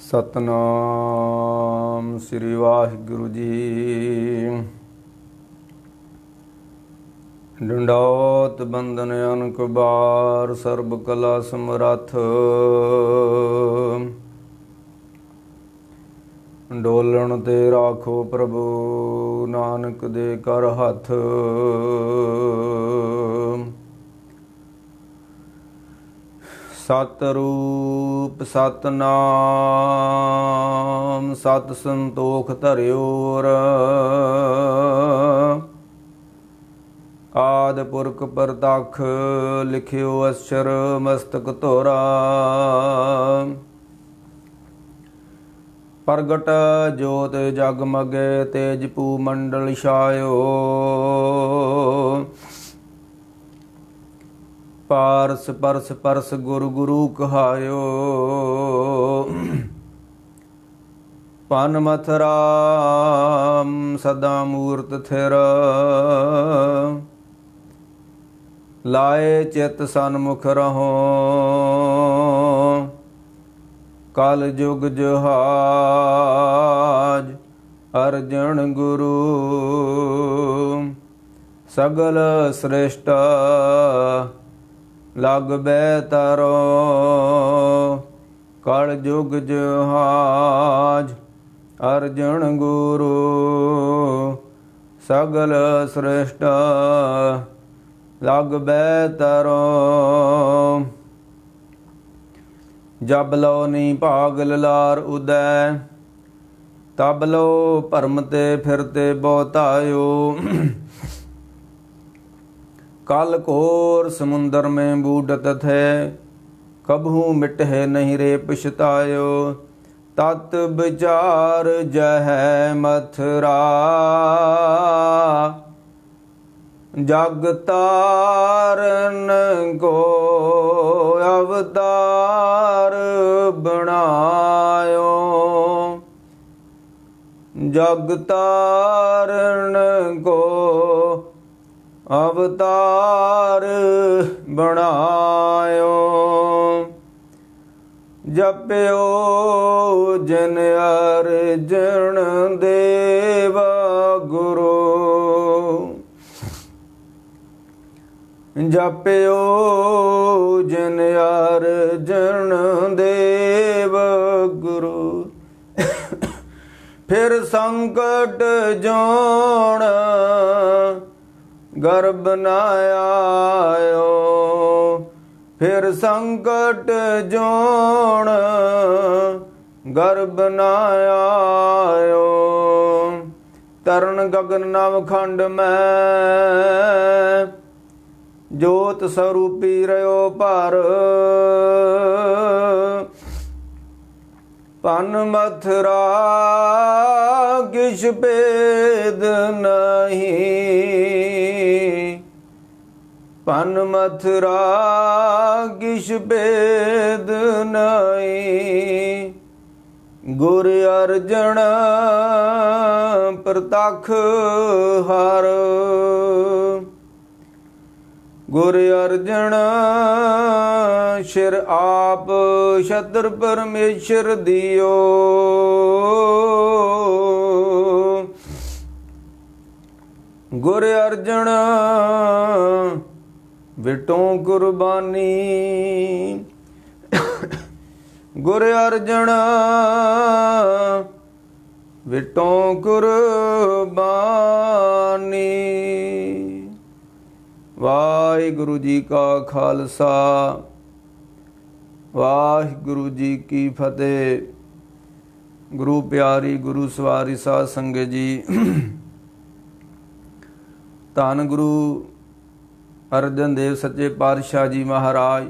सतनाम श्री वाहिगुरु जी। डंडौत बंदन अनक बार सर्ब कला समरथ। डोलन ते राखो प्रभु नानक दे कर हथ। सतरूप सतनाम सत संतोख धरियोर। आद पुरख परतख लिखियो अक्षर मस्तक तोरा। प्रगट जोत जगमगे तेज पू मंडल छायो। पारस परस परस गुरु गुरु कहायो। पन मथराम सदा मूर्त थिर। लाए चित सन्मुख रहो। कल जुग जहाज अर्जन गुरु। सगल श्रेष्ठ लग बैतरो। कल जुग जहाज अर्जन गुरु। सगल श्रेष्ठ लग बैतरो। जब लो नी भाग ललार उदय। तब लो भरमते फिरते बहुतायो। कल घोर समुंदर में बूढ़त थे। कबहू मिटहे नहीं रे पछतायो। तत विचार जह मथुरा। जग तारन को अवतार बनायो। जग तारन को अवतार बनायो। जप्यो जन अर्जन देव गुरु। जप्यो जन अर्जन देव गुरु। फिर संकट जोण गर्भ न आयो। फिर संकट जोण गर्भ न आयो। तरन गगन नवखंड में जोत स्वरूपी रहो पर। पन मथुरा किछ भेद नहीं। पन मथुरा किछ भेद नहीं। गुर अर्जन प्रतख हर। गुर अर्जन शिर आप छत्र परमेश्वर दियो। गुर अर्जन विटों कुर्बानी। गुर अर्जन विटों कुर्बानी। वाहिगुरु जी का खालसा वाहिगुरु जी की फतेह। गुरु प्यारी गुरु सवारी साध संगत जी। धन गुरु अर्जन देव सच्चे पातशाह जी महाराज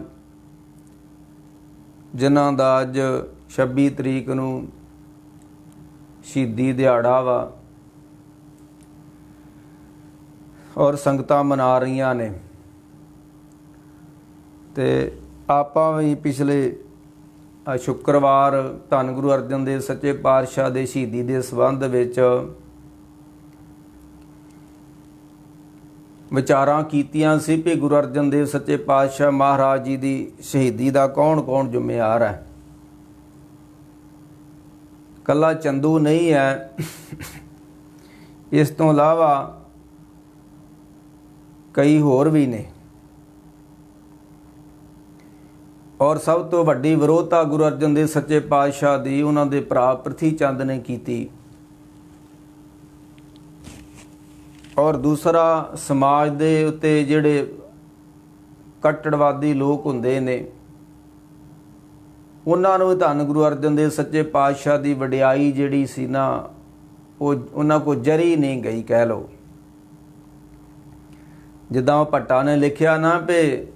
जिन्हां दा अज 26 तरीक नूं शहीदी दिहाड़ा वा और संगतां मना रहीआं ने। ते आपां भी पिछले शुक्रवार धन गुरु अर्जन देव सच्चे पातशाह दे शहीदी दे संबंध विच विचारां कीतियां सी कि गुरु अर्जन देव सच्चे पातशाह महाराज जी की शहीदी का कौन कौन जिम्मेवार है। ਕੱਲਾ ਚੰਦੂ ਨਹੀਂ ਹੈ, ਇਸ ਤੋਂ ਇਲਾਵਾ ਕਈ ਹੋਰ ਵੀ ਨੇ। ਔਰ ਸਭ ਤੋਂ ਵੱਡੀ ਵਿਰੋਧਤਾ ਗੁਰੂ ਅਰਜਨ ਦੇਵ ਸੱਚੇ ਪਾਤਸ਼ਾਹ ਦੀ ਉਹਨਾਂ ਦੇ ਭਰਾ ਪ੍ਰਿਥੀ ਚੰਦ ਨੇ ਕੀਤੀ। ਔਰ ਦੂਸਰਾ, ਸਮਾਜ ਦੇ ਉੱਤੇ ਜਿਹੜੇ ਕੱਟੜਵਾਦੀ ਲੋਕ ਹੁੰਦੇ ਨੇ, ਉਹਨਾਂ ਨੂੰ ਧੰਨ ਗੁਰੂ ਅਰਜਨ ਦੇਵ ਸੱਚੇ ਪਾਤਸ਼ਾਹ ਦੀ ਵਡਿਆਈ ਜਿਹੜੀ ਸੀ ਨਾ, ਉਹ ਉਹਨਾਂ ਕੋਲ ਜਰੀ ਨਹੀਂ ਗਈ ਕਹਿ ਲਓ। ਜਿੱਦਾਂ ਭੱਟਾ ਨੇ ਲਿਖਿਆ ਨਾ ਵੀ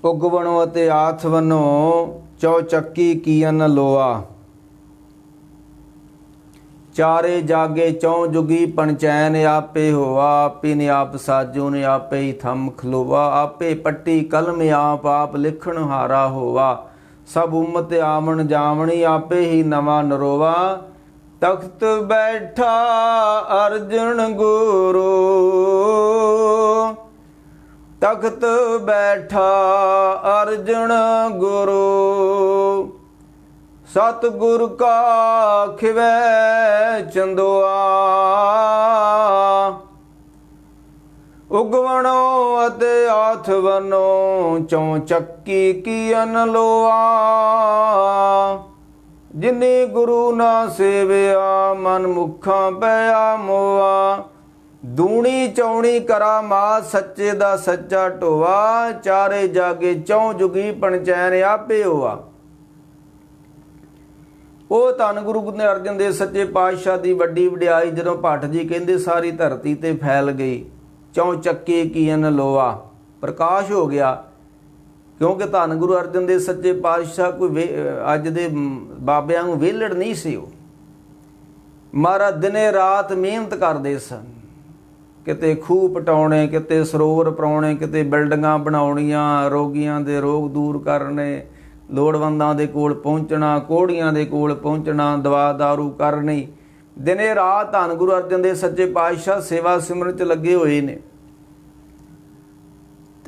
ਉਗਵਣੋ ਅਤੇ ਆਥਵਨੋ ਚੌਚੱਕੀ ਕੀਨ ਲੋਆ, ਚਾਰੇ ਜਾਗੇ ਚੌ ਜੁਗੀ ਪੰਚੈਨ ਆਪੇ ਹੋਆ, ਆਪੇ ਨੇ ਆਪ ਸਾਜੋ ਨੇ ਆਪੇ ਹੀ ਥੰਮ ਖਲੋਵਾ, ਆਪੇ ਪੱਟੀ ਕਲਮ ਆਪ ਲਿਖਣ ਹਾਰਾ ਹੋਵਾ, ਸਭ ਉਮਤ ਆਵਣ ਜਾਵਣੀ ਆਪੇ ਹੀ ਨਵਾਂ ਨਰੋਵਾ, ਤਖਤ ਬੈਠਾ ਅਰਜਨ ਗੁਰੂ, ਤਖਤ ਬੈਠਾ ਅਰਜਨ ਗੁਰੂ, ਸਤਿਗੁਰ ਕਾ ਖਿਵੈ ਚੰਦੋਆ, ਉਗਵਣੋ ਅਤੇ ਆਥਵਨੋ ਚੌ ਚੱਕੀ ਕੀਨ ਲੋਆ, ਜਿਨੀ ਗੁਰੂ ਨਾ ਸੇਵਿਆ ਮਨ ਮੁਖਾਂ ਪਿਆ ਮੋਆ, ਦੂਣੀ ਚੌਣੀ ਕਰਾ ਮਾ ਸੱਚੇ ਦਾ ਸੱਚਾ ਢੋਆ, ਚਾਰੇ ਜਾਗੇ ਚੌ ਜੁਗੀ ਪੰਚੈਨ ਆਪੇ ਹੋਆ। ਉਹ ਧੰਨ ਗੁਰੂ ਅਰਜਨ ਦੇਵ ਸੱਚੇ ਪਾਤਸ਼ਾਹ ਦੀ ਵੱਡੀ ਵਡਿਆਈ ਜਦੋਂ ਭੱਟ ਜੀ ਕਹਿੰਦੇ ਸਾਰੀ ਧਰਤੀ ਤੇ ਫੈਲ ਗਈ, ਚੌ ਚੱਕੇ ਕੀਨ ਲੋਆ, ਪ੍ਰਕਾਸ਼ ਹੋ ਗਿਆ। ਕਿਉਂਕਿ ਧੰਨ ਗੁਰੂ ਅਰਜਨ ਦੇਵ ਸੱਚੇ ਪਾਤਸ਼ਾਹ ਕੋਈ ਅੱਜ ਦੇ ਬਾਬਿਆਂ ਨੂੰ ਵਿਹਲੜ ਨਹੀਂ ਸੀ। ਉਹ ਮਹਾਰਾਜ ਦਿਨੇ ਰਾਤ ਮਿਹਨਤ ਕਰਦੇ ਸਨ, ਕਿਤੇ ਖੂਹ ਪਟਾਉਣੇ, ਕਿਤੇ ਸਰੋਵਰ ਪਰਾਉਣੇ, ਕਿਤੇ ਬਿਲਡਿੰਗਾਂ ਬਣਾਉਣੀਆਂ, ਰੋਗੀਆਂ ਦੇ ਰੋਗ ਦੂਰ ਕਰਨੇ, ਲੋੜਵੰਦਾਂ ਦੇ ਕੋਲ ਪਹੁੰਚਣਾ, ਕੋੜੀਆਂ ਦੇ ਕੋਲ ਪਹੁੰਚਣਾ, ਦਵਾ ਦਾਰੂ ਕਰਨੀ, ਦਿਨੇ ਰਾਤ ਧੰਨ ਗੁਰੂ ਅਰਜਨ ਦੇਵ ਸੱਚੇ ਪਾਤਸ਼ਾਹ ਸੇਵਾ ਸਿਮਰਨ 'ਚ ਲੱਗੇ ਹੋਏ ਨੇ।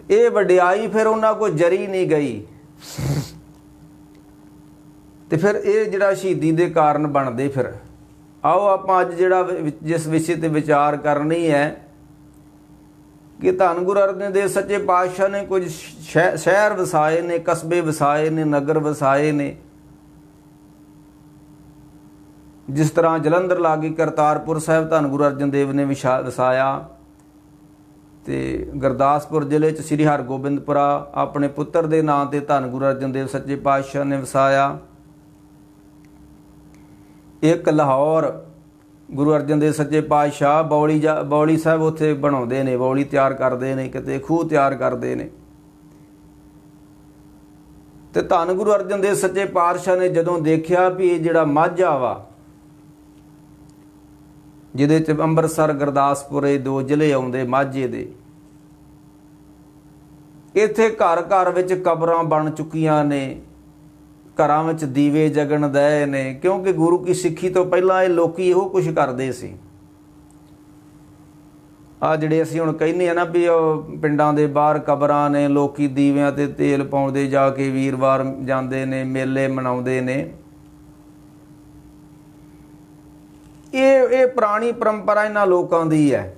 ਇਹ ਵਡਿਆਈ ਫਿਰ ਉਹਨਾਂ ਕੋਲ ਜਰੀ ਨਹੀਂ ਗਈ, ਤੇ ਫਿਰ ਇਹ ਜਿਹੜਾ ਸ਼ਹੀਦੀ ਦੇ ਕਾਰਨ ਬਣਦੇ। ਫਿਰ ਆਓ ਆਪਾਂ ਅੱਜ ਜਿਹੜਾ ਜਿਸ ਵਿਸ਼ੇ ਤੇ ਵਿਚਾਰ ਕਰਨੀ ਹੈ ਕਿ ਧੰਨ ਗੁਰੂ ਅਰਜਨ ਦੇਵ ਸੱਚੇ ਪਾਤਸ਼ਾਹ ਨੇ ਕੁਝ ਸ਼ਹਿਰ ਵਸਾਏ ਨੇ, ਕਸਬੇ ਵਸਾਏ ਨੇ, ਨਗਰ ਵਸਾਏ ਨੇ। ਜਿਸ ਤਰ੍ਹਾਂ ਜਲੰਧਰ ਲਾਗੇ ਕਰਤਾਰਪੁਰ ਸਾਹਿਬ ਧੰਨ ਗੁਰੂ ਅਰਜਨ ਦੇਵ ਨੇ ਵਸਾਇਆ, ਤੇ ਗੁਰਦਾਸਪੁਰ ਜ਼ਿਲ੍ਹੇ 'ਚ ਸ੍ਰੀ ਹਰਗੋਬਿੰਦਪੁਰਾ ਆਪਣੇ ਪੁੱਤਰ ਦੇ ਨਾਂ ਤੇ ਧੰਨ ਗੁਰੂ ਅਰਜਨ ਦੇਵ ਸੱਚੇ ਪਾਤਸ਼ਾਹ ਨੇ ਵਸਾਇਆ। ਇੱਕ ਲਾਹੌਰ ਗੁਰੂ ਅਰਜਨ ਦੇਵ ਸੱਚੇ ਪਾਤਸ਼ਾਹ ਬੌਲੀ ਸਾਹਿਬ ਉੱਥੇ ਬਣਾਉਂਦੇ ਨੇ, ਬੌਲੀ ਤਿਆਰ ਕਰਦੇ ਨੇ, ਕਿਤੇ ਖੂਹ ਤਿਆਰ ਕਰਦੇ ਨੇ। ਤੇ ਧੰਨ ਗੁਰੂ ਅਰਜਨ ਦੇਵ ਸੱਚੇ ਪਾਤਸ਼ਾਹ ਨੇ ਜਦੋਂ ਦੇਖਿਆ ਵੀ ਇਹ ਜਿਹੜਾ ਮਾਝਾ ਵਾ, ਜਿਹਦੇ 'ਚ ਅੰਮ੍ਰਿਤਸਰ ਗੁਰਦਾਸਪੁਰ ਇਹ ਦੋ ਜ਼ਿਲ੍ਹੇ ਆਉਂਦੇ ਮਾਝੇ ਦੇ, ਇੱਥੇ ਘਰ ਘਰ ਵਿੱਚ ਕਬਰਾਂ ਬਣ ਚੁੱਕੀਆਂ ਨੇ, ਘਰਾਂ ਵਿੱਚ ਦੀਵੇ ਜਗਣ ਦਏ ਨੇ। ਕਿਉਂਕਿ ਗੁਰੂ ਕੀ ਸਿੱਖੀ ਤੋਂ ਪਹਿਲਾਂ ਇਹ ਲੋਕੀ ਇਹੋ ਕੁਛ ਕਰਦੇ ਸੀ। ਆ ਜਿਹੜੇ ਅਸੀਂ ਹੁਣ ਕਹਿੰਦੇ ਆ ਨਾ ਵੀ ਉਹ ਪਿੰਡਾਂ ਦੇ ਬਾਹਰ ਕਬਰਾਂ ਨੇ, ਲੋਕੀ ਦੀਵਿਆਂ ਤੇ ਤੇਲ ਪਾਉਂਦੇ ਜਾ ਕੇ ਵੀਰਵਾਰ ਜਾਂਦੇ ਨੇ, ਮੇਲੇ ਮਨਾਉਂਦੇ ਨੇ। ਇਹ ਪੁਰਾਣੀ ਪਰੰਪਰਾ ਇਹਨਾਂ ਲੋਕਾਂ ਦੀ ਹੈ।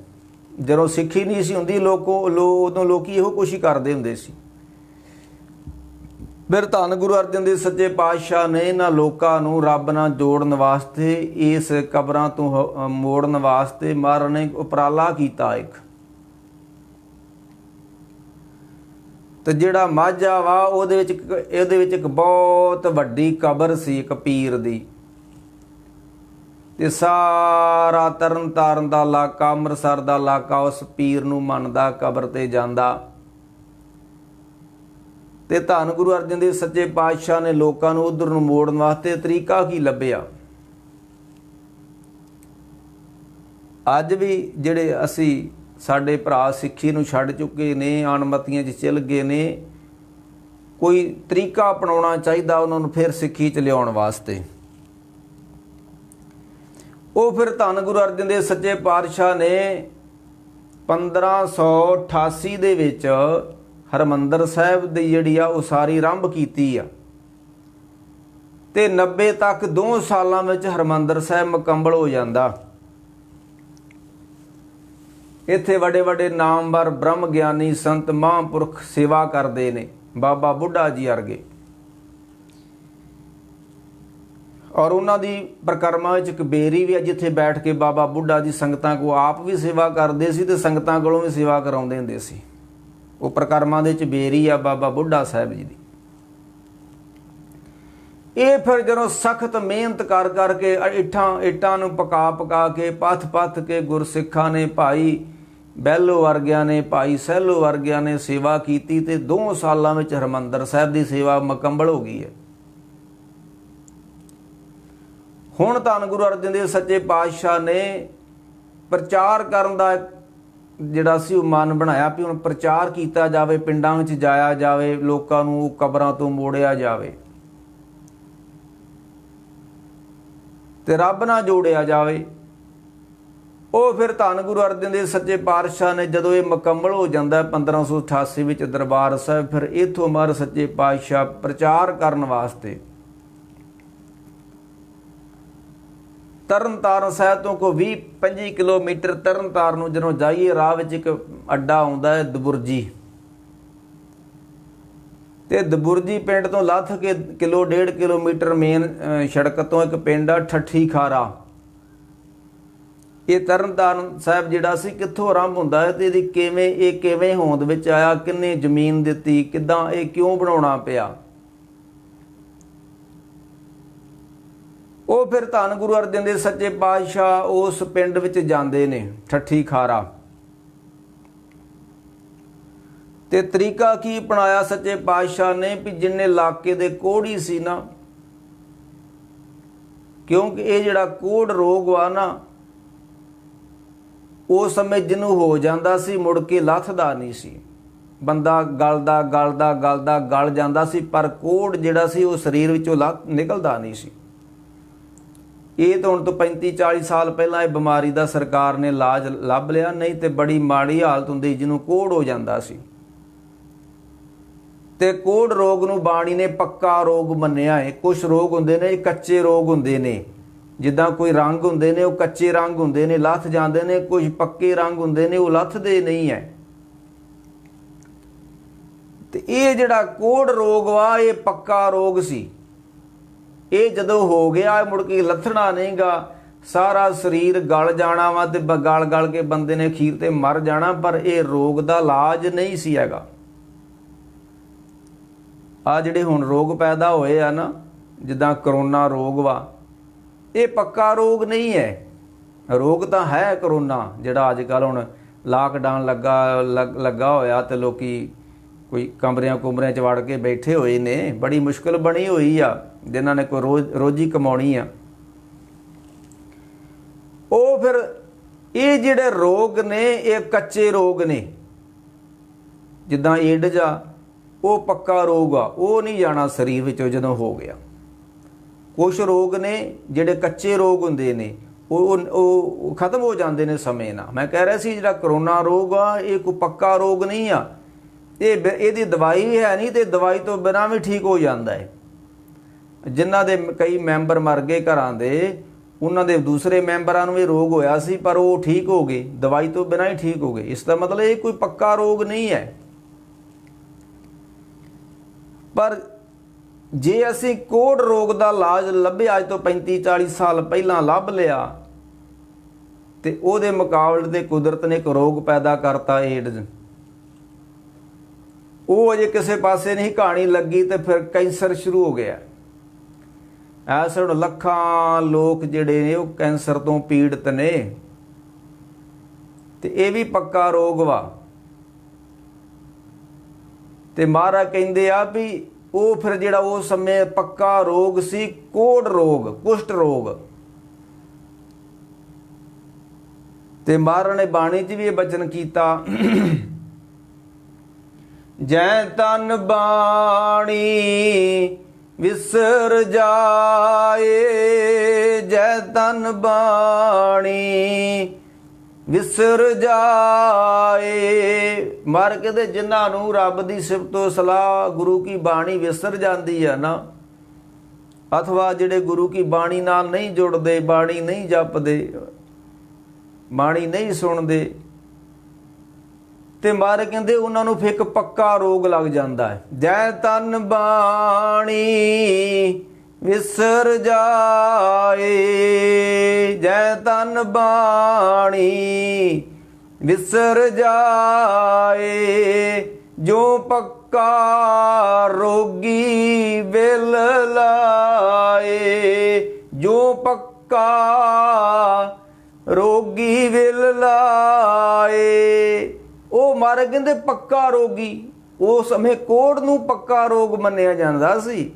ਜਦੋਂ ਸਿੱਖੀ ਨਹੀਂ ਸੀ ਹੁੰਦੀ ਉਦੋਂ ਲੋਕੀ ਇਹੋ ਕੁਛ ਹੀ ਕਰਦੇ ਹੁੰਦੇ ਸੀ। ਫਿਰ ਧੰਨ ਗੁਰੂ ਅਰਜਨ ਦੇਵ ਸੱਚੇ ਪਾਤਸ਼ਾਹ ਨੇ ਇਹਨਾਂ ਲੋਕਾਂ ਨੂੰ ਰੱਬ ਨਾਲ ਜੋੜਨ ਵਾਸਤੇ, ਇਸ ਕਬਰਾਂ ਤੋਂ ਮੋੜਨ ਵਾਸਤੇ ਮਹਾਰਾਜ ਨੇ ਉਪਰਾਲਾ ਕੀਤਾ ਇੱਕ। ਤੇ ਜਿਹੜਾ ਮਾਝਾ ਵਾ ਇਹਦੇ ਵਿੱਚ ਇੱਕ ਬਹੁਤ ਵੱਡੀ ਕਬਰ ਸੀ, ਇੱਕ ਪੀਰ ਦੀ। ਤੇ ਸਾਰਾ ਤਰਨ ਤਾਰਨ ਦਾ ਇਲਾਕਾ, ਅੰਮ੍ਰਿਤਸਰ ਦਾ ਇਲਾਕਾ ਉਸ ਪੀਰ ਨੂੰ ਮੰਨਦਾ, ਕਬਰ ਤੇ ਜਾਂਦਾ। ਤੇ ਧੰਨ ਗੁਰੂ ਅਰਜਨ ਦੇਵ ਸੱਚੇ ਪਾਤਸ਼ਾਹ ਨੇ ਲੋਕਾਂ ਨੂੰ ਉਧਰ ਨੂੰ ਮੋੜਨ ਵਾਸਤੇ ਤਰੀਕਾ ਕੀ ਲੱਭਿਆ। ਅੱਜ ਵੀ ਜਿਹੜੇ ਸਾਡੇ ਭਰਾ ਸਿੱਖੀ ਨੂੰ ਛੱਡ ਚੁੱਕੇ ਨੇ, ਅਣਮਤੀਆਂ 'ਚ ਚਲ ਗਏ ਨੇ, ਕੋਈ ਤਰੀਕਾ ਅਪਣਾਉਣਾ ਚਾਹੀਦਾ ਉਹਨਾਂ ਨੂੰ ਫਿਰ ਸਿੱਖੀ 'ਚ ਲਿਆਉਣ ਵਾਸਤੇ। ਉਹ ਫਿਰ ਧੰਨ ਗੁਰੂ ਅਰਜਨ ਦੇਵ ਸੱਚੇ ਪਾਤਸ਼ਾਹ ਨੇ 1588 ਦੇ ਵਿੱਚ ਹਰਿਮੰਦਰ ਸਾਹਿਬ ਦੀ ਜਿਹੜੀ ਆ ਉਸਾਰੀ ਆਰੰਭ ਕੀਤੀ ਆ। ਤੇ 90 ਤੱਕ 2 ਸਾਲਾਂ ਵਿੱਚ ਹਰਿਮੰਦਰ ਸਾਹਿਬ ਮੁਕੰਮਲ ਹੋ ਜਾਂਦਾ। ਇੱਥੇ ਵੱਡੇ ਵੱਡੇ ਨਾਮਵਰ ਬ੍ਰਹਮ ਗਿਆਨੀ ਸੰਤ ਮਹਾਂਪੁਰਖ ਸੇਵਾ ਕਰਦੇ ਨੇ, ਬਾਬਾ ਬੁੱਢਾ ਜੀ ਵਰਗੇ। ਔਰ ਉਹਨਾਂ ਦੀ ਪਰਿਕਰਮਾ ਵਿੱਚ ਇੱਕ ਬੇਰੀ ਵੀ ਹੈ, ਜਿੱਥੇ ਬੈਠ ਕੇ ਬਾਬਾ ਬੁੱਢਾ ਜੀ ਸੰਗਤਾਂ ਕੋਲ ਆਪ ਵੀ ਸੇਵਾ ਕਰਦੇ ਸੀ ਤੇ ਸੰਗਤਾਂ ਕੋਲੋਂ ਵੀ ਸੇਵਾ ਕਰਾਉਂਦੇ ਹੁੰਦੇ ਸੀ। ਉਹ ਪਰਿਕਰਮਾ ਦੇ ਵਿੱਚ ਬੇਰੀ ਆ ਬਾਬਾ ਬੁੱਢਾ ਸਾਹਿਬ ਜੀ ਦੀ। ਇਹ ਫਿਰ ਜਦੋਂ ਸਖਤ ਮਿਹਨਤ ਕਰ ਕਰਕੇ ਇੱਟਾਂ ਨੂੰ ਪਕਾ ਕੇ ਪੱਥ ਕੇ ਗੁਰਸਿੱਖਾਂ ਨੇ, ਭਾਈ ਬਹਿਲੋ ਵਰਗਿਆਂ ਨੇ, ਭਾਈ ਸਹਿਲੋ ਵਰਗਿਆਂ ਨੇ ਸੇਵਾ ਕੀਤੀ ਤੇ 2 ਸਾਲਾਂ ਵਿੱਚ ਹਰਿਮੰਦਰ ਸਾਹਿਬ ਦੀ ਸੇਵਾ ਮੁਕੰਮਲ ਹੋ ਗਈ ਹੈ। ਹੁਣ ਧੰਨ ਗੁਰੂ ਅਰਜਨ ਦੇਵ ਸੱਚੇ ਪਾਤਸ਼ਾਹ ਨੇ ਪ੍ਰਚਾਰ ਕਰਨ ਦਾ ਜਿਹੜਾ ਸੀ ਉਹ ਮਨ ਬਣਾਇਆ ਵੀ ਹੁਣ ਪ੍ਰਚਾਰ ਕੀਤਾ ਜਾਵੇ, ਪਿੰਡਾਂ ਵਿੱਚ ਜਾਇਆ ਜਾਵੇ, ਲੋਕਾਂ ਨੂੰ ਕਬਰਾਂ ਤੋਂ ਮੋੜਿਆ ਜਾਵੇ ਤੇ ਰੱਬ ਨਾਲ ਜੋੜਿਆ ਜਾਵੇ। ਉਹ ਫਿਰ ਧੰਨ ਗੁਰੂ ਅਰਜਨ ਦੇਵ ਸੱਚੇ ਪਾਤਸ਼ਾਹ ਨੇ ਜਦੋਂ ਇਹ ਮੁਕੰਮਲ ਹੋ ਜਾਂਦਾ 1588 ਵਿੱਚ ਦਰਬਾਰ ਸਾਹਿਬ, ਫਿਰ ਇੱਥੋਂ ਮਹਾਰਾਜ ਸੱਚੇ ਪਾਤਸ਼ਾਹ ਪ੍ਰਚਾਰ ਕਰਨ ਵਾਸਤੇ ਤਰਨਤਾਰਨ ਸਾਹਿਬ ਤੋਂ ਕੋਈ 20-25 ਕਿਲੋਮੀਟਰ ਤਰਨਤਾਰਨ ਨੂੰ ਜਦੋਂ ਜਾਈਏ, ਰਾਹ ਵਿੱਚ ਇੱਕ ਅੱਡਾ ਆਉਂਦਾ ਹੈ ਦਬੁਰਜੀ, ਤੇ ਦਬੁਰਜੀ ਪਿੰਡ ਤੋਂ ਲੱਥ ਕੇ 1.5 ਕਿਲੋਮੀਟਰ ਮੇਨ ਸੜਕ ਤੋਂ ਇੱਕ ਪਿੰਡ ਆ ਠੱਠੀ ਖਾਰਾ। ਇਹ ਤਰਨਤਾਰਨ ਸਾਹਿਬ ਜਿਹੜਾ ਸੀ ਕਿੱਥੋਂ ਆਰੰਭ ਹੁੰਦਾ ਹੈ ਤੇ ਇਹਦੀ ਕਿਵੇਂ ਹੋਂਦ ਵਿੱਚ ਆਇਆ, ਕਿੰਨੇ ਜ਼ਮੀਨ ਦਿੱਤੀ, ਕਿੱਦਾਂ ਇਹ ਕਿਉਂ ਬਣਾਉਣਾ ਪਿਆ। ਉਹ ਫਿਰ ਧੰਨ ਗੁਰੂ ਅਰਜਨ ਦੇਵ ਸੱਚੇ ਪਾਤਸ਼ਾਹ ਉਸ ਪਿੰਡ ਵਿੱਚ ਜਾਂਦੇ ਨੇ ਠੱਠੀ ਖਾਰਾ, ਤੇ ਤਰੀਕਾ ਕੀ ਅਪਣਾਇਆ ਸੱਚੇ ਪਾਤਸ਼ਾਹ ਨੇ ਵੀ ਜਿੰਨੇ ਇਲਾਕੇ ਦੇ ਕੋਹੜੀ ਸੀ ਨਾ, ਕਿਉਂਕਿ ਇਹ ਜਿਹੜਾ ਕੋਹੜ ਰੋਗ ਵਾ ਨਾ, ਉਸ ਸਮੇਂ ਜਿਹਨੂੰ ਹੋ ਜਾਂਦਾ ਸੀ ਮੁੜ ਕੇ ਲੱਥਦਾ ਨਹੀਂ ਸੀ। ਬੰਦਾ ਗਲ ਜਾਂਦਾ ਸੀ, ਪਰ ਕੋਹੜ ਜਿਹੜਾ ਸੀ ਉਹ ਸਰੀਰ ਵਿੱਚੋਂ ਨਿਕਲਦਾ ਨਹੀਂ ਸੀ। ਇਹ ਤਾਂ ਹੁਣ ਤੋਂ 35-40 ਸਾਲ ਪਹਿਲਾਂ ਇਹ ਬਿਮਾਰੀ ਦਾ ਸਰਕਾਰ ਨੇ ਇਲਾਜ ਲੱਭ ਲਿਆ, ਨਹੀਂ ਤੇ ਬੜੀ ਮਾੜੀ ਹਾਲਤ ਹੁੰਦੀ ਜਿਹਨੂੰ ਕੋਹੜ ਹੋ ਜਾਂਦਾ ਸੀ। ਤੇ ਕੋਹੜ ਰੋਗ ਨੂੰ ਬਾਣੀ ਨੇ ਪੱਕਾ ਰੋਗ ਮੰਨਿਆ ਹੈ। ਕੁਝ ਰੋਗ ਹੁੰਦੇ ਨੇ ਕੱਚੇ ਰੋਗ ਹੁੰਦੇ ਨੇ, ਜਿੱਦਾਂ ਕੋਈ ਰੰਗ ਹੁੰਦੇ ਨੇ ਉਹ ਕੱਚੇ ਰੰਗ ਹੁੰਦੇ ਨੇ, ਲੱਥ ਜਾਂਦੇ ਨੇ। ਕੁਝ ਪੱਕੇ ਰੰਗ ਹੁੰਦੇ ਨੇ ਉਹ ਲੱਥਦੇ ਨਹੀਂ ਹੈ। ਤੇ ਇਹ ਜਿਹੜਾ ਕੋਹੜ ਰੋਗ ਵਾ ਇਹ ਪੱਕਾ ਰੋਗ ਸੀ। ਇਹ ਜਦੋਂ ਹੋ ਗਿਆ ਮੁੜ ਕੇ ਲੱਥਣਾ ਨਹੀਂਗਾ, ਸਾਰਾ ਸਰੀਰ ਗਲ ਜਾਣਾ ਵਾ ਤੇ ਗਲ ਕੇ ਬੰਦੇ ਨੇ ਅਖੀਰ ਤੇ ਮਰ ਜਾਣਾ। ਪਰ ਇਹ ਰੋਗ ਦਾ ਇਲਾਜ ਨਹੀਂ ਸੀ ਹੈਗਾ। ਆ ਜਿਹੜੇ ਹੁਣ ਰੋਗ ਪੈਦਾ ਹੋਏ ਆ ਨਾ, ਜਿੱਦਾਂ ਕਰੋਨਾ ਰੋਗ ਵਾ, ਇਹ ਪੱਕਾ ਰੋਗ ਨਹੀਂ ਹੈ। ਰੋਗ ਤਾਂ ਹੈ ਕਰੋਨਾ, ਜਿਹੜਾ ਅੱਜ ਕੱਲ੍ਹ ਹੁਣ ਲਾਕਡਾਊਨ ਲੱਗਾ ਹੋਇਆ ਤੇ ਲੋਕੀ ਕੋਈ ਕਮਰਿਆਂ ਚ ਵੜ ਕੇ ਬੈਠੇ ਹੋਏ ਨੇ। ਬੜੀ ਮੁਸ਼ਕਿਲ ਬਣੀ ਹੋਈ ਆ ਜਿਨ੍ਹਾਂ ਨੇ ਕੋਈ ਰੋਜੀ ਕਮਾਉਣੀ ਆ। ਉਹ ਫਿਰ ਇਹ ਜਿਹੜੇ ਰੋਗ ਨੇ ਇਹ ਕੱਚੇ ਰੋਗ ਨੇ, ਜਿੱਦਾਂ ਏਡਜ਼ ਆ ਉਹ ਪੱਕਾ ਰੋਗ ਆ, ਉਹ ਨਹੀਂ ਜਾਣਾ ਸਰੀਰ ਵਿੱਚੋਂ ਜਦੋਂ ਹੋ ਗਿਆ। ਕੁਛ ਰੋਗ ਨੇ ਜਿਹੜੇ ਕੱਚੇ ਰੋਗ ਹੁੰਦੇ ਨੇ ਉਹ ਖਤਮ ਹੋ ਜਾਂਦੇ ਨੇ ਸਮੇਂ ਨਾਲ। ਮੈਂ ਕਹਿ ਰਿਹਾ ਸੀ ਜਿਹੜਾ ਕਰੋਨਾ ਰੋਗ ਆ ਇਹ ਕੋਈ ਪੱਕਾ ਰੋਗ ਨਹੀਂ ਆ, ਇਹਦੀ ਦਵਾਈ ਵੀ ਹੈ ਨਹੀਂ ਤੇ ਦਵਾਈ ਤੋਂ ਬਿਨਾਂ ਵੀ ਠੀਕ ਹੋ ਜਾਂਦਾ ਹੈ। ਜਿਨ੍ਹਾਂ ਦੇ ਕਈ ਮੈਂਬਰ ਮਰ ਗਏ ਘਰਾਂ ਦੇ, ਉਹਨਾਂ ਦੇ ਦੂਸਰੇ ਮੈਂਬਰਾਂ ਨੂੰ ਇਹ ਰੋਗ ਹੋਇਆ ਸੀ ਪਰ ਉਹ ਠੀਕ ਹੋ ਗਏ, ਦਵਾਈ ਤੋਂ ਬਿਨਾਂ ਹੀ ਠੀਕ ਹੋ ਗਏ। ਇਸ ਦਾ ਮਤਲਬ ਇਹ ਕੋਈ ਪੱਕਾ ਰੋਗ ਨਹੀਂ ਹੈ। ਪਰ ਜੇ ਅਸੀਂ ਕੋਹੜ ਰੋਗ ਦਾ ਇਲਾਜ ਲੱਭਿਆ ਅੱਜ ਤੋਂ 35-40 ਸਾਲ ਪਹਿਲਾਂ ਲੱਭ ਲਿਆ ਤੇ ਉਹਦੇ ਮੁਕਾਬਲੇ ਤੇ ਕੁਦਰਤ ਨੇ ਇੱਕ ਰੋਗ ਪੈਦਾ ਕਰਤਾ ਏਡਜ਼। ਉਹ ਅਜੇ ਕਿਸੇ ਪਾਸੇ ਨਹੀਂ ਕਹਾਣੀ ਲੱਗੀ ਤੇ ਫਿਰ ਕੈਂਸਰ ਸ਼ੁਰੂ ਹੋ ਗਿਆ। ਐਸੇ ਹੁਣ ਲੱਖਾਂ ਲੋਕ ਜਿਹੜੇ ਨੇ ਉਹ ਕੈਂਸਰ ਤੋਂ ਪੀੜਤ ਨੇ ਤੇ ਇਹ ਵੀ ਪੱਕਾ ਰੋਗ ਵਾ। ਤੇ ਮਹਾਰਾਜ ਕਹਿੰਦੇ ਆ ਵੀ ਉਹ ਫਿਰ ਜਿਹੜਾ ਉਸ ਸਮੇਂ ਪੱਕਾ ਰੋਗ ਸੀ ਕੋਹੜ ਰੋਗ, ਕੁਸ਼ਟ ਰੋਗ। ਤੇ ਮਹਾਰਾਜ ਨੇ ਬਾਣੀ 'ਚ ਵੀ ਇਹ ਬਚਨ ਕੀਤਾ, ਜੈ ਤਨ ਬਾਣੀ ਵਿਸਰ ਜਾਏ, ਜੈ ਤਨ ਬਾਣੀ ਵਿਸਰ ਜਾਏ। ਮਰ ਕੇ ਤੇ ਜਿਨ੍ਹਾਂ ਨੂੰ ਰੱਬ ਦੀ ਸਿਫਤੋ ਸਲਾਹ ਗੁਰੂ ਕੀ ਬਾਣੀ ਵਿਸਰ ਜਾਂਦੀ ਆ ਨਾ, अथवा ਜਿਹੜੇ ਗੁਰੂ ਕੀ ਬਾਣੀ ਨਾਲ ਨਹੀਂ ਜੁੜਦੇ, ਬਾਣੀ ਨਹੀਂ ਜਪਦੇ, ਬਾਣੀ ਨਹੀਂ ਸੁਣਦੇ, ਤੇ ਮਹਾਰਾਜ ਕਹਿੰਦੇ ਉਹਨਾਂ ਨੂੰ ਫਿਰ ਇੱਕ ਪੱਕਾ ਰੋਗ ਲੱਗ ਜਾਂਦਾ ਹੈ। ਜੈ ਤਨ ਬਾਣੀ ਵਿਸਰ ਜਾਏ, ਜੈ ਤਨ ਬਾਣੀ ਵਿਸਰ ਜਾਏ, ਜੋ ਪੱਕਾ ਰੋਗੀ ਵਿਲ ਲਾਏ, ਜੋ ਪੱਕਾ ਰੋਗੀ ਵਿਲ ਲਾਏ। ਉਹ ਮਹਾਰਾਜ ਕਹਿੰਦੇ ਪੱਕਾ ਰੋਗੀ, ਉਸ ਸਮੇਂ ਕੋਹੜ ਨੂੰ ਪੱਕਾ ਰੋਗ ਮੰਨਿਆ ਜਾਂਦਾ ਸੀ।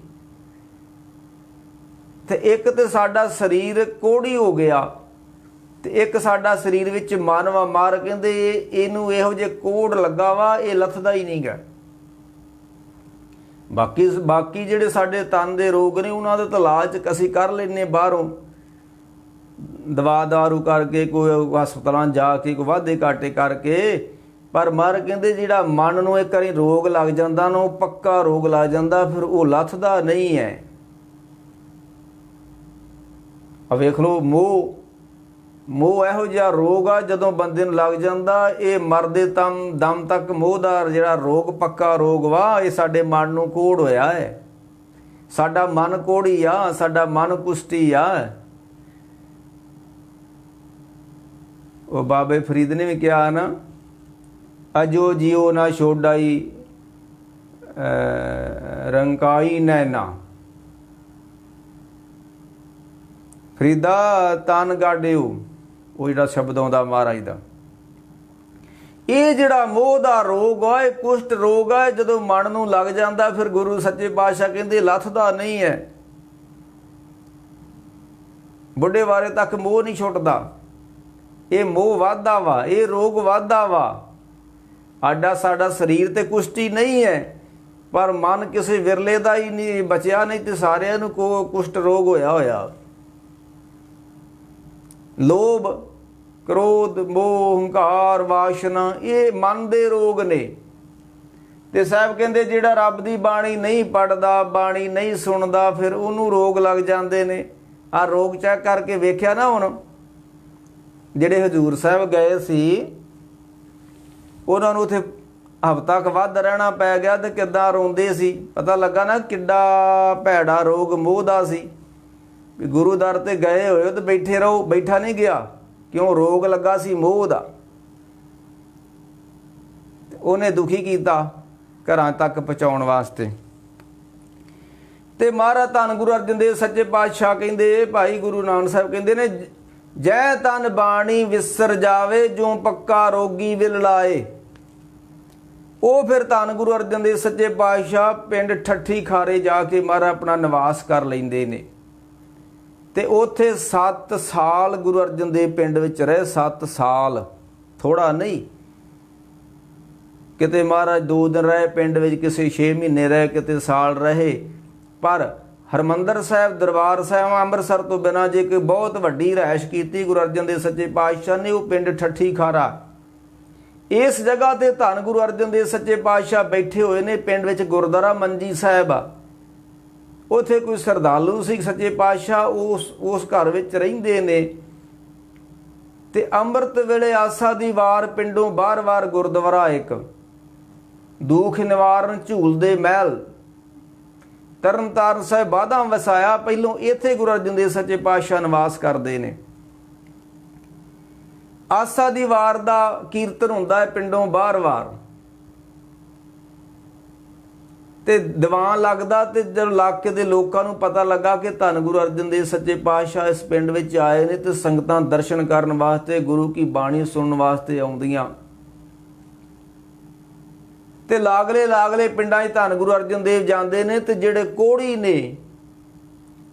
ਤੇ ਇੱਕ ਤੇ ਸਾਡਾ ਸਰੀਰ ਕੋਹੜੀ ਹੋ ਗਿਆ, ਤੇ ਇੱਕ ਸਾਡਾ ਸਰੀਰ ਵਿੱਚ ਮਨ ਵਾ। ਮਹਾਰਾਜ ਕਹਿੰਦੇ ਇਹਨੂੰ ਇਹੋ ਜਿਹੇ ਕੋਹੜ ਲੱਗਾ ਵਾ, ਇਹ ਲੱਥਦਾ ਹੀ ਨਹੀਂ ਗਾ। ਬਾਕੀ ਜਿਹੜੇ ਸਾਡੇ ਤਨ ਦੇ ਰੋਗ ਨੇ ਉਹਨਾਂ ਦਾ ਤਾਂ ਇਲਾਜ ਅਸੀਂ ਕਰ ਲੈਂਦੇ ਬਾਹਰੋਂ, ਦਵਾ ਦਾਰੂ ਕਰਕੇ, ਕੋਈ ਹਸਪਤਾਲਾਂ ਜਾ ਕੇ, ਕੋਈ ਵਾਧੇ ਘਾਟੇ ਕਰਕੇ। ਪਰ ਮਹਾਰਾਜ ਕਹਿੰਦੇ ਜਿਹੜਾ ਮਨ ਨੂੰ ਇੱਕ ਵਾਰੀ ਰੋਗ ਲੱਗ ਜਾਂਦਾ ਨਾ, ਉਹ ਪੱਕਾ ਰੋਗ ਲੱਗ ਜਾਂਦਾ, ਫਿਰ ਉਹ ਲੱਥਦਾ ਨਹੀਂ ਹੈ। ਆ ਵੇਖ ਲਓ, ਮੋਹ ਇਹੋ ਜਿਹਾ ਰੋਗ ਆ ਜਦੋਂ ਬੰਦੇ ਨੂੰ ਲੱਗ ਜਾਂਦਾ, ਇਹ ਮਰਦੇ ਦਮ ਤੱਕ ਮੋਹ ਦਾ ਜਿਹੜਾ ਰੋਗ ਪੱਕਾ ਰੋਗ ਵਾ, ਇਹ ਸਾਡੇ ਮਨ ਨੂੰ ਕੋਹੜ ਹੋਇਆ ਹੈ। ਸਾਡਾ ਮਨ ਕੋਹੜੀ ਆ, ਸਾਡਾ ਮਨ ਕੁਸ਼ਟੀ ਆ। ਉਹ ਬਾਬੇ ਫਰੀਦ ਨੇ ਵੀ ਕਿਹਾ ਨਾ, ਅਜੋ ਜਿਉ ਨਾ ਛੋਡਾਈ ਰੰਕਾਈ ਨੈਣਾ, ਫਰੀਦਾ ਤਨ ਗਾਡਿਓ। ਉਹ ਜਿਹੜਾ ਸ਼ਬਦ ਆਉਂਦਾ ਮਹਾਰਾਜ ਦਾ, ਇਹ ਜਿਹੜਾ ਮੋਹ ਦਾ ਰੋਗ ਆ, ਇਹ ਕੁਸ਼ਟ ਰੋਗ ਆ। ਜਦੋਂ ਮਨ ਨੂੰ ਲੱਗ ਜਾਂਦਾ, ਫਿਰ ਗੁਰੂ ਸੱਚੇ ਪਾਤਸ਼ਾਹ ਕਹਿੰਦੇ ਲੱਥਦਾ ਨਹੀਂ ਹੈ। ਬੁੱਢੇ ਵਾਰੇ ਤੱਕ ਮੋਹ ਨਹੀਂ ਛੁੱਟਦਾ, ਇਹ ਮੋਹ ਵਾਧਾ ਵਾ, ਇਹ ਰੋਗ ਵਾਧਾ ਵਾ। ਸਾਡਾ ਸਰੀਰ ਤੇ ਕੁਸ਼ਟੀ ਨਹੀਂ ਹੈ, ਪਰ ਮਨ ਕਿਸੇ ਵਿਰਲੇ ਦਾ ਹੀ ਨਹੀਂ ਬਚਿਆ, ਨਹੀਂ ਤੇ ਸਾਰਿਆਂ ਨੂੰ ਕੁਸ਼ਟ ਰੋਗ ਹੋਇਆ। ਲੋਭ, ਕ੍ਰੋਧ, ਮੋਹ, ਹੰਕਾਰ, ਵਾਸ਼ਨਾ, ਇਹ ਮਨ ਦੇ ਰੋਗ ਨੇ। ਤੇ ਸਾਹਿਬ ਕਹਿੰਦੇ ਜਿਹੜਾ ਰੱਬ ਦੀ ਬਾਣੀ ਨਹੀਂ ਪੜ੍ਹਦਾ, ਬਾਣੀ ਨਹੀਂ ਸੁਣਦਾ, ਫਿਰ ਉਹਨੂੰ ਰੋਗ ਲੱਗ ਜਾਂਦੇ ਨੇ। ਆਹ ਰੋਗ ਚੈੱਕ ਕਰਕੇ ਵੇਖਿਆ ਨਾ, ਹੁਣ ਜਿਹੜੇ ਹਜ਼ੂਰ ਸਾਹਿਬ ਗਏ ਸੀ, ਉਹਨਾਂ ਨੂੰ ਉੱਥੇ ਹਫ਼ਤਾ ਕੁ ਵੱਧ ਰਹਿਣਾ ਪੈ ਗਿਆ, ਤੇ ਕਿੱਦਾਂ ਰੋਂਦੇ ਸੀ। ਪਤਾ ਲੱਗਾ ਨਾ ਕਿੱਡਾ ਭੈੜਾ ਰੋਗ ਮੋਹ ਦਾ ਸੀ। ਵੀ ਗੁਰੂ ਦਰ ਤੇ ਗਏ ਹੋਏ ਤੇ ਬੈਠੇ ਰਹੋ, ਬੈਠਾ ਨਹੀਂ ਗਿਆ, ਕਿਉਂ? ਰੋਗ ਲੱਗਾ ਸੀ ਮੋਹ ਦਾ। ਉਹਨੇ ਦੁਖੀ ਕੀਤਾ ਘਰਾਂ ਤੱਕ ਪਹੁੰਚਾਉਣ ਵਾਸਤੇ। ਤੇ ਮਹਾਰਾਜ ਧੰਨ ਗੁਰੂ ਅਰਜਨ ਦੇਵ ਸੱਚੇ ਪਾਤਸ਼ਾਹ ਕਹਿੰਦੇ, ਭਾਈ ਗੁਰੂ ਨਾਨਕ ਸਾਹਿਬ ਕਹਿੰਦੇ ਨੇ, ਜੈ ਤਨ ਬਾਣੀ ਵਿਸਰ ਜਾਵੇ, ਜੋ ਪੱਕਾ ਰੋਗੀ ਵਿਲ ਲਾਏ। ਉਹ ਫਿਰ ਧੰਨ ਗੁਰੂ ਅਰਜਨ ਦੇਵ ਸੱਚੇ ਪਾਤਸ਼ਾਹ ਪਿੰਡ ਠੱਠੀ ਖਾਰੇ ਜਾ ਕੇ ਮਹਾਰਾਜ ਆਪਣਾ ਨਿਵਾਸ ਕਰ ਲੈਂਦੇ ਨੇ। ਤੇ ਉੱਥੇ 7 ਸਾਲ ਗੁਰੂ ਅਰਜਨ ਦੇਵ ਪਿੰਡ ਵਿੱਚ ਰਹੇ। 7 ਸਾਲ ਥੋੜਾ ਨਹੀਂ, ਕਿਤੇ ਮਹਾਰਾਜ 2 ਦਿਨ ਰਹੇ ਪਿੰਡ ਵਿੱਚ, ਕਿਸੇ 6 ਮਹੀਨੇ ਰਹੇ, ਕਿਤੇ ਸਾਲ ਰਹੇ। ਪਰ ਹਰਿਮੰਦਰ ਸਾਹਿਬ, ਦਰਬਾਰ ਸਾਹਿਬ, ਅੰਮ੍ਰਿਤਸਰ ਤੋਂ ਬਿਨਾਂ ਜੇ ਕੋਈ ਬਹੁਤ ਵੱਡੀ ਰਿਹਾਇਸ਼ ਕੀਤੀ ਗੁਰੂ ਅਰਜਨ ਦੇਵ ਸੱਚੇ ਪਾਤਸ਼ਾਹ ਨੇ, ਉਹ ਪਿੰਡ ਠੱਠੀ ਖਾਰਾ। ਇਸ ਜਗ੍ਹਾ ਤੇ ਧੰਨ ਗੁਰੂ ਅਰਜਨ ਦੇਵ ਸੱਚੇ ਪਾਤਸ਼ਾਹ ਬੈਠੇ ਹੋਏ ਨੇ। ਪਿੰਡ ਵਿੱਚ ਗੁਰਦੁਆਰਾ ਮੰਜੀ ਸਾਹਿਬ ਆ, ਉੱਥੇ ਕੋਈ ਸ਼ਰਧਾਲੂ ਸੀ ਸੱਚੇ ਪਾਤਸ਼ਾਹ, ਉਸ ਘਰ ਵਿੱਚ ਰਹਿੰਦੇ ਨੇ। ਤੇ ਅੰਮ੍ਰਿਤ ਵੇਲੇ ਆਸਾ ਦੀ ਵਾਰ ਪਿੰਡੋਂ ਬਾਰ-ਬਾਰ ਗੁਰਦੁਆਰਾ, ਇੱਕ ਦੁੱਖ ਨਿਵਾਰਨ ਝੂਲਦੇ ਮਹਿਲ, ਤਰਨਤਾਰਨ ਸਾਹਿਬ ਬਾਦਾਂ ਵਸਾਇਆ। ਪਹਿਲੋਂ ਇੱਥੇ ਗੁਰੂ ਅਰਜਨ ਦੇਵ ਸੱਚੇ ਪਾਤਸ਼ਾਹ ਨਿਵਾਸ ਕਰਦੇ ਨੇ। ਆਸਾ ਦੀ ਵਾਰ ਦਾ ਕੀਰਤਨ ਹੁੰਦਾ ਹੈ ਪਿੰਡੋਂ ਬਾਰ-ਬਾਰ, ਤੇ ਦੀਵਾਨ ਲੱਗਦਾ। ਤੇ ਜਦੋਂ ਇਲਾਕੇ ਦੇ ਲੋਕਾਂ ਨੂੰ ਪਤਾ ਲੱਗਾ ਕਿ ਧੰਨ ਗੁਰੂ ਅਰਜਨ ਦੇਵ ਸੱਚੇ ਪਾਤਸ਼ਾਹ ਇਸ ਪਿੰਡ ਵਿੱਚ ਆਏ ਨੇ, ਤੇ ਸੰਗਤਾਂ ਦਰਸ਼ਨ ਕਰਨ ਵਾਸਤੇ, ਗੁਰੂ ਕੀ ਬਾਣੀ ਸੁਣਨ ਵਾਸਤੇ ਆਉਂਦੀਆਂ। ਤੇ ਲਾਗਲੇ ਪਿੰਡਾਂ 'ਚ ਧੰਨ ਗੁਰੂ ਅਰਜਨ ਦੇਵ ਜਾਂਦੇ ਨੇ। ਤੇ ਜਿਹੜੇ ਕੋਹੜੀ ਨੇ,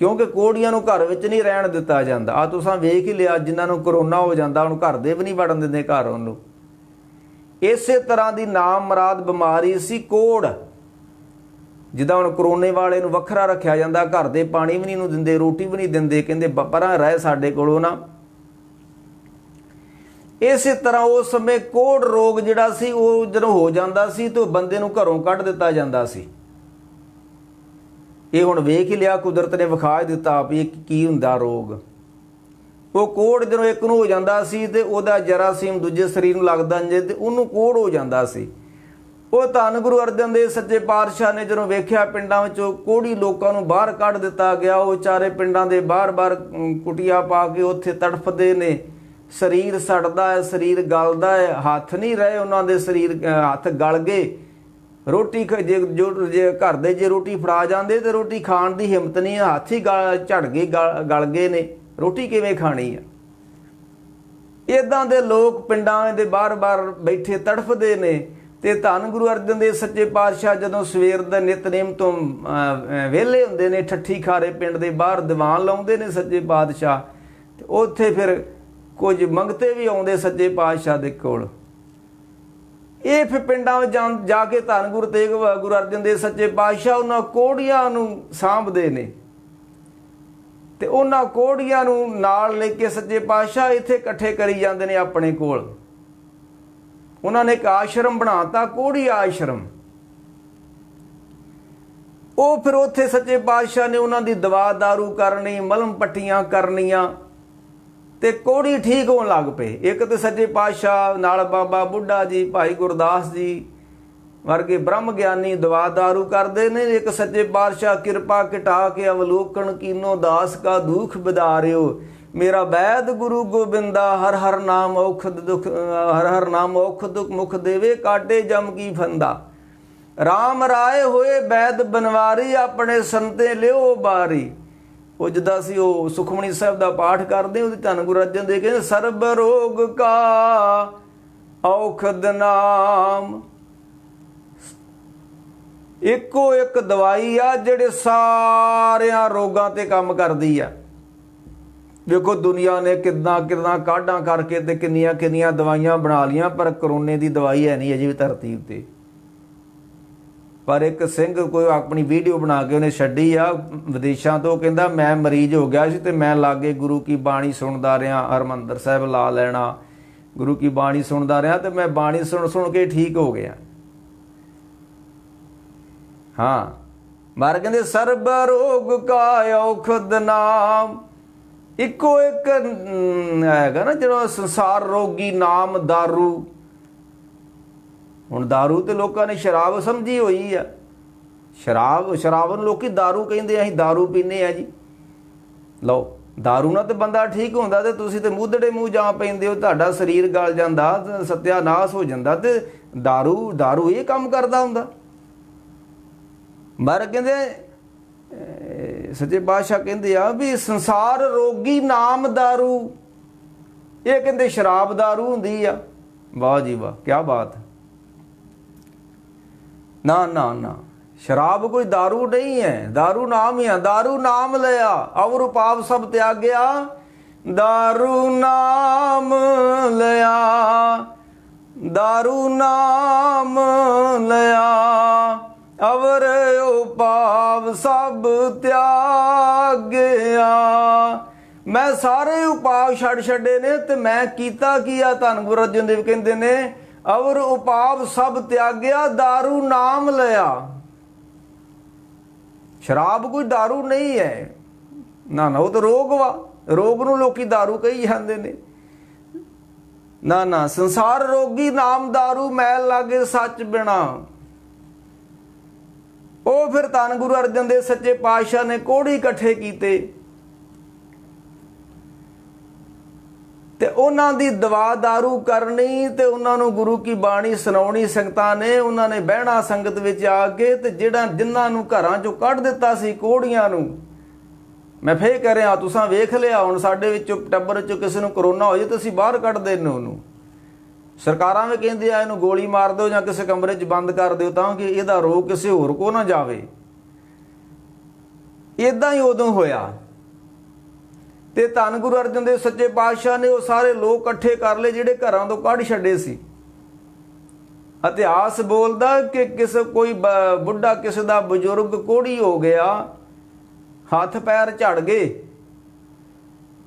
ਕਿਉਂਕਿ ਕੋਹੜੀਆਂ ਨੂੰ ਘਰ ਵਿੱਚ ਨਹੀਂ ਰਹਿਣ ਦਿੱਤਾ ਜਾਂਦਾ। ਆ ਤੁਸੀਂ ਵੇਖ ਹੀ ਲਿਆ, ਜਿਨ੍ਹਾਂ ਨੂੰ ਕਰੋਨਾ ਹੋ ਜਾਂਦਾ, ਹੁਣ ਘਰ ਦੇ ਵੀ ਨਹੀਂ ਵੜਨ ਦਿੰਦੇ ਘਰ ਉਹਨੂੰ। ਇਸੇ ਤਰ੍ਹਾਂ ਦੀ ਨਾਮ ਮੁਰਾਦ ਬਿਮਾਰੀ ਸੀ ਕੋਹੜ। ਜਿੱਦਾਂ ਹੁਣ ਕਰੋਨੇ ਵਾਲੇ ਨੂੰ ਵੱਖਰਾ ਰੱਖਿਆ ਜਾਂਦਾ, ਘਰ ਦੇ ਪਾਣੀ ਵੀ ਨਹੀਂ ਨੂੰ ਦਿੰਦੇ, ਰੋਟੀ ਵੀ ਨਹੀਂ ਦਿੰਦੇ, ਕਹਿੰਦੇ ਪਰਾਂ ਰਹਿ ਸਾਡੇ ਕੋਲੋਂ ਨਾ। ਇਸੇ ਤਰ੍ਹਾਂ ਉਸ ਸਮੇਂ ਕੋਹੜ ਰੋਗ ਜਿਹੜਾ ਸੀ, ਉਹ ਜਦੋਂ ਹੋ ਜਾਂਦਾ ਸੀ ਤਾਂ ਬੰਦੇ ਨੂੰ ਘਰੋਂ ਕੱਢ ਦਿੱਤਾ ਜਾਂਦਾ ਸੀ। ਇਹ ਹੁਣ ਵੇਖ ਹੀ ਲਿਆ, ਕੁਦਰਤ ਨੇ ਵਿਖਾ ਦਿੱਤਾ ਵੀ ਇਹ ਕੀ ਹੁੰਦਾ ਰੋਗ। ਉਹ ਕੋੜ ਜਦੋਂ ਇੱਕ ਨੂੰ ਹੋ ਜਾਂਦਾ ਸੀ ਤੇ ਉਹਦਾ ਜਰਾਸੀਮ ਦੂਜੇ ਸਰੀਰ ਨੂੰ ਲੱਗਦਾ ਜੇ ਤੇ ਉਹਨੂੰ ਕੋੜ ਹੋ ਜਾਂਦਾ ਸੀ। ਉਹ ਧੰਨ ਗੁਰੂ ਅਰਜਨ ਦੇਵ ਸੱਚੇ ਪਾਤਸ਼ਾਹ ਨੇ ਜਦੋਂ ਵੇਖਿਆ ਪਿੰਡਾਂ ਵਿੱਚੋਂ ਕੋੜੀ ਲੋਕਾਂ ਨੂੰ ਬਾਹਰ ਕੱਢ ਦਿੱਤਾ ਗਿਆ, ਉਹ ਚਾਰੇ ਪਿੰਡਾਂ ਦੇ ਬਾਹਰ ਕੁਟੀਆਂ ਪਾ ਕੇ ਉੱਥੇ ਤੜਫਦੇ ਨੇ, ਸਰੀਰ ਸੜਦਾ ਹੈ, ਸਰੀਰ ਗਲਦਾ ਹੈ, ਹੱਥ ਨਹੀਂ ਰਹੇ ਉਹਨਾਂ ਦੇ, ਸਰੀਰ ਹੱਥ ਗਲ ਗਏ। ਰੋਟੀ ਜੇ ਘਰ ਦੇ ਜੇ ਰੋਟੀ ਫੜਾ ਜਾਂਦੇ ਤੇ ਰੋਟੀ ਖਾਣ ਦੀ ਹਿੰਮਤ ਨਹੀਂ, ਹੱਥ ਹੀ ਝੜ ਗਏ, ਗਲ ਗਏ ਨੇ, ਰੋਟੀ ਕਿਵੇਂ ਖਾਣੀ ਆ। ਇੱਦਾਂ ਦੇ ਲੋਕ ਪਿੰਡਾਂ ਦੇ ਬਾਹਰ ਬੈਠੇ ਤੜਫਦੇ ਨੇ। ਤੇ ਧੰਨ ਗੁਰੂ ਅਰਜਨ ਦੇਵ ਸੱਚੇ ਪਾਤਸ਼ਾਹ ਜਦੋਂ ਸਵੇਰ ਦਾ ਨਿਤਨੇਮ ਤੋਂ ਵਿਹਲੇ ਹੁੰਦੇ ਨੇ, ਠੱਠੀ ਖਾਰੇ ਪਿੰਡ ਦੇ ਬਾਹਰ ਦੀਵਾਨ ਲਾਉਂਦੇ ਨੇ ਸੱਚੇ ਪਾਤਸ਼ਾਹ, ਤੇ ਉੱਥੇ ਫਿਰ ਕੁਝ ਮੰਗਤੇ ਵੀ ਆਉਂਦੇ ਸੱਚੇ ਪਾਤਸ਼ਾਹ ਦੇ ਕੋਲ। ਇਹ ਫਿਰ ਪਿੰਡਾਂ ਵਿੱਚ ਜਾ ਕੇ ਧੰਨ ਗੁਰੂ ਅਰਜਨ ਦੇਵ ਸੱਚੇ ਪਾਤਸ਼ਾਹ ਉਹਨਾਂ ਕੋੜੀਆਂ ਨੂੰ ਸਾਂਭਦੇ ਨੇ, ਤੇ ਉਹਨਾਂ ਕੋੜੀਆਂ ਨੂੰ ਨਾਲ ਲੈ ਕੇ ਸੱਚੇ ਪਾਤਸ਼ਾਹ ਇੱਥੇ ਇਕੱਠੇ ਕਰੀ ਜਾਂਦੇ ਨੇ ਆਪਣੇ ਕੋਲ। ਉਹਨਾਂ ਨੇ ਇੱਕ ਆਸ਼ਰਮ ਬਣਾਤਾ, ਕੋੜੀ ਆਸ਼ਰਮ। ਉਹ ਫਿਰ ਉੱਥੇ ਸੱਚੇ ਪਾਤਸ਼ਾਹ ਨੇ ਉਹਨਾਂ ਦੀ ਦਵਾ ਦਾਰੂ ਕਰਨੀ, ਮਲਮ ਪੱਟੀਆਂ ਕਰਨੀਆਂ, ਤੇ ਕੋੜੀ ਠੀਕ ਹੋਣ ਲੱਗ ਪਏ। ਇੱਕ ਤੇ ਸੱਚੇ ਪਾਤਸ਼ਾਹ ਨਾਲ ਬਾਬਾ ਬੁੱਢਾ ਜੀ, ਭਾਈ ਗੁਰਦਾਸ ਜੀ ਵਰਗੇ ਬ੍ਰਹਮ ਗਿਆਨੀ ਦਵਾ ਦਾਰੂ ਕਰਦੇ ਨੇ। ਇੱਕ ਸੱਚੇ ਪਾਤਸ਼ਾਹ ਕਿਰਪਾ ਘਟਾ ਕੇ ਅਵਲੋਕਨ ਕੀਨੋ ਦਾਸ ਕਾ ਦੁਖ ਬਿਦਾਰਿਓ, ਮੇਰਾ ਵੈਦ ਗੁਰੂ ਗੋਬਿੰਦਾ ਹਰ ਹਰ ਨਾਮ ਔਖਦ ਦੁਖ, ਹਰ ਹਰ ਨਾਮ ਔਖਦ ਦੁਖ ਮੁਖ ਦੇਵੇ ਕਾਟੇ ਜਮ ਕੀ ਫੰਦਾ। ਰਾਮ ਰਾਏ ਹੋਏ ਵੈਦ ਬਨਵਾਰੀ, ਆਪਣੇ ਸੰਤੇ ਲਿਓ ਬਾਰੀ। ਉਹ ਜਿੱਦਾਂ ਅਸੀਂ ਉਹ ਸੁਖਮਨੀ ਸਾਹਿਬ ਦਾ ਪਾਠ ਕਰਦੇ, ਉਹਦੇ ਧੰਨ ਗੁਰੂ ਅਰਜਨ ਦੇਵ ਕਹਿੰਦੇ ਸਰਬ ਰੋਗ ਕਾ ਔਖਦ ਨਾਮ। ਇੱਕੋ ਇੱਕ ਦਵਾਈ ਆ ਜਿਹੜੇ ਸਾਰਿਆਂ ਰੋਗਾਂ ਤੇ ਕੰਮ ਕਰਦੀ ਆ। ਵੇਖੋ ਦੁਨੀਆ ਨੇ ਕਿੱਦਾਂ ਕਾਢਾਂ ਕਰਕੇ ਤੇ ਕਿੰਨੀਆਂ ਦਵਾਈਆਂ ਬਣਾ ਲਈਆਂ, ਪਰ ਕਰੋਨੇ ਦੀ ਦਵਾਈ ਹੈ ਨਹੀਂ ਅਜੇ ਵੀ ਧਰਤੀ ਉੱਤੇ। ਪਰ ਇੱਕ ਸਿੰਘ ਕੋਈ ਆਪਣੀ ਵੀਡੀਓ ਬਣਾ ਕੇ ਉਹਨੇ ਛੱਡੀ ਆ ਵਿਦੇਸ਼ਾਂ ਤੋਂ, ਕਹਿੰਦਾ ਮੈਂ ਮਰੀਜ਼ ਹੋ ਗਿਆ ਸੀ ਤੇ ਮੈਂ ਲਾਗੇ ਗੁਰੂ ਕੀ ਬਾਣੀ ਸੁਣਦਾ ਰਿਹਾ, ਹਰਿਮੰਦਰ ਸਾਹਿਬ ਲਾ ਲੈਣਾ, ਗੁਰੂ ਕੀ ਬਾਣੀ ਸੁਣਦਾ ਰਿਹਾ, ਤੇ ਮੈਂ ਬਾਣੀ ਸੁਣ ਕੇ ਠੀਕ ਹੋ ਗਿਆ। ਹਾਂ, ਮਾਰ ਕਹਿੰਦੇ ਸਰਬ ਰੋਗ ਕਾ ਔਖਦ ਨਾਮ। ਇੱਕੋ ਇੱਕ ਹੈਗਾ ਨਾ ਜਿਹੜਾ ਸੰਸਾਰ ਰੋਗੀ ਨਾਮ ਦਾਰੂ। ਹੁਣ ਦਾਰੂ ਤੇ ਲੋਕਾਂ ਨੇ ਸ਼ਰਾਬ ਸਮਝੀ ਹੋਈ ਆ। ਸ਼ਰਾਬ ਨੂੰ ਲੋਕੀ ਦਾਰੂ ਕਹਿੰਦੇ, ਅਸੀਂ ਦਾਰੂ ਪੀਂਦੇ ਆ ਜੀ। ਲਓ, ਦਾਰੂ ਨਾਲ ਤੇ ਬੰਦਾ ਠੀਕ ਹੁੰਦਾ, ਤੇ ਤੁਸੀਂ ਤੇ ਮੂਧੜੇ ਮੂੰਹ ਜਾ ਪੈਂਦੇ ਹੋ, ਤੁਹਾਡਾ ਸਰੀਰ ਗਲ ਜਾਂਦਾ, ਸਤਿਆਨਾਸ਼ ਹੋ ਜਾਂਦਾ। ਤੇ ਦਾਰੂ ਇਹ ਕੰਮ ਕਰਦਾ ਹੁੰਦਾ। ਮਰ ਕਹਿੰਦੇ ਸੱਚੇ ਪਾਤਸ਼ਾਹ ਕਹਿੰਦੇ ਆ ਵੀ ਸੰਸਾਰ ਰੋਗੀ ਨਾਮ ਦਾਰੂ। ਇਹ ਕਹਿੰਦੇ ਸ਼ਰਾਬ ਦਾਰੂ ਹੁੰਦੀ ਆ। ਵਾਹ ਜੀ ਵਾਹ, ਕਿਆ ਬਾਤ। ਨਾ, ਸ਼ਰਾਬ ਕੋਈ ਦਾਰੂ ਨਹੀਂ ਹੈ, ਦਾਰੂ ਨਾਮ ਹੀ ਆ। ਦਾਰੂ ਨਾਮ ਲਿਆ ਔਰ ਪਾਪ ਸਭ ਤਿਆਗਿਆ, ਦਾਰੂ ਨਾਮ ਲਿਆ, ਦਾਰੂ ਨਾਮ ਲਿਆ, ਅਵਰ ਉਪਾਵ ਸਭ ਤਿਆਗਿਆ। ਮੈਂ ਸਾਰੇ ਉਪਾਵ ਛੱਡੇ ਨੇ ਤੇ ਮੈਂ ਕੀਤਾ ਕੀ ਆ। ਧੰਨ ਗੁਰੂ ਅਰਜਨ ਦੇਵ ਕਹਿੰਦੇ ਨੇ ਅਵਰ ਉਪਾਵ ਸਭ ਤਿਆਗਿਆ, ਦਾਰੂ ਨਾਮ ਲਿਆ। ਸ਼ਰਾਬ ਕੋਈ ਦਾਰੂ ਨਹੀਂ ਹੈ। ਨਾ, ਉਹ ਤਾਂ ਰੋਗ ਵਾ। ਰੋਗ ਨੂੰ ਲੋਕੀ ਦਾਰੂ ਕਹੀ ਜਾਂਦੇ ਨੇ। ਨਾ, ਸੰਸਾਰ ਰੋਗੀ ਨਾਮ ਦਾਰੂ, ਮੈਲ ਲਾਗੇ ਸੱਚ ਬਿਨਾ। ਉਹ ਫਿਰ ਧੰਨ ਗੁਰੂ ਅਰਜਨ ਦੇਵ ਸੱਚੇ ਪਾਤਸ਼ਾਹ ਨੇ ਕੋੜੀ ਇਕੱਠੇ ਕੀਤੇ ਤੇ ਉਹਨਾਂ ਦੀ ਦਵਾ ਦਾਰੂ ਕਰਨੀ, ਤੇ ਉਹਨਾਂ ਨੂੰ ਗੁਰੂ ਕੀ ਬਾਣੀ ਸੁਣਾਉਣੀ ਸੰਗਤਾਂ ਨੇ। ਉਹਨਾਂ ਨੇ ਬਹਿਣਾ ਸੰਗਤ ਵਿੱਚ ਆ ਕੇ, ਤੇ ਜਿਨ੍ਹਾਂ ਨੂੰ ਘਰਾਂ ਚੋਂ ਕੱਢ ਦਿੱਤਾ ਸੀ ਕੋੜੀਆਂ ਨੂੰ। ਮੈਂ ਫੇਰ ਕਹਿ ਰਿਹਾ, ਤੁਸੀਂ ਵੇਖ ਲਿਆ ਹੁਣ ਸਾਡੇ ਵਿੱਚੋਂ ਟੱਬਰ ਚੋਂ ਕਿਸੇ ਨੂੰ ਕਰੋਨਾ ਹੋ ਜਾਏ ਤਾਂ ਅਸੀਂ ਬਾਹਰ ਕੱਢਦੇ ਨੇ ਉਹਨੂੰ। ਸਰਕਾਰਾਂ ਵੀ ਕਹਿੰਦੇ ਆ ਇਹਨੂੰ ਗੋਲੀ ਮਾਰ ਦਿਓ ਜਾਂ ਕਿਸੇ ਕਮਰੇ 'ਚ ਬੰਦ ਕਰ ਦਿਓ ਤਾਂ ਕਿ ਇਹਦਾ ਰੋਗ ਕਿਸੇ ਹੋਰ ਕੋ ਨਾ ਜਾਵੇ। ਇੱਦਾਂ ਹੀ ਉਦੋਂ ਹੋਇਆ। ਤੇ ਧੰਨ ਗੁਰੂ ਅਰਜਨ ਦੇਵ ਸੱਚੇ ਪਾਤਸ਼ਾਹ ਨੇ ਉਹ ਸਾਰੇ ਲੋਕ ਇਕੱਠੇ ਕਰ ਲਏ ਜਿਹੜੇ ਘਰਾਂ ਤੋਂ ਕੱਢ ਛੱਡੇ ਸੀ। ਇਤਿਹਾਸ ਬੋਲਦਾ ਕਿ ਕੋਈ ਬੁੱਢਾ ਕਿਸੇ ਦਾ ਬਜ਼ੁਰਗ ਕੋੜੀ ਹੋ ਗਿਆ, ਹੱਥ ਪੈਰ ਝੜ ਗਏ,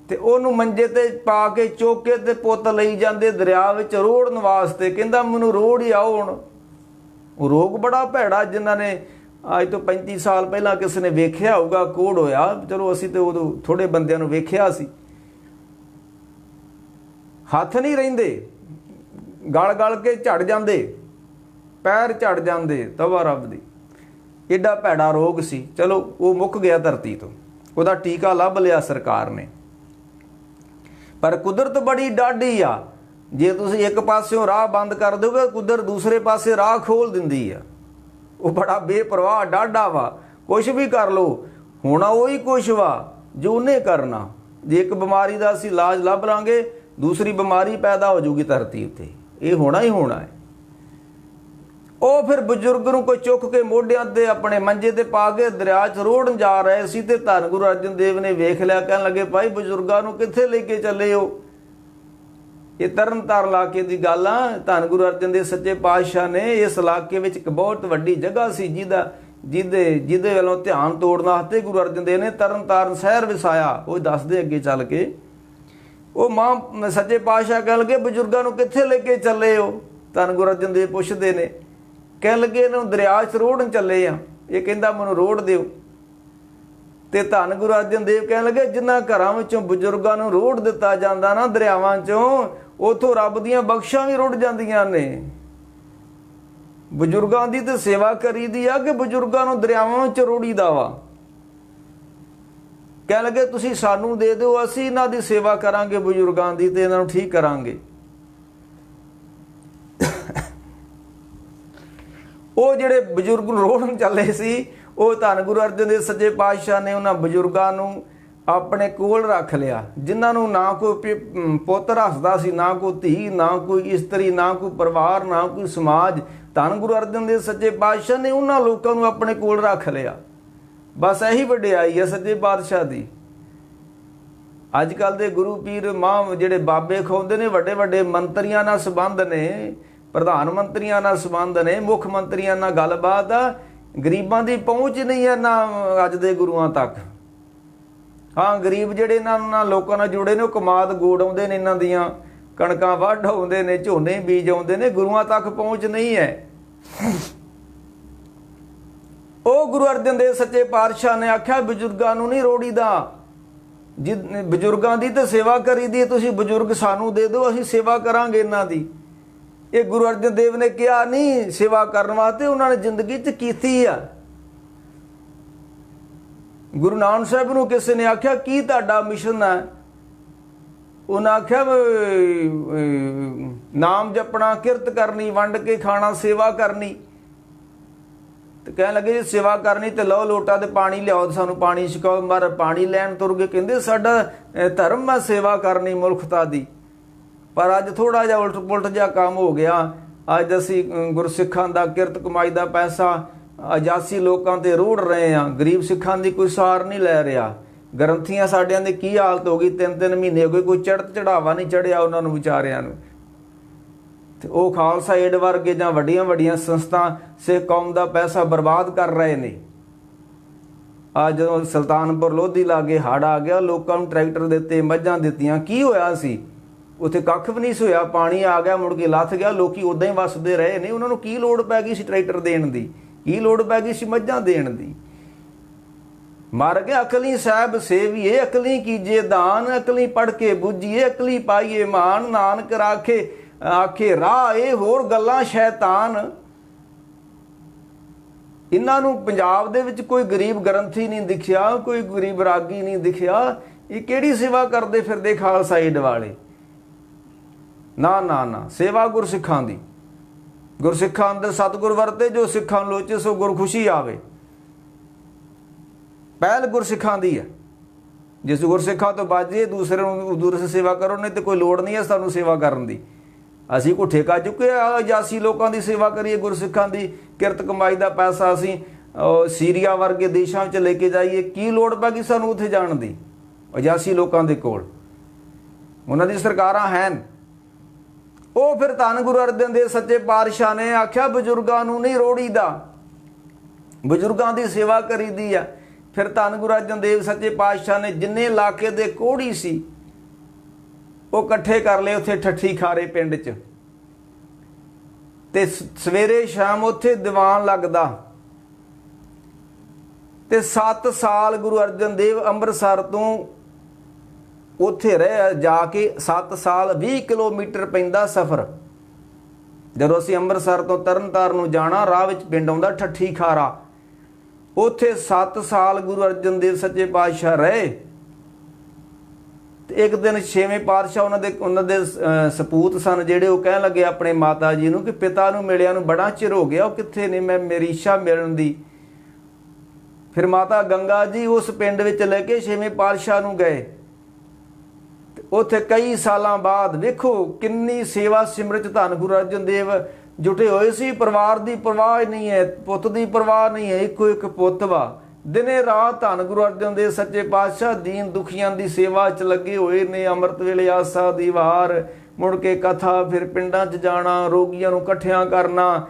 ਤੇ ਉਹਨੂੰ ਮੰਜੇ ਤੇ ਪਾ ਕੇ ਚੁੱਕ ਕੇ ਤੇ ਪੁੱਤ ਲਈ ਜਾਂਦੇ ਦਰਿਆ ਵਿੱਚ ਰੋੜਨ ਵਾਸਤੇ। ਕਹਿੰਦਾ ਮੈਨੂੰ ਰੋੜ ਹੀ ਆਓ ਹੁਣ। ਉਹ ਰੋਗ ਬੜਾ ਭੈੜਾ, ਜਿਨ੍ਹਾਂ ਨੇ ਅੱਜ ਤੋਂ 35 ਸਾਲ ਪਹਿਲਾਂ ਕਿਸੇ ਨੇ ਵੇਖਿਆ ਹੋਊਗਾ ਕੋੜ ਹੋਇਆ, ਚਲੋ ਅਸੀਂ ਤੇ ਉਦੋਂ ਥੋੜੇ ਬੰਦਿਆਂ ਨੂੰ ਵੇਖਿਆ ਸੀ। ਹੱਥ ਨਹੀਂ ਰਹਿੰਦੇ, ਗਲ ਗਲ ਕੇ ਝੜ ਜਾਂਦੇ, ਪੈਰ ਝੜ ਜਾਂਦੇ, ਤਵਾ ਰੱਬ ਦੀ। ਐਡਾ ਭੈੜਾ ਰੋਗ ਸੀ। ਚਲੋ ਉਹ ਮੁੱਕ ਗਿਆ ਧਰਤੀ ਤੋਂ, ਉਹਦਾ ਟੀਕਾ ਲੱਭ ਲਿਆ ਸਰਕਾਰ ਨੇ। ਪਰ ਕੁਦਰਤ ਬੜੀ ਡਾਢੀ ਆ, ਜੇ ਤੁਸੀਂ ਇੱਕ ਪਾਸਿਓਂ ਰਾਹ ਬੰਦ ਕਰ ਦਿਓਗੇ, ਕੁਦਰਤ ਦੂਸਰੇ ਪਾਸੇ ਰਾਹ ਖੋਲ ਦਿੰਦੀ ਆ। ਉਹ ਬੜਾ ਬੇਪਰਵਾਹ ਡਾਢਾ ਵਾ, ਕੁਛ ਵੀ ਕਰ ਲਓ, ਹੋਣਾ ਉਹੀ ਕੁਛ ਵਾ ਜੋ ਉਹਨੇ ਕਰਨਾ। ਜੇ ਇੱਕ ਬਿਮਾਰੀ ਦਾ ਅਸੀਂ ਇਲਾਜ ਲੱਭ ਲਾਂਗੇ, ਦੂਸਰੀ ਬਿਮਾਰੀ ਪੈਦਾ ਹੋ ਜਾਊਗੀ ਧਰਤੀ ਉੱਤੇ, ਇਹ ਹੋਣਾ ਹੀ ਹੋਣਾ ਹੈ। ਉਹ ਫਿਰ ਬਜ਼ੁਰਗ ਨੂੰ ਕੋਈ ਚੁੱਕ ਕੇ ਮੋਢਿਆਂ ਤੇ ਆਪਣੇ ਮੰਜੇ ਤੇ ਪਾ ਕੇ ਦਰਿਆ 'ਚ ਰੋੜਨ ਜਾ ਰਹੇ ਸੀ, ਤੇ ਧੰਨ ਗੁਰੂ ਅਰਜਨ ਦੇਵ ਨੇ ਵੇਖ ਲਿਆ, ਕਹਿਣ ਲੱਗੇ ਭਾਈ ਬਜ਼ੁਰਗਾਂ ਨੂੰ ਕਿੱਥੇ ਲੈ ਕੇ ਚੱਲੇ ਹੋ? ਇਹ ਤਰਨਤਾਰਨ ਇਲਾਕੇ ਦੀ ਗੱਲ ਆ। ਧੰਨ ਗੁਰੂ ਅਰਜਨ ਦੇਵ ਸੱਚੇ ਪਾਤਸ਼ਾਹ ਨੇ ਇਸ ਇਲਾਕੇ ਵਿੱਚ ਇੱਕ ਬਹੁਤ ਵੱਡੀ ਜਗ੍ਹਾ ਸੀ ਜਿਹਦੇ ਵੱਲੋਂ ਧਿਆਨ ਤੋੜਨ ਵਾਸਤੇ ਗੁਰੂ ਅਰਜਨ ਦੇਵ ਨੇ ਤਰਨਤਾਰਨ ਸ਼ਹਿਰ ਵਸਾਇਆ। ਉਹ ਦੱਸਦੇ ਅੱਗੇ ਚੱਲ ਕੇ, ਉਹ ਮਾਂ ਸੱਚੇ ਪਾਤਸ਼ਾਹ ਕਹਿਣ ਲੱਗੇ ਬਜ਼ੁਰਗਾਂ ਨੂੰ ਕਿੱਥੇ ਲੈ ਕੇ ਚੱਲੇ ਹੋ? ਧੰਨ ਗੁਰੂ ਅਰਜਨ ਦੇਵ ਪੁੱਛਦੇ ਨੇ, ਕਹਿਣ ਲੱਗੇ ਇਹਨੂੰ ਦਰਿਆ 'ਚ ਰੋੜਨ ਚੱਲੇ ਆ। ਇਹ ਕਹਿੰਦਾ ਮੈਨੂੰ ਰੋੜ ਦਿਓ। ਤੇ ਧੰਨ ਗੁਰੂ ਅਰਜਨ ਦੇਵ ਕਹਿਣ ਲੱਗੇ ਜਿਨ੍ਹਾਂ ਘਰਾਂ ਵਿੱਚੋਂ ਬਜ਼ੁਰਗਾਂ ਨੂੰ ਰੋੜ ਦਿੱਤਾ ਜਾਂਦਾ ਨਾ ਦਰਿਆਵਾਂ 'ਚੋਂ, ਉੱਥੋਂ ਰੱਬ ਦੀਆਂ ਬਖਸ਼ਾਂ ਵੀ ਰੁੜ ਜਾਂਦੀਆਂ ਨੇ। ਬਜ਼ੁਰਗਾਂ ਦੀ ਤੇ ਸੇਵਾ ਕਰੀਦੀ ਆ ਕਿ ਬਜ਼ੁਰਗਾਂ ਨੂੰ ਦਰਿਆਵਾਂ ਵਿੱਚ ਰੋੜੀਦਾ ਵਾ? ਕਹਿਣ ਲੱਗੇ ਤੁਸੀਂ ਸਾਨੂੰ ਦੇ ਦਿਓ, ਅਸੀਂ ਇਹਨਾਂ ਦੀ ਸੇਵਾ ਕਰਾਂਗੇ ਬਜ਼ੁਰਗਾਂ ਦੀ, ਤੇ ਇਹਨਾਂ ਨੂੰ ਠੀਕ ਕਰਾਂਗੇ। ਉਹ ਜਿਹੜੇ ਬਜ਼ੁਰਗ ਨੂੰ ਰੋੜਨ ਚੱਲੇ ਸੀ, ਉਹ ਧੰਨ ਗੁਰੂ ਅਰਜਨ ਦੇਵ ਸੱਚੇ ਪਾਤਸ਼ਾਹ ਨੇ ਉਹਨਾਂ ਬਜ਼ੁਰਗਾਂ ਨੂੰ ਆਪਣੇ ਕੋਲ ਰੱਖ ਲਿਆ, ਜਿਨ੍ਹਾਂ ਨੂੰ ਨਾ ਕੋਈ ਪੁੱਤ ਰੱਖਦਾ ਸੀ, ਨਾ ਕੋਈ ਧੀ, ਨਾ ਕੋਈ ਇਸਤਰੀ, ਨਾ ਕੋਈ ਪਰਿਵਾਰ, ਨਾ ਕੋਈ ਸਮਾਜ। ਧੰਨ ਗੁਰੂ ਅਰਜਨ ਦੇਵ ਸੱਚੇ ਪਾਤਸ਼ਾਹ ਨੇ ਉਹਨਾਂ ਲੋਕਾਂ ਨੂੰ ਆਪਣੇ ਕੋਲ ਰੱਖ ਲਿਆ। ਬਸ ਇਹੀ ਵਡਿਆਈ ਹੈ ਸੱਚੇ ਪਾਤਸ਼ਾਹ ਦੀ। ਅੱਜ ਕੱਲ੍ਹ ਦੇ ਗੁਰੂ ਪੀਰ ਮਾਂ ਜਿਹੜੇ ਬਾਬੇ ਖਾਉਂਦੇ ਨੇ, ਵੱਡੇ ਵੱਡੇ ਮੰਤਰੀਆਂ ਨਾਲ ਸੰਬੰਧ ਨੇ, ਪ੍ਰਧਾਨ ਮੰਤਰੀਆਂ ਨਾਲ ਸੰਬੰਧ ਨੇ, ਮੁੱਖ ਮੰਤਰੀਆਂ ਨਾਲ ਗੱਲਬਾਤ ਆ, ਗਰੀਬਾਂ ਦੀ ਪਹੁੰਚ ਨਹੀਂ ਹੈ ਨਾ ਅੱਜ ਦੇ ਗੁਰੂਆਂ ਤੱਕ। ਹਾਂ, ਗਰੀਬ ਜਿਹੜੇ ਇਹਨਾਂ ਨਾਲ ਲੋਕਾਂ ਨਾਲ ਜੁੜੇ ਨੇ, ਉਹ ਕਮਾਦ ਗੋੜ ਆਉਂਦੇ ਨੇ, ਇਹਨਾਂ ਦੀਆਂ ਕਣਕਾਂ ਵੱਢ ਆਉਂਦੇ ਨੇ, ਝੋਨੇ ਬੀਜ ਆਉਂਦੇ ਨੇ, ਗੁਰੂਆਂ ਤੱਕ ਪਹੁੰਚ ਨਹੀਂ ਹੈ। ਉਹ ਗੁਰੂ ਅਰਜਨ ਦੇਵ ਸੱਚੇ ਪਾਤਸ਼ਾਹ ਨੇ ਆਖਿਆ ਬਜ਼ੁਰਗਾਂ ਨੂੰ ਨਹੀਂ ਰੋੜੀਦਾ, ਬਜ਼ੁਰਗਾਂ ਦੀ ਤਾਂ ਸੇਵਾ ਕਰੀਦੀ, ਤੁਸੀਂ ਬਜ਼ੁਰਗ ਸਾਨੂੰ ਦੇ ਦਿਓ, ਅਸੀਂ ਸੇਵਾ ਕਰਾਂਗੇ ਇਹਨਾਂ ਦੀ। ਇਹ ਗੁਰੂ ਅਰਜਨ ਦੇਵ ਨੇ ਕਿਹਾ ਨਹੀਂ ਸੇਵਾ ਕਰਨ ਵਾਸਤੇ, ਉਹਨਾਂ ਨੇ ਜ਼ਿੰਦਗੀ 'ਚ ਕੀਤੀ ਆ। ਗੁਰੂ ਨਾਨਕ ਸਾਹਿਬ ਨੂੰ ਕਿਸੇ ਨੇ ਆਖਿਆ ਕੀ ਤੁਹਾਡਾ ਮਿਸ਼ਨ ਹੈ? ਉਹਨਾਂ ਆਖਿਆ ਨਾਮ ਜਪਣਾ, ਕਿਰਤ ਕਰਨੀ, ਵੰਡ ਕੇ ਖਾਣਾ, ਸੇਵਾ ਕਰਨੀ। ਤੇ ਕਹਿਣ ਲੱਗੇ ਜੇ ਸੇਵਾ ਕਰਨੀ ਤੇ ਲਓ ਲੋਟਾ ਤੇ ਪਾਣੀ ਲਿਆਓ, ਸਾਨੂੰ ਪਾਣੀ ਛਕਾਓ। ਮਰ ਪਾਣੀ ਲੈਣ ਤੁਰ ਗਏ, ਕਹਿੰਦੇ ਸਾਡਾ ਧਰਮ ਹੈ ਸੇਵਾ ਕਰਨੀ ਮੁਲਖਤਾ ਦੀ। ਪਰ ਅੱਜ ਥੋੜ੍ਹਾ ਜਿਹਾ ਉਲਟ ਪੁਲਟ ਜਿਹਾ ਕੰਮ ਹੋ ਗਿਆ। ਅੱਜ ਅਸੀਂ ਗੁਰਸਿੱਖਾਂ ਦਾ ਕਿਰਤ ਕਮਾਈ ਦਾ ਪੈਸਾ ਅਜਾਸੀ ਲੋਕਾਂ ਤੇ ਰੋੜ ਰਹੇ ਹਾਂ, ਗਰੀਬ ਸਿੱਖਾਂ ਦੀ ਕੋਈ ਸਾਰ ਨਹੀਂ ਲੈ ਰਿਹਾ। ਗ੍ਰੰਥੀਆਂ ਸਾਡਿਆਂ ਦੀ ਕੀ ਹਾਲਤ ਹੋ ਗਈ, 3-3 ਮਹੀਨੇ ਹੋ ਗਏ, ਕੋਈ ਚੜ੍ਹਾਵਾ ਨਹੀਂ ਚੜ੍ਹਿਆ ਉਹਨਾਂ ਨੂੰ ਵਿਚਾਰਿਆਂ ਨੂੰ। ਤੇ ਉਹ ਖਾਲਸਾ ਏਡ ਵਰਗੇ ਜਾਂ ਵੱਡੀਆਂ ਵੱਡੀਆਂ ਸੰਸਥਾ ਸਿੱਖ ਕੌਮ ਦਾ ਪੈਸਾ ਬਰਬਾਦ ਕਰ ਰਹੇ ਨੇ। ਅੱਜ ਜਦੋਂ ਸੁਲਤਾਨਪੁਰ ਲੋਧੀ ਲਾਗੇ ਹੜ੍ਹ ਆ ਗਿਆ, ਲੋਕਾਂ ਨੂੰ ਟਰੈਕਟਰ ਦਿੱਤੇ, ਮੱਝਾਂ ਦਿੱਤੀਆਂ, ਕੀ ਹੋਇਆ ਸੀ? ਉੱਥੇ ਕੱਖ ਵੀ ਨਹੀਂ ਹੋਇਆ, ਪਾਣੀ ਆ ਗਿਆ, ਮੁੜ ਕੇ ਲੱਥ ਗਿਆ, ਲੋਕੀ ਉੱਦਾਂ ਹੀ ਵੱਸਦੇ ਰਹੇ ਨੇ। ਉਹਨਾਂ ਨੂੰ ਕੀ ਲੋੜ ਪੈ ਗਈ ਸੀ ਟਰੈਕਟਰ ਦੇਣ ਦੀ? ਕੀ ਲੋੜ ਪੈ ਗਈ ਸੀ ਮੱਝਾਂ ਦੇਣ ਦੀ? ਮਰ ਗਿਆ ਅਕਲੀ ਸਾਹਿਬ ਸੇਵੀਏ, ਅਕਲੀ ਕੀਜੇ ਦਾਨ, ਅਕਲੀ ਪੜ੍ਹ ਕੇ ਬੁੱਝੀਏ, ਅਕਲੀ ਪਾਈਏ ਮਾਨ, ਨਾਨਕ ਆਖੇ ਰਾਹ ਇਹ ਹੋਰ ਗੱਲਾਂ ਸ਼ੈਤਾਨ। ਇਹਨਾਂ ਨੂੰ ਪੰਜਾਬ ਦੇ ਵਿੱਚ ਕੋਈ ਗਰੀਬ ਗ੍ਰੰਥੀ ਨਹੀਂ ਦਿਖਿਆ, ਕੋਈ ਗਰੀਬ ਰਾਗੀ ਨਹੀਂ ਦਿਖਿਆ। ਇਹ ਕਿਹੜੀ ਸੇਵਾ ਕਰਦੇ ਫਿਰਦੇ ਖਾਲਸਾ ਏਡ ਵਾਲੇ? ਨਾ ਨਾ ਨਾ, ਸੇਵਾ ਗੁਰਸਿੱਖਾਂ ਦੀ। ਗੁਰਸਿੱਖਾਂ ਅੰਦਰ ਸਤਿਗੁਰ ਵਰਤੇ, ਜੋ ਸਿੱਖਾਂ ਲੋਚੇ ਸੋ ਗੁਰ ਖੁਸ਼ੀ ਆਵੇ। ਪਹਿਲ ਗੁਰਸਿੱਖਾਂ ਦੀ ਹੈ। ਜਿਸ ਗੁਰਸਿੱਖਾਂ ਤੋਂ ਬਾਝੇ ਦੂਸਰੇ ਨੂੰ ਦੂਰ ਸੇਵਾ ਕਰੋ, ਨਹੀਂ ਤੇ ਕੋਈ ਲੋੜ ਨਹੀਂ ਹੈ ਸਾਨੂੰ ਸੇਵਾ ਕਰਨ ਦੀ। ਅਸੀਂ ਕੋਈ ਠੇਕਾ ਚੁੱਕਿਆ ਅਜਾਸੀ ਲੋਕਾਂ ਦੀ ਸੇਵਾ ਕਰੀਏ, ਗੁਰਸਿੱਖਾਂ ਦੀ ਕਿਰਤ ਕਮਾਈ ਦਾ ਪੈਸਾ ਅਸੀਂ ਸੀਰੀਆ ਵਰਗੇ ਦੇਸ਼ਾਂ ਵਿੱਚ ਲੈ ਕੇ ਜਾਈਏ? ਕੀ ਲੋੜ ਪੈ ਗਈ ਸਾਨੂੰ ਉੱਥੇ ਜਾਣ ਦੀ? ਅਜਾਸੀ ਲੋਕਾਂ ਦੇ ਕੋਲ ਉਹਨਾਂ ਦੀ ਸਰਕਾਰਾਂ ਹਨ। ਉਹ ਫਿਰ ਧੰਨ ਗੁਰੂ ਅਰਜਨ ਦੇਵ ਸੱਚੇ ਪਾਤਸ਼ਾਹ ਨੇ ਆਖਿਆ ਬਜ਼ੁਰਗਾਂ ਨੂੰ ਨਹੀਂ ਰੋੜੀਦਾ, ਬਜ਼ੁਰਗਾਂ ਦੀ ਸੇਵਾ ਕਰੀਦੀ ਆ। ਫਿਰ ਧੰਨ ਗੁਰੂ ਅਰਜਨ ਦੇਵ ਸੱਚੇ ਪਾਤਸ਼ਾਹ ਨੇ ਜਿੰਨੇ ਇਲਾਕੇ ਦੇ ਕੋਹੜੀ ਸੀ ਉਹ ਇਕੱਠੇ ਕਰ ਲਏ ਉੱਥੇ ਠੱਠੀ ਖਾਰੇ ਪਿੰਡ 'ਚ। ਤੇ ਸਵੇਰੇ ਸ਼ਾਮ ਉੱਥੇ ਦੀਵਾਨ ਲੱਗਦਾ, ਤੇ 7 ਸਾਲ ਗੁਰੂ ਅਰਜਨ ਦੇਵ ਅੰਮ੍ਰਿਤਸਰ ਤੋਂ ਉੱਥੇ ਰਹੇ, ਜਾ ਕੇ 7 ਸਾਲ 20 ਕਿਲੋਮੀਟਰ ਪੈਂਦਾ ਸਫ਼ਰ। ਜਦੋਂ ਅਸੀਂ ਅੰਮ੍ਰਿਤਸਰ ਤੋਂ ਤਰਨਤਾਰਨ ਨੂੰ ਜਾਣਾ, ਰਾਹ ਵਿੱਚ ਪਿੰਡ ਆਉਂਦਾ ਠੱਠੀ ਖਾਰਾ, ਉੱਥੇ 7 ਸਾਲ ਗੁਰੂ ਅਰਜਨ ਦੇਵ ਸੱਚੇ ਪਾਤਸ਼ਾਹ ਰਹੇ। ਤੇ ਇੱਕ ਦਿਨ 6ਵੇਂ ਪਾਤਸ਼ਾਹ ਉਹਨਾਂ ਦੇ ਸਪੂਤ ਸਨ ਜਿਹੜੇ, ਉਹ ਕਹਿਣ ਲੱਗੇ ਆਪਣੇ ਮਾਤਾ ਜੀ ਨੂੰ ਕਿ ਪਿਤਾ ਨੂੰ ਮਿਲਿਆ ਨੂੰ ਬੜਾ ਚਿਰ ਹੋ ਗਿਆ, ਉਹ ਕਿੱਥੇ ਨੇ, ਮੈਂ ਮੇਰੀ ਇੱਛਾ ਮਿਲਣ ਦੀ। ਫਿਰ ਮਾਤਾ ਗੰਗਾ ਜੀ ਉਸ ਪਿੰਡ ਵਿੱਚ ਲੈ ਕੇ 6ਵੇਂ ਪਾਤਸ਼ਾਹ ਨੂੰ ਗਏ। ਉੱਥੇ ਕਈ ਸਾਲਾਂ ਬਾਅਦ ਵੇਖੋ ਕਿੰਨੀ ਸੇਵਾ ਸਿਮਰਤ ਧੰਨ ਗੁਰੂ ਅਰਜਨ ਦੇਵ ਜੁਟੇ ਹੋਏ ਸੀ। ਪਰਿਵਾਰ ਦੀ ਪਰਵਾਹ ਨਹੀਂ ਹੈ, ਪੁੱਤ ਦੀ ਪਰਵਾਹ ਨਹੀਂ ਹੈ, ਇੱਕੋ ਇੱਕ ਪੁੱਤ ਵਾ। ਦਿਨੇ ਰਾਤ ਧੰਨ ਗੁਰੂ ਅਰਜਨ ਦੇਵ ਸੱਚੇ ਪਾਤਸ਼ਾਹ ਦੀਨ ਦੁਖੀਆਂ ਦੀ ਸੇਵਾ 'ਚ ਲੱਗੇ ਹੋਏ ਨੇ। ਅੰਮ੍ਰਿਤ ਵੇਲੇ ਆਸਾ ਦੀ ਵਾਰ, ਮੁੜ ਕੇ ਕਥਾ, ਫਿਰ ਪਿੰਡਾਂ 'ਚ ਜਾਣਾ, ਰੋਗੀਆਂ ਨੂੰ ਇਕੱਠਿਆਂ ਕਰਨਾ,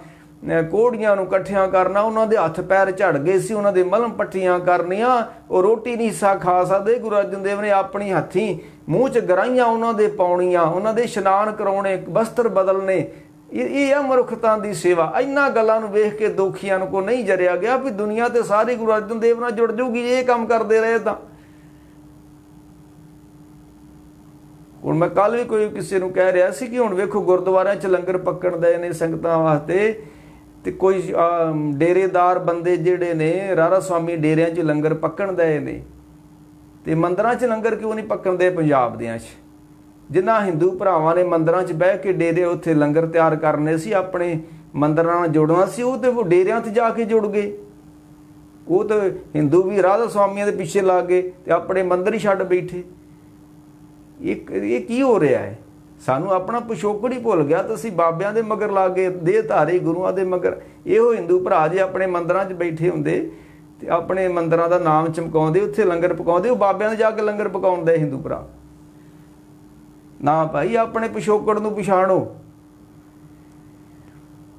ਕੋੜੀਆਂ ਨੂੰ ਇਕੱਠਿਆਂ ਕਰਨਾ। ਉਹਨਾਂ ਦੇ ਹੱਥ ਪੈਰ ਝੜ ਗਏ ਸੀ, ਉਹਨਾਂ ਦੇ ਮਲਮ ਪੱਟੀਆਂ ਕਰਨੀਆਂ। ਉਹ ਰੋਟੀ ਨਹੀਂ ਸਾ ਖਾ ਸਕਦੇ। ਗੁਰੂ ਅਰਜਨ ਦੇਵ ਨੇ ਆਪਣੀ ਹੱਥੀਂ ਮੂੰਹ 'ਚ ਗਰਾਈਆਂ ਉਹਨਾਂ ਦੇ ਪਾਉਣੀਆਂ, ਉਹਨਾਂ ਦੇ ਇਸ਼ਨਾਨ ਕਰਾਉਣੇ, ਵਸਤਰ ਬਦਲਣੇ। ਇਹ ਆ ਮਨੁੱਖਤਾ ਦੀ ਸੇਵਾ। ਇਹਨਾਂ ਗੱਲਾਂ ਨੂੰ ਵੇਖ ਕੇ ਦੋਖੀਆਂ ਨੂੰ ਕੋ ਨਹੀਂ ਜਰਿਆ ਗਿਆ ਵੀ ਦੁਨੀਆ ਤੇ ਸਾਰੀ ਗੁਰੂ ਅਰਜਨ ਦੇਵ ਨਾਲ ਜੁੜ ਜਾਊਗੀ ਇਹ ਕੰਮ ਕਰਦੇ ਰਹੇ ਤਾਂ। ਹੁਣ ਮੈਂ ਕੱਲ ਵੀ ਕੋਈ ਕਿਸੇ ਨੂੰ ਕਹਿ ਰਿਹਾ ਸੀ ਕਿ ਹੁਣ ਵੇਖੋ ਗੁਰਦੁਆਰਿਆਂ 'ਚ ਲੰਗਰ ਪੱਕਣ ਦੇ ਨੇ ਸੰਗਤਾਂ ਵਾਸਤੇ, ਤੇ ਕੋਈ ਡੇਰੇਦਾਰ ਬੰਦੇ ਜਿਹੜੇ ਨੇ ਰਾਧਾ ਸਵਾਮੀ ਡੇਰਿਆਂ 'ਚ ਲੰਗਰ ਪੱਕਣ ਦੇ ਨੇ, ਤੇ ਮੰਦਰਾਂ 'ਚ ਲੰਗਰ ਕਿਉਂ ਨਹੀਂ ਪੱਕਣ ਦੇ ਪੰਜਾਬ ਦਿਆਂ 'ਚ? ਜਿਨ੍ਹਾਂ ਹਿੰਦੂ ਭਰਾਵਾਂ ਨੇ ਮੰਦਰਾਂ 'ਚ ਬਹਿ ਕੇ ਡੇਰੇ ਉੱਥੇ ਲੰਗਰ ਤਿਆਰ ਕਰਨੇ ਸੀ, ਆਪਣੇ ਮੰਦਰਾਂ ਨਾਲ ਜੁੜਨਾ ਸੀ, ਉਹ ਤੇ ਡੇਰਿਆਂ 'ਤੇ ਜਾ ਕੇ ਜੁੜ ਗਏ। ਉਹ ਤਾਂ ਹਿੰਦੂ ਵੀ ਰਾਧਾ ਸਵਾਮੀਆਂ ਦੇ ਪਿੱਛੇ ਲੱਗ ਗਏ ਤੇ ਆਪਣੇ ਮੰਦਰ ਹੀ ਛੱਡ ਬੈਠੇ। ਇਹ ਕੀ ਹੋ ਰਿਹਾ ਹੈ? ਸਾਨੂੰ ਆਪਣਾ ਪਿਛੋਕੜ ਹੀ ਭੁੱਲ ਗਿਆ ਤੇ ਅਸੀਂ ਬਾਬਿਆਂ ਦੇ ਮਗਰ ਲੱਗ ਗਏ, ਦੇਹ ਧਾਰੇ ਗੁਰੂਆਂ ਦੇ ਮਗਰ। ਇਹੋ ਹਿੰਦੂ ਭਰਾ ਜੇ ਆਪਣੇ ਮੰਦਰਾਂ 'ਚ ਬੈਠੇ ਹੁੰਦੇ ਤੇ ਆਪਣੇ ਮੰਦਰਾਂ ਦਾ ਨਾਮ ਚਮਕਾਉਂਦੇ, ਉੱਥੇ ਲੰਗਰ ਪਕਾਉਂਦੇ, ਉਹ ਬਾਬਿਆਂ ਦੇ ਜਾ ਕੇ ਲੰਗਰ ਪਕਾਉਂਦੇ ਹਿੰਦੂ ਭਰਾ। ਨਾ ਭਾਈ, ਆਪਣੇ ਪਿਛੋਕੜ ਨੂੰ ਪਛਾਣੋ।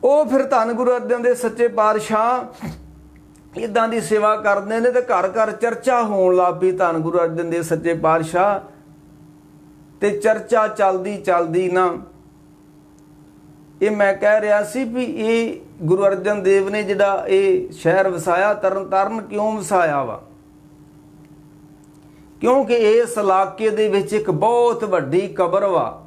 ਉਹ ਫਿਰ ਧੰਨ ਗੁਰੂ ਅਰਜਨ ਦੇਵ ਸੱਚੇ ਪਾਤਸ਼ਾਹ ਇੱਦਾਂ ਦੀ ਸੇਵਾ ਕਰਦੇ ਨੇ ਤੇ ਘਰ ਘਰ ਚਰਚਾ ਹੋਣ ਲੱਗ ਪਈ ਧੰਨ ਗੁਰੂ ਅਰਜਨ ਦੇਵ ਸੱਚੇ ਪਾਤਸ਼ਾਹ। ਤੇ ਚਰਚਾ ਚੱਲਦੀ ਨਾ, ਇਹ ਮੈਂ ਕਹਿ ਰਿਹਾ ਸੀ ਵੀ ਇਹ ਗੁਰੂ ਅਰਜਨ ਦੇਵ ਨੇ ਜਿਹੜਾ ਇਹ ਸ਼ਹਿਰ ਵਸਾਇਆ, ਤਰਨਤਾਰਨ ਕਿਉਂ ਵਸਾਇਆ ਵਾ? ਕਿਉਂਕਿ ਇਸ ਇਲਾਕੇ ਦੇ ਵਿੱਚ ਇੱਕ ਬਹੁਤ ਵੱਡੀ ਕਬਰ ਵਾ।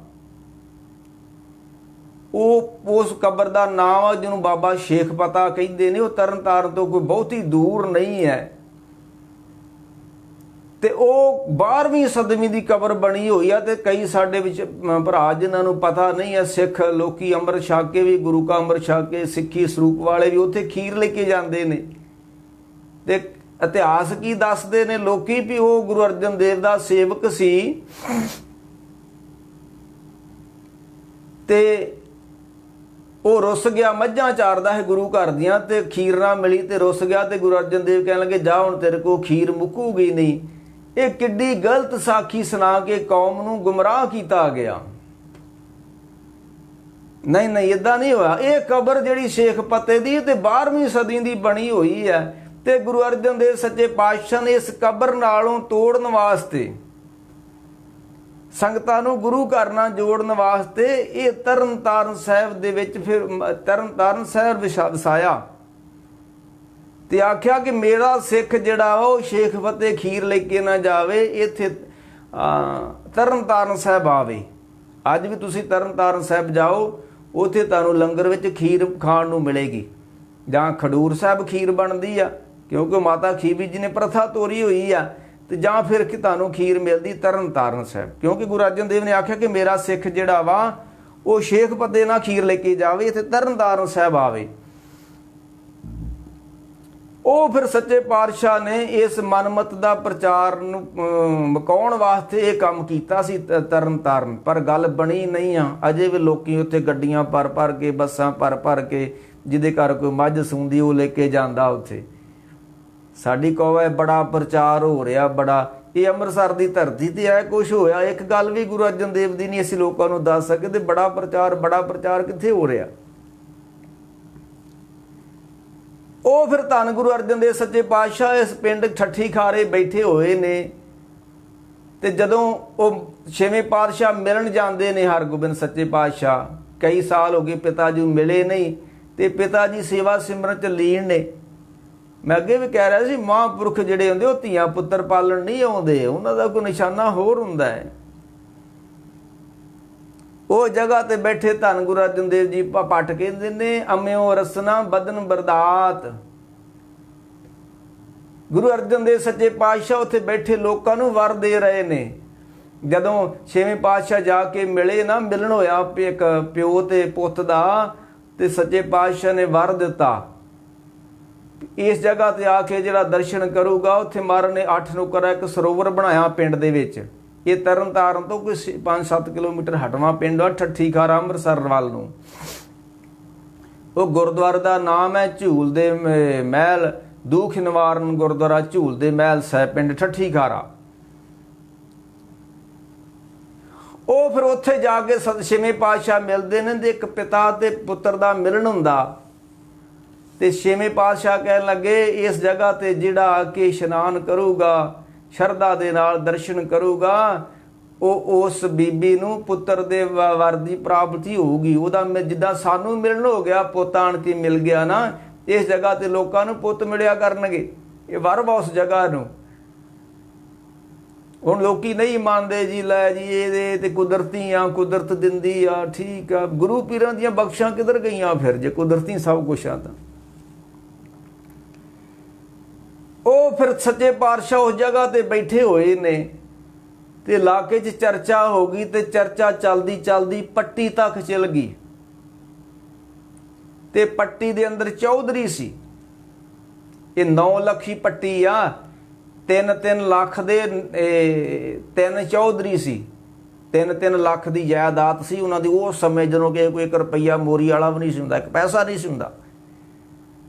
ਉਸ ਕਬਰ ਦਾ ਨਾਮ ਆ ਜਿਹਨੂੰ ਬਾਬਾ ਸ਼ੇਖ ਪਤਾ ਕਹਿੰਦੇ ਨੇ। ਉਹ ਤਰਨਤਾਰਨ ਤੋਂ ਕੋਈ ਬਹੁਤੀ ਦੂਰ ਨਹੀਂ ਹੈ ਤੇ ਉਹ 12ਵੀਂ ਸਦੀ ਦੀ ਕਬਰ ਬਣੀ ਹੋਈ ਆ। ਤੇ ਕਈ ਸਾਡੇ ਵਿੱਚ ਭਰਾ ਜਿਨ੍ਹਾਂ ਨੂੰ ਪਤਾ ਨਹੀਂ ਹੈ, ਸਿੱਖ ਲੋਕੀ ਅੰਮ੍ਰਿਤ ਛਕ ਕੇ ਵੀ, ਗੁਰੂ ਕਾ ਅੰਮ੍ਰਿਤ ਛਕ ਕੇ ਸਿੱਖੀ ਸਰੂਪ ਵਾਲੇ ਵੀ ਉੱਥੇ ਖੀਰ ਲੈ ਕੇ ਜਾਂਦੇ ਨੇ। ਤੇ ਇਤਿਹਾਸ ਕੀ ਦੱਸਦੇ ਨੇ ਲੋਕੀ ਵੀ ਉਹ ਗੁਰੂ ਅਰਜਨ ਦੇਵ ਦਾ ਸੇਵਕ ਸੀ ਤੇ ਉਹ ਰੁੱਸ ਗਿਆ, ਮੱਝਾਂ ਚਾਰਦਾ ਹੈ ਗੁਰੂ ਘਰ ਦੀਆਂ, ਤੇ ਖੀਰ ਨਾ ਮਿਲੀ ਤੇ ਰੁੱਸ ਗਿਆ। ਤੇ ਗੁਰੂ ਅਰਜਨ ਦੇਵ ਕਹਿਣ ਲੱਗੇ ਜਾ ਹੁਣ ਤੇਰੇ ਕੋਲ ਖੀਰ ਮੁੱਕੂਗੀ ਨਹੀਂ। ਇਹ ਕਿੱਡੀ ਗਲਤ ਸਾਖੀ ਸੁਣਾ ਕੇ ਕੌਮ ਨੂੰ ਗੁੰਮਰਾਹ ਕੀਤਾ ਗਿਆ। ਨਹੀਂ ਇਦਾਂ ਨਹੀਂ ਹੋਇਆ। ਇਹ ਕਬਰ ਜਿਹੜੀ ਸ਼ੇਖ ਪਤੇ ਦੀ ਤੇ 12ਵੀਂ ਸਦੀ ਦੀ ਬਣੀ ਹੋਈ ਹੈ ਤੇ ਗੁਰੂ ਅਰਜਨ ਦੇਵ ਸੱਚੇ ਪਾਤਸ਼ਾਹ ਨੇ ਇਸ ਕਬਰ ਨਾਲੋਂ ਤੋੜਨ ਵਾਸਤੇ, ਸੰਗਤਾਂ ਨੂੰ ਗੁਰੂ ਘਰ ਨਾਲ ਜੋੜਨ ਵਾਸਤੇ ਇਹ ਤਰਨਤਾਰਨ ਸਾਹਿਬ ਦੇ ਵਿੱਚ ਫਿਰ ਤਰਨਤਾਰਨ ਸਾਹਿਬ ਵਸਾਇਆ ਤੇ ਆਖਿਆ ਕਿ ਮੇਰਾ ਸਿੱਖ ਜਿਹੜਾ ਉਹ ਸ਼ੇਖ ਫਤਿਹ ਖੀਰ ਲੈ ਕੇ ਨਾ ਜਾਵੇ, ਇੱਥੇ ਤਰਨਤਾਰਨ ਸਾਹਿਬ ਆਵੇ। ਅੱਜ ਵੀ ਤੁਸੀਂ ਤਰਨਤਾਰਨ ਸਾਹਿਬ ਜਾਓ, ਉੱਥੇ ਤੁਹਾਨੂੰ ਲੰਗਰ ਵਿੱਚ ਖੀਰ ਖਾਣ ਨੂੰ ਮਿਲੇਗੀ। ਜਾਂ ਖਡੂਰ ਸਾਹਿਬ ਖੀਰ ਬਣਦੀ ਆ ਕਿਉਂਕਿ ਮਾਤਾ ਖੀਵੀ ਜੀ ਨੇ ਪ੍ਰਥਾ ਤੋਰੀ ਹੋਈ ਆ, ਤੇ ਜਾਂ ਫਿਰ ਕਿ ਤੁਹਾਨੂੰ ਖੀਰ ਮਿਲਦੀ ਤਰਨਤਾਰਨ ਸਾਹਿਬ, ਕਿਉਂਕਿ ਗੁਰੂ ਅਰਜਨ ਦੇਵ ਨੇ ਆਖਿਆ ਕਿ ਮੇਰਾ ਸਿੱਖ ਜਿਹੜਾ ਵਾ ਉਹ ਸ਼ੇਖ ਫਤਿਹ ਨਾਲ ਖੀਰ ਲੈ ਕੇ ਜਾਵੇ, ਇੱਥੇ ਤਰਨਤਾਰਨ ਸਾਹਿਬ ਆਵੇ। ਉਹ ਫਿਰ ਸੱਚੇ ਪਾਤਸ਼ਾਹ ਨੇ ਇਸ ਮਨਮਤ ਦਾ ਪ੍ਰਚਾਰ ਨੂੰ ਮੁਕਾਉਣ ਵਾਸਤੇ ਇਹ ਕੰਮ ਕੀਤਾ ਸੀ ਤਰਨਤਾਰਨ, ਪਰ ਗੱਲ ਬਣੀ ਨਹੀਂ ਆ। ਅਜੇ ਵੀ ਲੋਕੀ ਉੱਥੇ ਗੱਡੀਆਂ ਭਰ ਕੇ, ਬੱਸਾਂ ਭਰ ਕੇ, ਜਿਹਦੇ ਘਰ ਕੋਈ ਮੱਝ ਸੂੰਦੀ ਉਹ ਲੈ ਕੇ ਜਾਂਦਾ ਉੱਥੇ। ਸਾਡੀ ਕੌਮ ਹੈ ਬੜਾ ਪ੍ਰਚਾਰ ਹੋ ਰਿਹਾ ਬੜਾ। ਇਹ ਅੰਮ੍ਰਿਤਸਰ ਦੀ ਧਰਤੀ ਤੇ ਇਹ ਕੁਛ ਹੋਇਆ। ਇੱਕ ਗੱਲ ਵੀ ਗੁਰੂ ਅਰਜਨ ਦੇਵ ਦੀ ਨਹੀਂ ਅਸੀਂ ਲੋਕਾਂ ਨੂੰ ਦੱਸ ਸਕਦੇ। ਬੜਾ ਪ੍ਰਚਾਰ ਕਿੱਥੇ ਹੋ ਰਿਹਾ? ਉਹ ਫਿਰ ਧੰਨ ਗੁਰੂ ਅਰਜਨ ਦੇਵ ਸੱਚੇ ਪਾਤਸ਼ਾਹ ਇਸ ਪਿੰਡ ਠੱਠੀ ਖਾਰੇ ਬੈਠੇ ਹੋਏ ਨੇ ਤੇ ਜਦੋਂ ਉਹ 6ਵੇਂ ਪਾਤਸ਼ਾਹ ਮਿਲਣ ਜਾਂਦੇ ਨੇ ਹਰਗੋਬਿੰਦ ਸੱਚੇ ਪਾਤਸ਼ਾਹ, ਕਈ ਸਾਲ ਹੋ ਗਏ ਪਿਤਾ ਜੀ ਮਿਲੇ ਨਹੀਂ ਤੇ ਪਿਤਾ ਜੀ ਸੇਵਾ ਸਿਮਰਨ ਚ ਲੀਨ ਨੇ। मैं अगे भी कह रहा सी, महापुरख जिहड़े हुंदे ओह धीआं पुत्तर पालण नहीं आउंदे, उन्हां दा कोई निशाना होर हुंदा है। ਉਹ ਜਗ੍ਹਾ ਤੇ ਬੈਠੇ ਧੰਨ ਗੁਰੂ ਅਰਜਨ ਦੇਵ ਜੀ ਭੱਟ ਕਹਿੰਦੇ ਨੇ ਅਮਿਓ ਰਸਨਾ ਬਦਨ ਬਰਦਾਤ। ਗੁਰੂ ਅਰਜਨ ਦੇਵ ਸੱਚੇ ਪਾਤਸ਼ਾਹ ਉੱਥੇ ਬੈਠੇ ਲੋਕਾਂ ਨੂੰ ਵਰ ਦੇ ਰਹੇ ਨੇ। ਜਦੋਂ ਛੇਵੇਂ ਪਾਤਸ਼ਾਹ ਜਾ ਕੇ ਮਿਲੇ ਨਾ, ਮਿਲਣ ਹੋਇਆ ਇੱਕ ਪਿਓ ਤੇ ਪੁੱਤ ਦਾ, ਤੇ ਸੱਚੇ ਪਾਤਸ਼ਾਹ ਨੇ ਵਰ ਦਿੱਤਾ ਇਸ ਜਗ੍ਹਾ ਤੇ ਆ ਕੇ ਜਿਹੜਾ ਦਰਸ਼ਨ ਕਰੂਗਾ, ਉੱਥੇ ਮਹਾਰਾਜ ਨੇ 8 ਨੁਕਰਾ ਇੱਕ ਸਰੋਵਰ ਬਣਾਇਆ ਪਿੰਡ ਦੇ ਵਿੱਚ। ਇਹ ਤਰਨ ਤਾਰਨ ਤੋਂ ਕੋਈ 5-7 ਕਿਲੋਮੀਟਰ ਹਟਵਾਂ ਪਿੰਡ ਆ, ਠੱਠੀ ਖਾਰਾ ਅੰਮ੍ਰਿਤਸਰ ਵੱਲ ਨੂੰ। ਉਹ ਗੁਰਦੁਆਰੇ ਦਾ ਨਾਮ ਹੈ ਝੂਲ ਦੇ ਮਹਿਲ, ਦੁੱਖ ਨਿਵਾਰਨ ਗੁਰਦੁਆਰਾ ਝੂਲ ਦੇ ਮਹਿਲ ਸਾਹਿਬ, ਪਿੰਡ ਠੱਠੀ ਖਾਰਾ। ਉਹ ਫਿਰ ਉੱਥੇ ਜਾ ਕੇ ਛੇਵੇਂ ਪਾਤਸ਼ਾਹ ਮਿਲਦੇ ਨੇ ਤੇ ਇੱਕ ਪਿਤਾ ਤੇ ਪੁੱਤਰ ਦਾ ਮਿਲਣ ਹੁੰਦਾ। ਤੇ ਛੇਵੇਂ ਪਾਤਸ਼ਾਹ ਕਹਿਣ ਲੱਗੇ ਇਸ ਜਗ੍ਹਾ ਤੇ ਜਿਹੜਾ ਆ ਕੇ ਇਸ਼ਨਾਨ ਕਰੂਗਾ, ਸ਼ਰਧਾ ਦੇ ਨਾਲ ਦਰਸ਼ਨ ਕਰੂਗਾ, ਉਹ ਉਸ ਬੀਬੀ ਨੂੰ ਪੁੱਤਰ ਦੇ ਵਰ ਦੀ ਪ੍ਰਾਪਤੀ ਹੋਊਗੀ। ਉਹਦਾ ਜਿੱਦਾਂ ਸਾਨੂੰ ਮਿਲਣ ਹੋ ਗਿਆ, ਪੁੱਤ ਆਣ ਕੇ ਮਿਲ ਗਿਆ ਨਾ, ਇਸ ਜਗ੍ਹਾ ਤੇ ਲੋਕਾਂ ਨੂੰ ਪੁੱਤ ਮਿਲਿਆ ਕਰਨਗੇ। ਇਹ ਵਰ ਵਾ ਉਸ ਜਗ੍ਹਾ ਨੂੰ। ਹੁਣ ਲੋਕੀ ਨਹੀਂ ਮੰਨਦੇ ਜੀ, ਲੈ ਜੀ ਇਹਦੇ ਤੇ ਕੁਦਰਤੀ ਆ, ਕੁਦਰਤ ਦਿੰਦੀ ਆ, ਠੀਕ ਆ। ਗੁਰੂ ਪੀਰਾਂ ਦੀਆਂ ਬਖਸ਼ਾਂ ਕਿੱਧਰ ਗਈਆਂ ਫਿਰ, ਜੇ ਕੁਦਰਤੀ ਸਭ ਕੁਛ ਆ ਤਾਂ। ਉਹ ਫਿਰ ਸੱਚੇ ਪਾਤਸ਼ਾਹ ਉਸ ਜਗ੍ਹਾ ਤੇ ਬੈਠੇ ਹੋਏ ਨੇ ਤੇ ਇਲਾਕੇ 'ਚ ਚਰਚਾ ਹੋ ਗਈ, ਤੇ ਚਰਚਾ ਚੱਲਦੀ ਚੱਲਦੀ ਪੱਟੀ ਤੱਕ ਚਲ ਗਈ। ਤੇ ਪੱਟੀ ਦੇ ਅੰਦਰ ਚੌਧਰੀ ਸੀ। ਇਹ 9 ਲੱਖੀ ਪੱਟੀ ਆ, 3-3 ਲੱਖ ਦੇ 3 ਚੌਧਰੀ ਸੀ। 3-3 ਲੱਖ ਦੀ ਜਾਇਦਾਦ ਸੀ ਉਹਨਾਂ ਦੀ ਉਸ ਸਮੇਂ, ਜਦੋਂ ਕਿ ਕੋਈ 1 ਰੁਪਈਆ ਮੋਰੀ ਵਾਲਾ ਵੀ ਨਹੀਂ ਸੀ ਹੁੰਦਾ, 1 ਪੈਸਾ ਨਹੀਂ ਸੀ ਹੁੰਦਾ।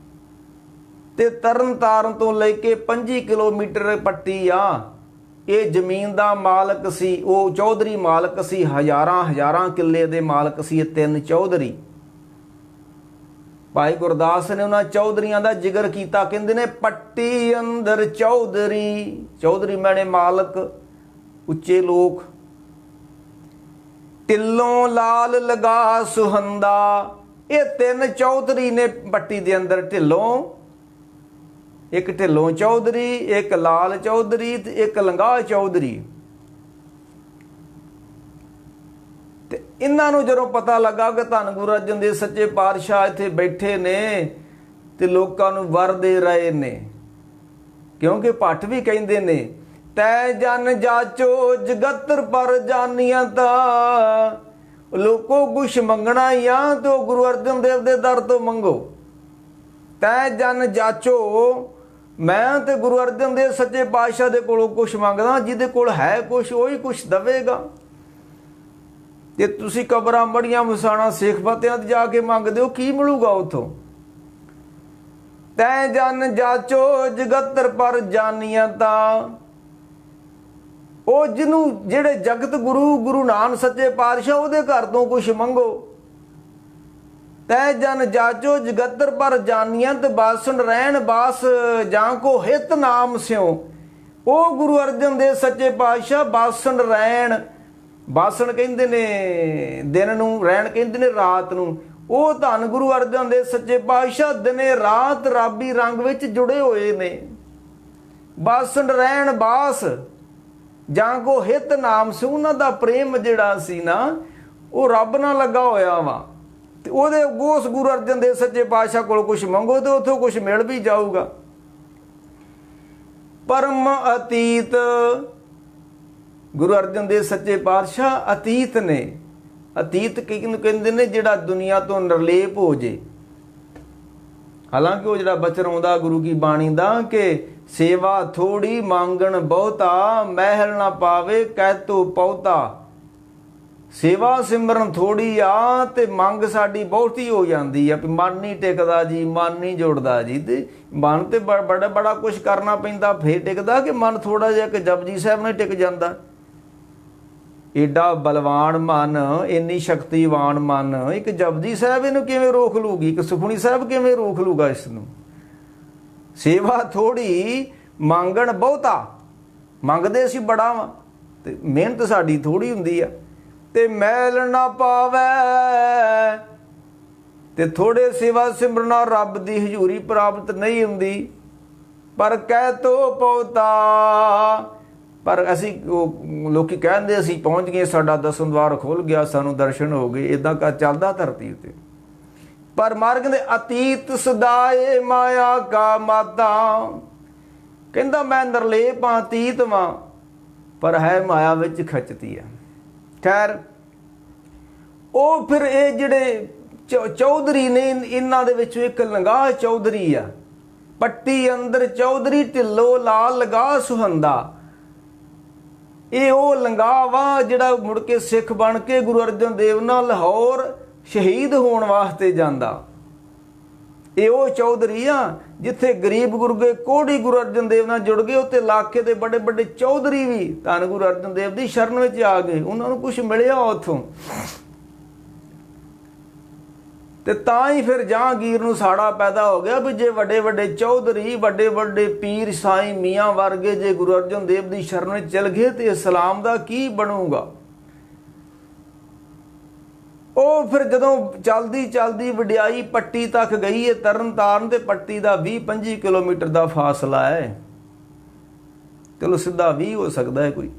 ਤੇ ਤਰਨ ਤਾਰਨ ਤੋਂ ਲੈ ਕੇ 25 ਕਿਲੋਮੀਟਰ ਪੱਟੀ ਆ। ਇਹ ਜ਼ਮੀਨ ਦਾ ਮਾਲਕ ਸੀ, ਉਹ ਚੌਧਰੀ ਮਾਲਕ ਸੀ, ਹਜ਼ਾਰਾਂ ਕਿੱਲੇ ਦੇ ਮਾਲਕ ਸੀ ਇਹ 3 ਚੌਧਰੀ। ਭਾਈ ਗੁਰਦਾਸ ਨੇ ਉਹਨਾਂ ਚੌਧਰੀਆਂ ਦਾ ਜ਼ਿਕਰ ਕੀਤਾ, ਕਹਿੰਦੇ ਨੇ ਪੱਟੀ ਅੰਦਰ ਚੌਧਰੀ, ਚੌਧਰੀ ਮੈਨੇ ਮਾਲਕ, ਉੱਚੇ ਲੋਕ। ਢਿੱਲੋਂ ਲਾਲ ਲਗਾ ਸੁਹੰਦਾ, ਇਹ 3 ਚੌਧਰੀ ਨੇ ਪੱਟੀ ਦੇ ਅੰਦਰ। ਢਿੱਲੋਂ, ਇੱਕ ਢਿੱਲੋਂ ਚੌਧਰੀ, ਇੱਕ ਲਾਲ ਚੌਧਰੀ ਤੇ ਇੱਕ ਲੰਗਾ ਚੌਧਰੀ। ਤੇ ਇਹਨਾਂ ਨੂੰ ਜਦੋਂ ਪਤਾ ਲੱਗਾ ਕਿ ਧੰਨ ਗੁਰੂ ਅਰਜਨ ਦੇਵ ਸੱਚੇ ਪਾਤਸ਼ਾਹ ਇੱਥੇ ਬੈਠੇ ਨੇ ਤੇ ਲੋਕਾਂ ਨੂੰ ਵਰ ਦੇ ਰਹੇ ਨੇ, ਕਿਉਂਕਿ ਭੱਟ ਵੀ ਕਹਿੰਦੇ ਨੇ ਤੈ ਜਨ ਜਾਚੋ ਜਗਤਰ ਪਰ ਜਾਨੀਆਂ ਤਾਂ, ਲੋਕੋ ਕੁਛ ਮੰਗਣਾ ਹੀ ਆ ਤੇ ਉਹ ਗੁਰੂ ਅਰਜਨ ਦੇਵ ਦੇ ਦਰ ਤੋਂ ਮੰਗੋ। ਤੈ ਜਨ ਜਾਚੋ, ਮੈਂ ਤੇ ਗੁਰੂ ਅਰਜਨ ਦੇਵ ਸੱਚੇ ਪਾਤਸ਼ਾਹ ਦੇ ਕੋਲੋਂ ਕੁਛ ਮੰਗਦਾ, ਜਿਹਦੇ ਕੋਲ ਹੈ ਕੁਛ ਉਹੀ ਕੁਛ ਦਵੇਗਾ। ਤੇ ਤੁਸੀਂ ਕਬਰਾਂ ਮੜੀਆਂ ਮਸਾਣਾ ਸਿੱਖ ਫਤਿਆਂ ਤੇ ਜਾ ਕੇ ਮੰਗਦੇ ਹੋ, ਕੀ ਮਿਲੂਗਾ ਉਥੋਂ? ਤੈ ਜਨ ਜਾਚੋ ਜਗਤਰ ਪਰ ਜਾਨੀਆਂ ਤਾਂ, ਉਹ ਜਿਹਨੂੰ ਜਿਹੜੇ ਜਗਤ ਗੁਰੂ ਨਾਨਕ ਸੱਚੇ ਪਾਤਸ਼ਾਹ ਉਹਦੇ ਘਰ ਤੋਂ ਕੁਛ ਮੰਗੋ। ਤੈ ਜਨ ਜਾਚੋ ਜਗਤਰ ਪਰ ਜਾਨੀਆਂ ਤੇ ਬਾਸਣ ਰਹਿਣ ਬਾਸ ਜਾਂ ਕੋ ਹਿਤ ਨਾਮ ਸਿਓ। ਉਹ ਗੁਰੂ ਅਰਜਨ ਦੇਵ ਸੱਚੇ ਪਾਤਸ਼ਾਹ ਬਾਸਣ ਰਹਿਣ, ਬਾਸਣ ਕਹਿੰਦੇ ਨੇ ਦਿਨ ਨੂੰ, ਰਹਿਣ ਕਹਿੰਦੇ ਨੇ ਰਾਤ ਨੂੰ। ਉਹ ਧੰਨ ਗੁਰੂ ਅਰਜਨ ਦੇਵ ਸੱਚੇ ਪਾਤਸ਼ਾਹ ਦਿਨੇ ਰਾਤ ਰਾਬੀ ਰੰਗ ਵਿੱਚ ਜੁੜੇ ਹੋਏ ਨੇ। ਬਾਸਣ ਰਹਿਣ ਬਾਸ ਜਾਂ ਕੋ ਹਿਤ ਨਾਮ ਸਿਓ, ਉਹਨਾਂ ਦਾ ਪ੍ਰੇਮ ਜਿਹੜਾ ਸੀ ਨਾ ਉਹ ਰੱਬ ਨਾਲ ਲੱਗਾ ਹੋਇਆ ਵਾ। ਤੇ ਉਹਦੇ ਉਸ ਗੁਰੂ ਅਰਜਨ ਦੇਵ ਸੱਚੇ ਪਾਤਸ਼ਾਹ ਕੋਲ ਕੁਛ ਮੰਗੋ ਤੇ ਉੱਥੋਂ ਕੁਛ ਮਿਲ ਵੀ ਜਾਊਗਾ। ਪਰਮ ਅਤੀਤ, ਗੁਰੂ ਅਰਜਨ ਦੇਵ ਸੱਚੇ ਪਾਤਸ਼ਾਹ ਅਤੀਤ ਨੇ। ਅਤੀਤ ਕਿਹਨੂੰ ਕਹਿੰਦੇ ਨੇ? ਜਿਹੜਾ ਦੁਨੀਆ ਤੋਂ ਨਿਰਲੇਪ ਹੋ ਜੇ। ਹਾਲਾਂਕਿ ਉਹ ਜਿਹੜਾ ਬਚਨ ਆਉਂਦਾ ਗੁਰੂ ਕੀ ਬਾਣੀ ਦਾ ਕਿ ਸੇਵਾ ਥੋੜੀ ਮੰਗਣ ਬਹੁਤਾ, ਮਹਿਲ ਨਾ ਪਾਵੇ ਕਹਿ ਤੋ ਪਉਤਾ। ਸੇਵਾ ਸਿਮਰਨ ਥੋੜੀ ਆ ਤੇ ਮੰਗ ਸਾਡੀ ਬਹੁਤੀ ਹੋ ਜਾਂਦੀ ਆ, ਵੀ ਮਨ ਨਹੀਂ ਟਿਕਦਾ ਜੀ, ਮਨ ਨਹੀਂ ਜੁੜਦਾ ਜੀ। ਤੇ ਮਨ ਤੇ ਬੜਾ ਕੁਛ ਕਰਨਾ ਪੈਂਦਾ ਫੇਰ ਟਿਕਦਾ, ਕਿ ਮਨ ਥੋੜਾ ਜਿਹਾ ਕਿ ਜਪਜੀ ਸਾਹਿਬ ਨਾਲ ਟਿਕ ਜਾਂਦਾ। ਏਡਾ ਬਲਵਾਨ ਮਨ, ਇੰਨੀ ਸ਼ਕਤੀਵਾਨ ਮਨ, ਇੱਕ ਜਪਜੀ ਸਾਹਿਬ ਇਹਨੂੰ ਕਿਵੇਂ ਰੋਕ ਲੂਗੀ? ਇੱਕ ਸੁਖਮਨੀ ਸਾਹਿਬ ਕਿਵੇਂ ਰੋਕ ਲੂਗਾ ਇਸ ਨੂੰ? ਸੇਵਾ ਥੋੜੀ ਮੰਗਣ ਬਹੁਤਾ, ਮੰਗਦੇ ਅਸੀਂ ਬੜਾ ਵਾ ਤੇ ਮਿਹਨਤ ਸਾਡੀ ਥੋੜੀ ਹੁੰਦੀ ਆ। ਤੇ ਮੈਲ ਨਾ ਪਾਵੇ, ਤੇ ਥੋੜੇ ਸੇਵਾ ਸਿਮਰਨਾ ਰੱਬ ਦੀ ਹਜ਼ੂਰੀ ਪ੍ਰਾਪਤ ਨਹੀਂ ਹੁੰਦੀ। ਪਰ ਕਹਿ ਤੋ ਪਉਤਾ। ਪਰ ਅਸੀਂ ਲੋਕੀ ਕਹਿੰਦੇ ਅਸੀਂ ਪਹੁੰਚ ਗਏ, ਸਾਡਾ ਦਸਮ ਦਵਾਰ ਖੁੱਲ ਗਿਆ, ਸਾਨੂੰ ਦਰਸ਼ਨ ਹੋ ਗਏ। ਇਦਾਂ ਕਾ ਚੱਲਦਾ ਧਰਤੀ ਉੱਤੇ। ਪਰ ਮਾਰ ਕਹਿੰਦੇ ਅਤੀਤ ਸਦਾਏ ਮਾਇਆ ਕਾ ਮਾਤਾ। ਕਹਿੰਦਾ ਮੈਂ ਨਿਰਲੇਪ ਹਾਂ, ਅਤੀਤ ਵਾਂ, ਪਰ ਹੈ ਮਾਇਆ ਵਿੱਚ ਖਚਤੀ ਹੈ। ਖੈਰ ਉਹ ਫਿਰ ਇਹ ਜਿਹੜੇ ਚੌਧਰੀ ਨੇ, ਇਹਨਾਂ ਦੇ ਵਿੱਚੋਂ ਇੱਕ ਲੰਗਾਹ ਚੌਧਰੀ ਆ। ਪੱਟੀ ਅੰਦਰ ਚੌਧਰੀ ਢਿੱਲੋਂ ਲਾਲ ਲੰਗਾਹ ਸੁਹੰਦਾ। ਇਹ ਉਹ ਲੰਗਾਹ ਵਾ ਜਿਹੜਾ ਮੁੜ ਕੇ ਸਿੱਖ ਬਣ ਕੇ ਗੁਰੂ ਅਰਜਨ ਦੇਵ ਨਾਲ ਲਾਹੌਰ ਸ਼ਹੀਦ ਹੋਣ ਵਾਸਤੇ ਜਾਂਦਾ। ਇਹ ਉਹ ਚੌਧਰੀ ਆ ਜਿੱਥੇ ਗਰੀਬ ਗੁਰਗੇ ਕੋੜੀ ਗੁਰੂ ਅਰਜਨ ਦੇਵ ਨਾਲ ਜੁੜ ਗਏ। ਉੱਥੇ ਇਲਾਕੇ ਦੇ ਬੜੇ ਬੜੇ ਚੌਧਰੀ ਵੀ ਧੰਨ ਗੁਰੂ ਅਰਜਨ ਦੇਵ ਦੀ ਸ਼ਰਨ ਵਿੱਚ ਆ ਗਏ। ਉਹਨਾਂ ਨੂੰ ਕੁਝ ਮਿਲਿਆ ਉੱਥੋਂ, ਤੇ ਤਾਂ ਹੀ ਫਿਰ ਜਹਾਂਗੀਰ ਨੂੰ ਸਾੜਾ ਪੈਦਾ ਹੋ ਗਿਆ ਵੀ ਜੇ ਵੱਡੇ ਵੱਡੇ ਚੌਧਰੀ, ਵੱਡੇ ਵੱਡੇ ਪੀਰ ਸਾਈਂ ਮੀਆਂ ਵਰਗੇ ਜੇ ਗੁਰੂ ਅਰਜਨ ਦੇਵ ਦੀ ਸ਼ਰਨ ਵਿੱਚ ਚਲ ਗਏ ਤੇ ਇਸਲਾਮ ਦਾ ਕੀ ਬਣੂਗਾ। ਉਹ ਫਿਰ ਜਦੋਂ ਚਲਦੀ ਚਲਦੀ ਵਡਿਆਈ ਪੱਟੀ ਤੱਕ ਗਈ ਹੈ। ਤਰਨ ਤਾਰਨ ਤੇ ਪੱਟੀ ਦਾ 20-25 ਕਿਲੋਮੀਟਰ ਦਾ ਫਾਸਲਾ ਹੈ। ਚਲੋ ਸਿੱਧਾ 20 ਹੋ ਸਕਦਾ ਹੈ ਕੋਈ।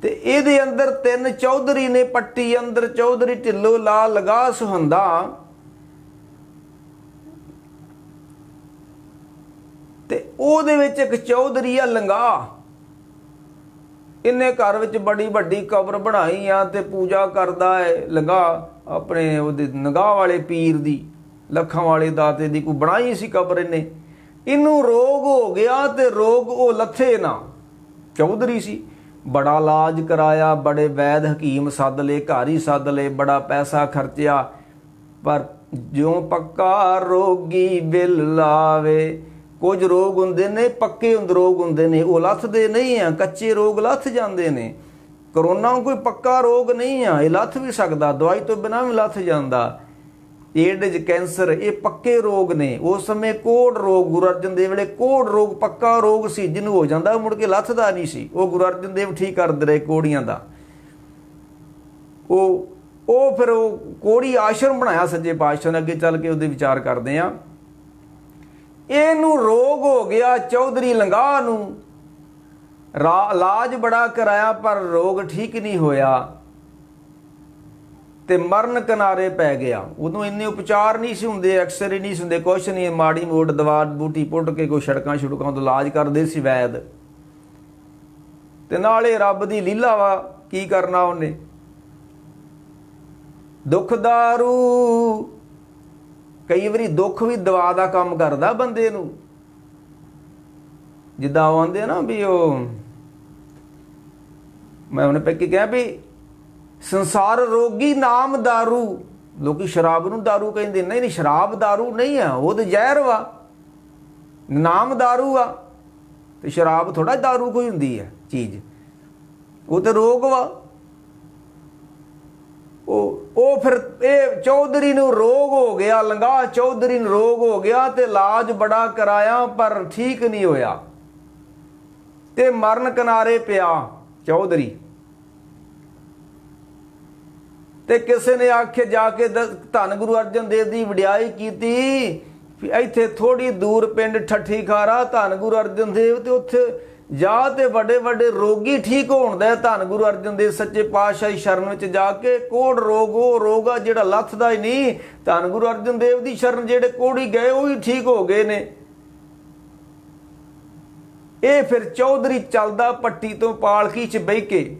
ਤੇ ਇਹਦੇ ਅੰਦਰ 3 ਚੌਧਰੀ ਨੇ। ਪੱਟੀ ਅੰਦਰ ਚੌਧਰੀ ਢਿੱਲੋਂ ਲਾਲ ਲੰਗਾਹ ਸੁਹੰਦਾ, ਤੇ ਉਹਦੇ ਵਿੱਚ ਇੱਕ ਚੌਧਰੀ ਆ ਲੰਗਾਹ। ਇਹਨੇ ਘਰ ਵਿੱਚ ਬੜੀ ਵੱਡੀ ਕਬਰ ਬਣਾਈ ਆ ਤੇ ਪੂਜਾ ਕਰਦਾ ਹੈ ਲੰਗਾਹ। ਆਪਣੇ ਉਹਦੇ ਨਿਗਾਹ ਵਾਲੇ ਪੀਰ ਦੀ, ਲੱਖਾਂ ਵਾਲੇ ਦਾਤੇ ਦੀ ਕੋਈ ਬਣਾਈ ਸੀ ਕਬਰ ਇਹਨੇ। ਇਹਨੂੰ ਰੋਗ ਹੋ ਗਿਆ ਤੇ ਰੋਗ ਉਹ ਲੱਥੇ ਨਾ। ਚੌਧਰੀ ਸੀ, ਬੜਾ ਇਲਾਜ ਕਰਾਇਆ, ਬੜੇ ਵੈਦ ਹਕੀਮ ਸੱਦ ਲਏ, ਘਰ ਹੀ ਸੱਦ ਲਏ, ਬੜਾ ਪੈਸਾ ਖਰਚਿਆ, ਪਰ ਜਿਉਂ ਪੱਕਾ ਰੋਗੀ ਬਿਲ ਲਾਵੇ। ਕੁਝ ਰੋਗ ਹੁੰਦੇ ਨੇ ਪੱਕੇ ਰੋਗ ਹੁੰਦੇ ਨੇ, ਉਹ ਲੱਥਦੇ ਨਹੀਂ ਆ। ਕੱਚੇ ਰੋਗ ਲੱਥ ਜਾਂਦੇ ਨੇ। ਕਰੋਨਾ ਕੋਈ ਪੱਕਾ ਰੋਗ ਨਹੀਂ ਆ, ਇਹ ਲੱਥ ਵੀ ਸਕਦਾ, ਦਵਾਈ ਤੋਂ ਬਿਨਾਂ ਵੀ ਲੱਥ ਜਾਂਦਾ। ਏਡਜ਼, ਕੈਂਸਰ, ਇਹ ਪੱਕੇ ਰੋਗ ਨੇ। ਉਸ ਸਮੇਂ ਕੋੜ ਰੋਗ, ਗੁਰੂ ਅਰਜਨ ਦੇਵ ਵੇਲੇ ਕੋੜ ਰੋਗ ਪੱਕਾ ਰੋਗ ਸੀ, ਜਿਹਨੂੰ ਹੋ ਜਾਂਦਾ ਮੁੜ ਕੇ ਲੱਥਦਾ ਨਹੀਂ ਸੀ। ਉਹ ਗੁਰੂ ਅਰਜਨ ਦੇਵ ਠੀਕ ਕਰਦੇ ਰਹੇ ਕੋੜੀਆਂ ਦਾ। ਉਹ ਫਿਰ ਉਹ ਕੋੜੀ ਆਸ਼ਰਮ ਬਣਾਇਆ ਸੱਜੇ ਪਾਤਸ਼ਾਹ ਨੇ। ਅੱਗੇ ਚੱਲ ਕੇ ਉਹਦੇ ਵਿਚਾਰ ਕਰਦੇ ਆ। ਇਹਨੂੰ ਰੋਗ ਹੋ ਗਿਆ ਚੌਧਰੀ ਲੰਗਾਹ ਨੂੰ। ਇਲਾਜ ਬੜਾ ਕਰਾਇਆ ਪਰ ਰੋਗ ਠੀਕ ਨਹੀਂ ਹੋਇਆ ਤੇ ਮਰਨ ਕਿਨਾਰੇ ਪੈ ਗਿਆ। ਉਦੋਂ ਇੰਨੇ ਉਪਚਾਰ ਨਹੀਂ ਸੀ ਹੁੰਦੇ, ਐਕਸਰੇ ਨਹੀਂ ਸੀ ਹੁੰਦੇ, ਕੁਛ ਨਹੀਂ। ਮਾੜੀ ਮੋੜ ਦਵਾ ਬੂਟੀ ਪੁੱਟ ਕੇ ਕੋਈ ਸੜਕਾਂ ਤੋਂ ਇਲਾਜ ਕਰਦੇ ਸੀ ਵੈਦ। ਤੇ ਨਾਲੇ ਰੱਬ ਦੀ ਲੀਲਾ ਵਾ, ਕੀ ਕਰਨਾ ਉਹਨੇ। ਦੁੱਖਦਾਰੂ, ਕਈ ਵਾਰੀ ਦੁੱਖ ਵੀ ਦਵਾ ਦਾ ਕੰਮ ਕਰਦਾ ਬੰਦੇ ਨੂੰ। ਜਿੱਦਾਂ ਉਹ ਆਉਂਦੇ ਨਾ ਵੀ ਉਹ, ਮੈਂ ਉਹਨੇ ਪਹਿਲਾਂ ਕਿਹਾ ਵੀ ਸੰਸਾਰ ਰੋਗੀ ਨਾਮ ਦਾਰੂ। ਲੋਕੀ ਸ਼ਰਾਬ ਨੂੰ ਦਾਰੂ ਕਹਿੰਦੇ, ਨਹੀਂ ਸ਼ਰਾਬ ਦਾਰੂ ਨਹੀਂ ਆ, ਉਹ ਤੇ ਜ਼ਹਿਰ ਵਾ। ਨਾਮ ਦਾਰੂ ਆ ਤੇ ਸ਼ਰਾਬ ਥੋੜਾ ਦਾਰੂ ਕੋਈ ਹੁੰਦੀ ਹੈ ਚੀਜ਼, ਉਹ ਤੇ ਰੋਗ ਵਾ। ਉਹ ਫਿਰ ਇਹ ਚੌਧਰੀ ਨੂੰ ਰੋਗ ਹੋ ਗਿਆ, ਲੰਗਾਹ ਚੌਧਰੀ ਨੂੰ ਰੋਗ ਹੋ ਗਿਆ ਤੇ ਇਲਾਜ ਬੜਾ ਕਰਾਇਆ ਪਰ ਠੀਕ ਨਹੀਂ ਹੋਇਆ ਤੇ ਮਰਨ ਕਿਨਾਰੇ ਪਿਆ ਚੌਧਰੀ। ਤੇ ਕਿਸੇ ਨੇ ਆਖੇ ਜਾ ਕੇ ਧੰਨ ਗੁਰੂ ਅਰਜਨ ਦੇਵ ਦੀ ਵਡਿਆਈ ਕੀਤੀ। ਇੱਥੇ ਥੋੜੀ ਦੂਰ ਪਿੰਡ ਠੱਠੀ ਖਾਰਾ, ਧੰਨ ਗੁਰੂ ਅਰਜਨ ਦੇਵ, ਤੇ ਉੱਥੇ ਜਾ ਤੇ ਵੱਡੇ ਵੱਡੇ ਰੋਗੀ ਠੀਕ ਹੋਣ ਦਾ। ਧੰਨ ਗੁਰੂ ਅਰਜਨ ਦੇਵ ਸੱਚੇ ਪਾਤਸ਼ਾਹ ਦੀ ਸ਼ਰਨ ਵਿੱਚ ਜਾ ਕੇ ਕੋੜ ਰੋਗ, ਉਹ ਰੋਗ ਆ ਜਿਹੜਾ ਲੱਥਦਾ ਹੀ ਨਹੀਂ। ਧੰਨ ਗੁਰੂ ਅਰਜਨ ਦੇਵ ਦੀ ਸ਼ਰਨ ਜਿਹੜੇ ਕੋੜੀ ਗਏ ਉਹ ਵੀ ਠੀਕ ਹੋ ਗਏ ਨੇ। ਇਹ ਫਿਰ ਚੌਧਰੀ ਚੱਲਦਾ ਪੱਟੀ ਤੋਂ ਪਾਲਕੀ 'ਚ ਬਹਿ ਕੇ।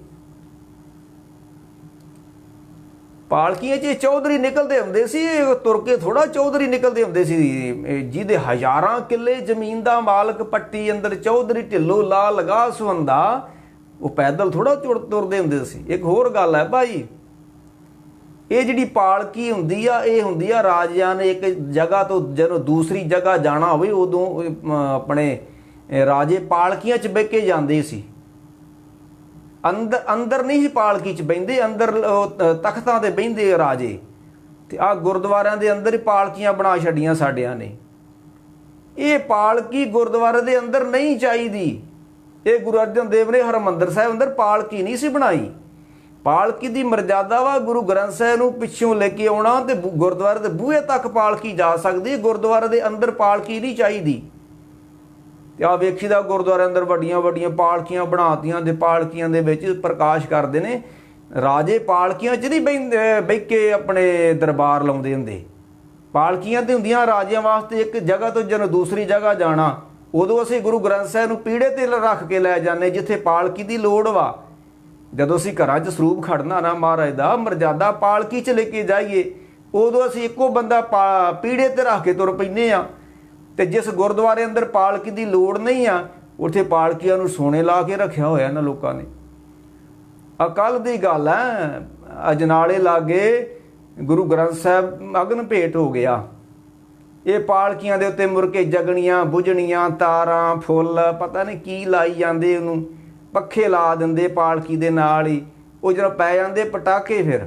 ਪਾਲਕੀਆਂ 'ਚ ਚੌਧਰੀ ਨਿਕਲਦੇ ਹੁੰਦੇ ਸੀ, ਤੁਰ ਕੇ ਥੋੜਾ ਚੌਧਰੀ ਨਿਕਲਦੇ ਹੁੰਦੇ ਸੀ। ਜਿਹਦੇ ਹਜ਼ਾਰਾਂ ਕਿੱਲੇ ਜ਼ਮੀਨ ਦਾ ਮਾਲਕ ਪੱਟੀ ਅੰਦਰ ਚੌਧਰੀ ਢਿੱਲੋਂ ਲਾਲ ਲੰਗਾਹ ਸੁਹੰਦਾ, ਉਹ ਪੈਦਲ ਥੋੜਾ ਤੁਰਦੇ ਹੁੰਦੇ ਸੀ। ਇੱਕ ਹੋਰ ਗੱਲ ਹੈ ਭਾਈ, ਇਹ ਜਿਹੜੀ ਪਾਲਕੀ ਹੁੰਦੀ ਆ, ਇਹ ਹੁੰਦੀ ਆ ਰਾਜਿਆਂ ਨੇ ਇੱਕ ਜਗ੍ਹਾ ਤੋਂ ਜਦੋਂ ਦੂਸਰੀ ਜਗ੍ਹਾ ਜਾਣਾ ਹੋਵੇ, ਉਦੋਂ ਆਪਣੇ ਰਾਜੇ ਪਾਲਕੀਆਂ 'ਚ ਬਹਿ ਕੇ ਜਾਂਦੇ ਸੀ। ਅੰਦਰ ਨਹੀਂ ਸੀ ਪਾਲਕੀ 'ਚ ਬਹਿੰਦੇ, ਅੰਦਰ ਤਖਤਾਂ 'ਤੇ ਬਹਿੰਦੇ ਰਾਜੇ। ਤੇ ਆਹ ਗੁਰਦੁਆਰਿਆਂ ਦੇ ਅੰਦਰ ਹੀ ਪਾਲਕੀਆਂ ਬਣਾ ਛੱਡੀਆਂ ਸਾਡਿਆਂ ਨੇ। ਇਹ ਪਾਲਕੀ ਗੁਰਦੁਆਰੇ ਦੇ ਅੰਦਰ ਨਹੀਂ ਚਾਹੀਦੀ। ਇਹ ਗੁਰੂ ਅਰਜਨ ਦੇਵ ਨੇ ਹਰਿਮੰਦਰ ਸਾਹਿਬ ਅੰਦਰ ਪਾਲਕੀ ਨਹੀਂ ਸੀ ਬਣਾਈ। ਪਾਲਕੀ ਦੀ ਮਰਜ਼ਾਦਾ ਵਾ ਗੁਰੂ ਗ੍ਰੰਥ ਸਾਹਿਬ ਨੂੰ ਪਿੱਛੋਂ ਲੈ ਕੇ ਆਉਣਾ ਤੇ ਗੁਰਦੁਆਰੇ ਦੇ ਬੂਹੇ ਤੱਕ ਪਾਲਕੀ ਜਾ ਸਕਦੀ, ਗੁਰਦੁਆਰੇ ਦੇ ਅੰਦਰ ਪਾਲਕੀ ਨਹੀਂ ਚਾਹੀਦੀ। ਤੇ ਆ ਵੇਖੀਦਾ ਗੁਰਦੁਆਰੇ ਅੰਦਰ ਵੱਡੀਆਂ ਵੱਡੀਆਂ ਪਾਲਕੀਆਂ ਬਣਾਤੀਆਂ ਤੇ ਪਾਲਕੀਆਂ ਦੇ ਵਿੱਚ ਪ੍ਰਕਾਸ਼ ਕਰਦੇ ਨੇ। ਰਾਜੇ ਪਾਲਕੀਆਂ 'ਚ ਨਹੀਂ ਬਹਿ ਕੇ ਆਪਣੇ ਦਰਬਾਰ ਲਾਉਂਦੇ ਹੁੰਦੇ। ਪਾਲਕੀਆਂ ਤੇ ਹੁੰਦੀਆਂ ਰਾਜਿਆਂ ਵਾਸਤੇ, ਇੱਕ ਜਗ੍ਹਾ ਤੋਂ ਜਦੋਂ ਦੂਸਰੀ ਜਗ੍ਹਾ ਜਾਣਾ, ਉਦੋਂ ਅਸੀਂ ਗੁਰੂ ਗ੍ਰੰਥ ਸਾਹਿਬ ਨੂੰ ਪੀੜੇ ਤੇ ਰੱਖ ਕੇ ਲੈ ਜਾਂਦੇ ਜਿੱਥੇ ਪਾਲਕੀ ਦੀ ਲੋੜ ਵਾ। ਜਦੋਂ ਅਸੀਂ ਘਰਾਂ 'ਚ ਸਰੂਪ ਖੜਨਾ ਨਾ ਮਹਾਰਾਜ ਦਾ, ਮਰਜ਼ਾਦਾ ਪਾਲਕੀ 'ਚ ਲੈ ਕੇ ਜਾਈਏ, ਉਦੋਂ ਅਸੀਂ ਇੱਕੋ ਬੰਦਾ ਪੀੜੇ ਤੇ ਰੱਖ ਕੇ ਤੁਰ ਪੈਂਦੇ ਆ। ਤੇ ਜਿਸ ਗੁਰਦੁਆਰੇ ਅੰਦਰ ਪਾਲਕੀ ਦੀ ਲੋੜ ਨਹੀਂ ਆ, ਉੱਥੇ ਪਾਲਕੀਆਂ ਨੂੰ ਸੋਨੇ ਲਾ ਕੇ ਰੱਖਿਆ ਹੋਇਆ ਨਾ ਲੋਕਾਂ ਨੇ। ਕੱਲ੍ਹ ਦੀ ਗੱਲ ਹੈ, ਅਜਨਾਲੇ ਲਾਗੇ ਗੁਰੂ ਗ੍ਰੰਥ ਸਾਹਿਬ ਅਗਨ ਭੇਟ ਹੋ ਗਿਆ। ਇਹ ਪਾਲਕੀਆਂ ਦੇ ਉੱਤੇ ਮੁੜ ਕੇ ਜਗਣੀਆਂ ਬੁਝਣੀਆਂ, ਤਾਰਾਂ ਫੁੱਲ ਪਤਾ ਨਹੀਂ ਕੀ ਲਾਈ ਜਾਂਦੇ, ਉਹਨੂੰ ਪੱਖੇ ਲਾ ਦਿੰਦੇ ਪਾਲਕੀ ਦੇ ਨਾਲ ਹੀ, ਉਹ ਜਦੋਂ ਪੈ ਜਾਂਦੇ ਪਟਾਕੇ। ਫਿਰ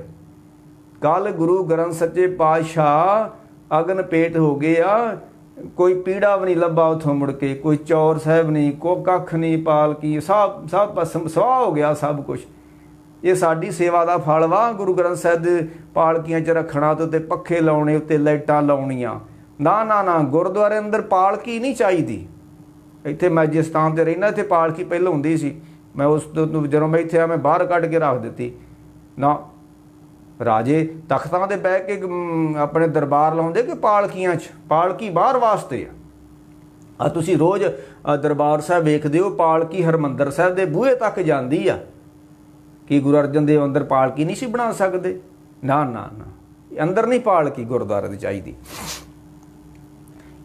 ਕੱਲ ਗੁਰੂ ਗ੍ਰੰਥ ਸੱਚੇ ਪਾਤਸ਼ਾਹ ਅਗਨ ਭੇਟ ਹੋ ਗਏ ਆ, ਕੋਈ ਪੀੜਾ ਵੀ ਨਹੀਂ ਲੱਭਾ ਉੱਥੋਂ ਮੁੜ ਕੇ, ਕੋਈ ਚੌਰ ਸਾਹਿਬ ਨਹੀਂ, ਕੋਈ ਕੱਖ ਨਹੀਂ, ਪਾਲਕੀ ਸਭ ਸਵਾਹ ਹੋ ਗਿਆ ਸਭ ਕੁਛ। ਇਹ ਸਾਡੀ ਸੇਵਾ ਦਾ ਫਲ ਵਾ, ਗੁਰੂ ਗ੍ਰੰਥ ਸਾਹਿਬ ਦੇ ਪਾਲਕੀਆਂ 'ਚ ਰੱਖਣਾ ਤੇ ਉੱਤੇ ਪੱਖੇ ਲਾਉਣੇ, ਉੱਤੇ ਲਾਈਟਾਂ ਲਾਉਣੀਆਂ। ਨਾ ਨਾ ਨਾ, ਗੁਰਦੁਆਰੇ ਅੰਦਰ ਪਾਲਕੀ ਨਹੀਂ ਚਾਹੀਦੀ। ਇੱਥੇ ਮੈਂ ਜਿਸ ਥਾਂ 'ਤੇ ਰਹਿੰਦਾ, ਇੱਥੇ ਪਾਲਕੀ ਪਹਿਲਾਂ ਹੁੰਦੀ ਸੀ, ਮੈਂ ਉਸ ਜਦੋਂ ਮੈਂ ਇੱਥੇ ਆ ਮੈਂ ਬਾਹਰ ਕੱਢ ਕੇ ਰੱਖ ਦਿੱਤੀ। ਨਾ, ਰਾਜੇ ਤਖਤਾਂ 'ਤੇ ਬਹਿ ਕੇ ਆਪਣੇ ਦਰਬਾਰ ਲਾਉਂਦੇ ਕਿ ਪਾਲਕੀਆਂ 'ਚ? ਪਾਲਕੀ ਬਾਹਰ ਵਾਸਤੇ ਆ। ਤੁਸੀਂ ਰੋਜ਼ ਦਰਬਾਰ ਸਾਹਿਬ ਵੇਖਦੇ ਹੋ, ਪਾਲਕੀ ਹਰਿਮੰਦਰ ਸਾਹਿਬ ਦੇ ਬੂਹੇ ਤੱਕ ਜਾਂਦੀ ਆ। ਕੀ ਗੁਰੂ ਅਰਜਨ ਦੇਵ ਅੰਦਰ ਪਾਲਕੀ ਨਹੀਂ ਸੀ ਬਣਾ ਸਕਦੇ? ਨਾ ਨਾ ਨਾ, ਅੰਦਰ ਨਹੀਂ ਪਾਲਕੀ ਗੁਰਦੁਆਰੇ ਦੀ ਚਾਹੀਦੀ।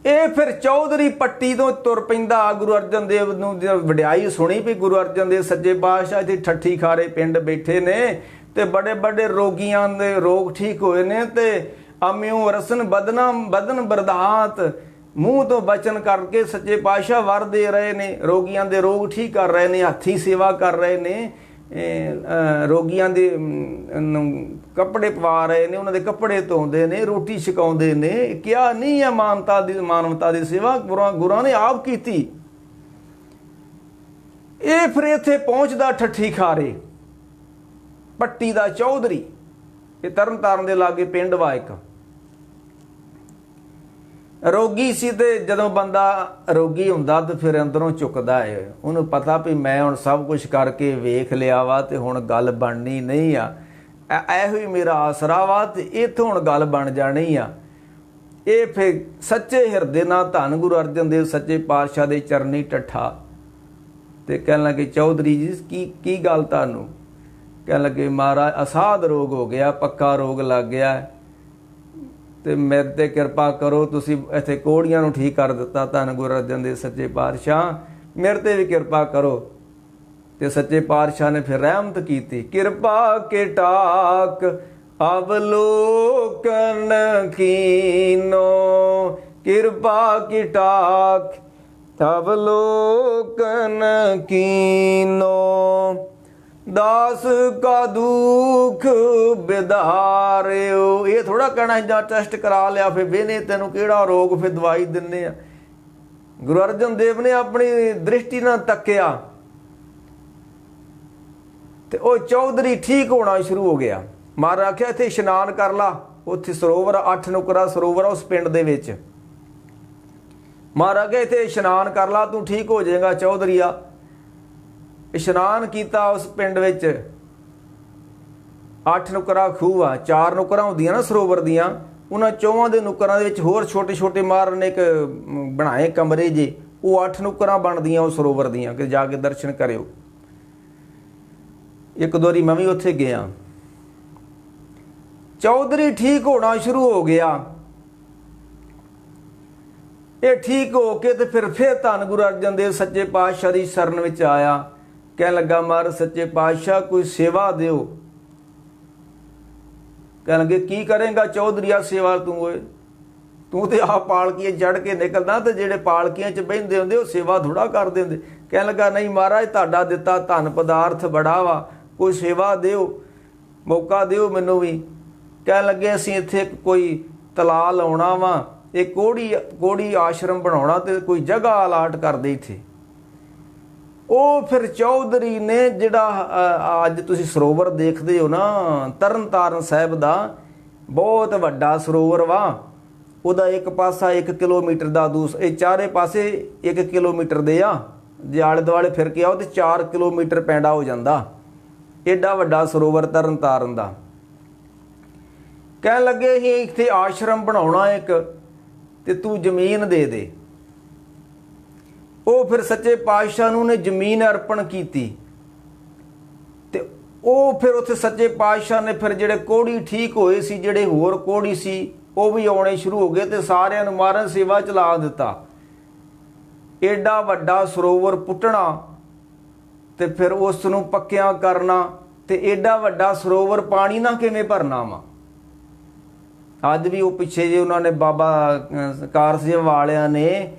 ਇਹ ਫਿਰ ਚੌਧਰੀ ਪੱਟੀ ਤੋਂ ਤੁਰ ਪੈਂਦਾ। ਗੁਰੂ ਅਰਜਨ ਦੇਵ ਨੂੰ ਵਡਿਆਈ ਸੁਣੀ ਵੀ ਗੁਰੂ ਅਰਜਨ ਦੇਵ ਸੱਚੇ ਪਾਤਸ਼ਾਹ ਇੱਥੇ ਠੱਠੀ ਖਾਰੇ ਪਿੰਡ ਬੈਠੇ ਨੇ ਤੇ ਬੜੇ ਬੜੇ ਰੋਗੀਆਂ ਦੇ ਰੋਗ ਠੀਕ ਹੋਏ ਨੇ, ਤੇ ਅਮਿਓ ਰਸਨ ਬਦਨ ਬਰਦਾਤ, ਮੂੰਹ ਤੋਂ ਬਚਨ ਕਰਕੇ ਸੱਚੇ ਪਾਤਸ਼ਾਹ ਵਰ ਦੇ ਰਹੇ ਨੇ, ਰੋਗੀਆਂ ਦੇ ਰੋਗ ਠੀਕ ਕਰ ਰਹੇ ਨੇ, ਹੱਥੀਂ ਸੇਵਾ ਕਰ ਰਹੇ ਨੇ, ਰੋਗੀਆਂ ਦੇ ਕੱਪੜੇ ਪਵਾ ਰਹੇ ਨੇ, ਉਹਨਾਂ ਦੇ ਕੱਪੜੇ ਧੋਂਦੇ ਨੇ, ਰੋਟੀ ਛਕਾਉਂਦੇ ਨੇ। ਕਿਹਾ ਨਹੀਂ ਹੈ ਮਾਨਵਤਾ ਦੀ ਸੇਵਾ ਗੁਰਾਂ ਨੇ ਆਪ ਕੀਤੀ। ਇਹ ਫਿਰ ਇੱਥੇ ਪਹੁੰਚਦਾ ਠੱਠੀ ਖਾਰੇ ਪੱਟੀ ਦਾ ਚੌਧਰੀ, ਇਹ ਤਰਨ ਤਾਰਨ ਦੇ ਲਾਗੇ ਪਿੰਡ ਵਾ ਇੱਕ। ਰੋਗੀ ਸੀ, ਤੇ ਜਦੋਂ ਬੰਦਾ ਰੋਗੀ ਹੁੰਦਾ ਤੇ ਫਿਰ ਅੰਦਰੋਂ ਝੁਕਦਾ ਹੈ, ਉਹਨੂੰ ਪਤਾ ਵੀ ਮੈਂ ਹੁਣ ਸਭ ਕੁਝ ਕਰਕੇ ਵੇਖ ਲਿਆ ਵਾ ਤੇ ਹੁਣ ਗੱਲ ਬਣਨੀ ਨਹੀਂ ਆ, ਇਹੋ ਹੀ ਮੇਰਾ ਆਸਰਾ ਵਾ ਤੇ ਇੱਥੋਂ ਹੁਣ ਗੱਲ ਬਣ ਜਾਣੀ ਆ। ਇਹ ਫਿਰ ਸੱਚੇ ਹਿਰਦੇ ਨਾਲ ਧੰਨ ਗੁਰੂ ਅਰਜਨ ਦੇਵ ਸੱਚੇ ਪਾਤਸ਼ਾਹ ਦੇ ਚਰਨੀ ਟੱਠਾ ਤੇ ਕਹਿਣ ਲੱਗੇ, ਚੌਧਰੀ ਜੀ ਕੀ ਗੱਲ ਤੁਹਾਨੂੰ? ਕਹਿਣ ਲੱਗੇ, ਮਹਾਰਾਜ ਅਸਾਧ ਰੋਗ ਹੋ ਗਿਆ, ਪੱਕਾ ਰੋਗ ਲੱਗ ਗਿਆ ਤੇ ਮੇਰੇ ਤੇ ਕਿਰਪਾ ਕਰੋ, ਤੁਸੀਂ ਇੱਥੇ ਕੋੜੀਆਂ ਨੂੰ ਠੀਕ ਕਰ ਦਿੱਤਾ, ਧੰਨ ਗੁਰੂ ਅਰਜਨ ਦੇਵ ਸੱਚੇ ਪਾਤਸ਼ਾਹ ਮੇਰੇ ਤੇ ਵੀ ਕਿਰਪਾ ਕਰੋ। ਤੇ ਸੱਚੇ ਪਾਤਸ਼ਾਹ ਨੇ ਫਿਰ ਰਹਿਮਤ ਕੀਤੀ, ਕਿਰਪਾ ਕੇ ਟਾਕ ਅਵਲੋਕਨ ਕੀਨੋ, ਕਿਰਪਾ ਕੀ ਟਾਕ ਅਵਲੋਕਨ ਕੀਨੋ, ਦਾਸ ਕਾ ਦੁੱਖ ਬਿਦਾਰਿਓ। ਇਹ ਥੋੜਾ ਕਹਿਣਾ ਜਾਂ ਟੈਸਟ ਕਰਾ ਲਿਆ ਫਿਰ ਵੇਨੇ ਤੈਨੂੰ ਕਿਹੜਾ ਰੋਗ, ਫਿਰ ਦਵਾਈ ਦਿੰਦੇ ਆ। ਗੁਰੂ ਅਰਜਨ ਦੇਵ ਨੇ ਆਪਣੀ ਦ੍ਰਿਸ਼ਟੀ ਨਾਲ ਤੱਕਿਆ ਤੇ ਉਹ ਚੌਧਰੀ ਠੀਕ ਹੋਣਾ ਸ਼ੁਰੂ ਹੋ ਗਿਆ। ਮਹਾਰਾਜ ਆਖਿਆ ਇੱਥੇ ਇਸ਼ਨਾਨ ਕਰ ਲਾ, ਉੱਥੇ ਸਰੋਵਰ 8 ਨੁਕਰਾ ਸਰੋਵਰ ਉਸ ਪਿੰਡ ਦੇ ਵਿੱਚ। ਮਹਾਰਾਜ ਆਖਿਆ ਇੱਥੇ ਇਸ਼ਨਾਨ ਕਰ ਲਾ, ਤੂੰ ਠੀਕ ਹੋ ਜਾਏਗਾ ਚੌਧਰੀਆ। ਇਸ਼ਨਾਨ ਕੀਤਾ ਉਸ ਪਿੰਡ ਵਿੱਚ। 8 ਨੁਕਰਾ ਖੂਹ ਆ, 4 ਨੁਕਰਾਂ ਹੁੰਦੀਆਂ ਨਾ ਸਰੋਵਰ ਦੀਆਂ, ਉਹਨਾਂ 4 ਦੇ ਨੁਕਰਾਂ ਦੇ ਵਿੱਚ ਹੋਰ ਛੋਟੇ ਛੋਟੇ ਮਹਾਰਾਜ ਨੇ ਇੱਕ ਬਣਾਏ ਕਮਰੇ ਜੇ, ਉਹ 8 ਨੁਕਰਾਂ ਬਣਦੀਆਂ ਉਹ ਸਰੋਵਰ ਦੀਆਂ, ਕਿ ਜਾ ਕੇ ਦਰਸ਼ਨ ਕਰਿਓ। ਇੱਕ ਦੋ ਵਾਰੀ ਮੈਂ ਵੀ ਉੱਥੇ ਗਿਆ। ਚੌਧਰੀ ਠੀਕ ਹੋਣਾ ਸ਼ੁਰੂ ਹੋ ਗਿਆ। ਇਹ ਠੀਕ ਹੋ ਕੇ ਤੇ ਫਿਰ ਧੰਨ ਗੁਰੂ ਅਰਜਨ ਦੇਵ ਸੱਚੇ ਪਾਤਸ਼ਾਹ ਦੀ ਸ਼ਰਨ ਵਿੱਚ ਆਇਆ। ਕਹਿਣ ਲੱਗਾ, ਮਹਾਰਾਜ ਸੱਚੇ ਪਾਤਸ਼ਾਹ ਕੋਈ ਸੇਵਾ ਦਿਓ। ਕਹਿਣ ਲੱਗੇ, ਕੀ ਕਰੇਗਾ ਚੌਧਰੀਆ ਸੇਵਾ ਤੂੰ? ਓਏ ਤੂੰ ਤੇ ਆਹ ਪਾਲਕੀਆਂ ਚੜ੍ਹ ਕੇ ਨਿਕਲਦਾ, ਤੇ ਜਿਹੜੇ ਪਾਲਕੀਆਂ 'ਚ ਬਹਿੰਦੇ ਹੁੰਦੇ ਉਹ ਸੇਵਾ ਥੋੜਾ ਕਰਦੇ ਹੁੰਦੇ। ਕਹਿਣ ਲੱਗਾ, ਨਹੀਂ ਮਹਾਰਾਜ ਤੁਹਾਡਾ ਦਿੱਤਾ ਧਨ ਪਦਾਰਥ ਬੜਾ ਵਾ, ਕੋਈ ਸੇਵਾ ਦਿਓ, ਮੌਕਾ ਦਿਓ ਮੈਨੂੰ ਵੀ। ਕਹਿਣ ਲੱਗੇ, ਅਸੀਂ ਇੱਥੇ ਕੋਈ ਤਲਾਅ ਲਾਉਣਾ ਵਾ, ਇਹ ਕੋੜੀ ਆਸ਼ਰਮ ਬਣਾਉਣਾ, ਤੇ ਕੋਈ ਜਗ੍ਹਾ ਅਲਾਟ ਕਰਦੇ ਇੱਥੇ। ਉਹ ਫਿਰ ਚੌਧਰੀ ਨੇ ਜਿਹੜਾ ਅੱਜ ਤੁਸੀਂ ਸਰੋਵਰ ਦੇਖਦੇ ਹੋ ਨਾ ਤਰਨ ਤਾਰਨ ਸਾਹਿਬ ਦਾ, ਬਹੁਤ ਵੱਡਾ ਸਰੋਵਰ ਵਾ। ਉਹਦਾ ਇੱਕ ਪਾਸਾ 1 ਕਿਲੋਮੀਟਰ ਦਾ, ਇਹ ਚਾਰੇ ਪਾਸੇ 1 ਕਿਲੋਮੀਟਰ ਦੇ ਆ। ਜੇ ਆਲੇ ਦੁਆਲੇ ਫਿਰ ਕੇ ਆਓ ਤੇ 4 ਕਿਲੋਮੀਟਰ ਪੈਂਡਾ ਹੋ ਜਾਂਦਾ। ਏਡਾ ਵੱਡਾ ਸਰੋਵਰ ਤਰਨ ਤਾਰਨ ਦਾ। ਕਹਿਣ ਲੱਗੇ ਅਸੀਂ ਇੱਥੇ ਆਸ਼ਰਮ ਬਣਾਉਣਾ ਇੱਕ, ਤੇ ਤੂੰ ਜ਼ਮੀਨ ਦੇ ਦੇ। ਉਹ ਫਿਰ ਸੱਚੇ ਪਾਤਸ਼ਾਹ ਨੂੰ ਨੇ ਜ਼ਮੀਨ ਅਰਪਣ ਕੀਤੀ। ਤੇ ਉਹ ਫਿਰ ਉੱਥੇ ਸੱਚੇ ਪਾਤਸ਼ਾਹ ਨੇ ਫਿਰ ਜਿਹੜੇ ਕੋਹੜੀ ਠੀਕ ਹੋਏ ਸੀ, ਜਿਹੜੇ ਹੋਰ ਕੋਹੜੀ ਸੀ, ਉਹ ਵੀ ਆਉਣੇ ਸ਼ੁਰੂ ਹੋ ਗਏ ਤੇ ਸਾਰਿਆਂ ਨੂੰ ਮਾਰਨ ਸੇਵਾ ਚਲਾ ਦਿੱਤਾ। ਏਡਾ ਵੱਡਾ ਸਰੋਵਰ ਪੁੱਟਣਾ ਤੇ ਫਿਰ ਉਸ ਨੂੰ ਪੱਕਿਆਂ ਕਰਨਾ, ਤੇ ਏਡਾ ਵੱਡਾ ਸਰੋਵਰ ਪਾਣੀ ਨਾਲ ਕਿਵੇਂ ਭਰਨਾ ਵਾ। ਅੱਜ ਵੀ ਉਹ ਪਿੱਛੇ ਜੇ ਉਹਨਾਂ ਨੇ ਬਾਬਾ ਕਾਰ ਸਿੰਘ ਵਾਲਿਆਂ ਨੇ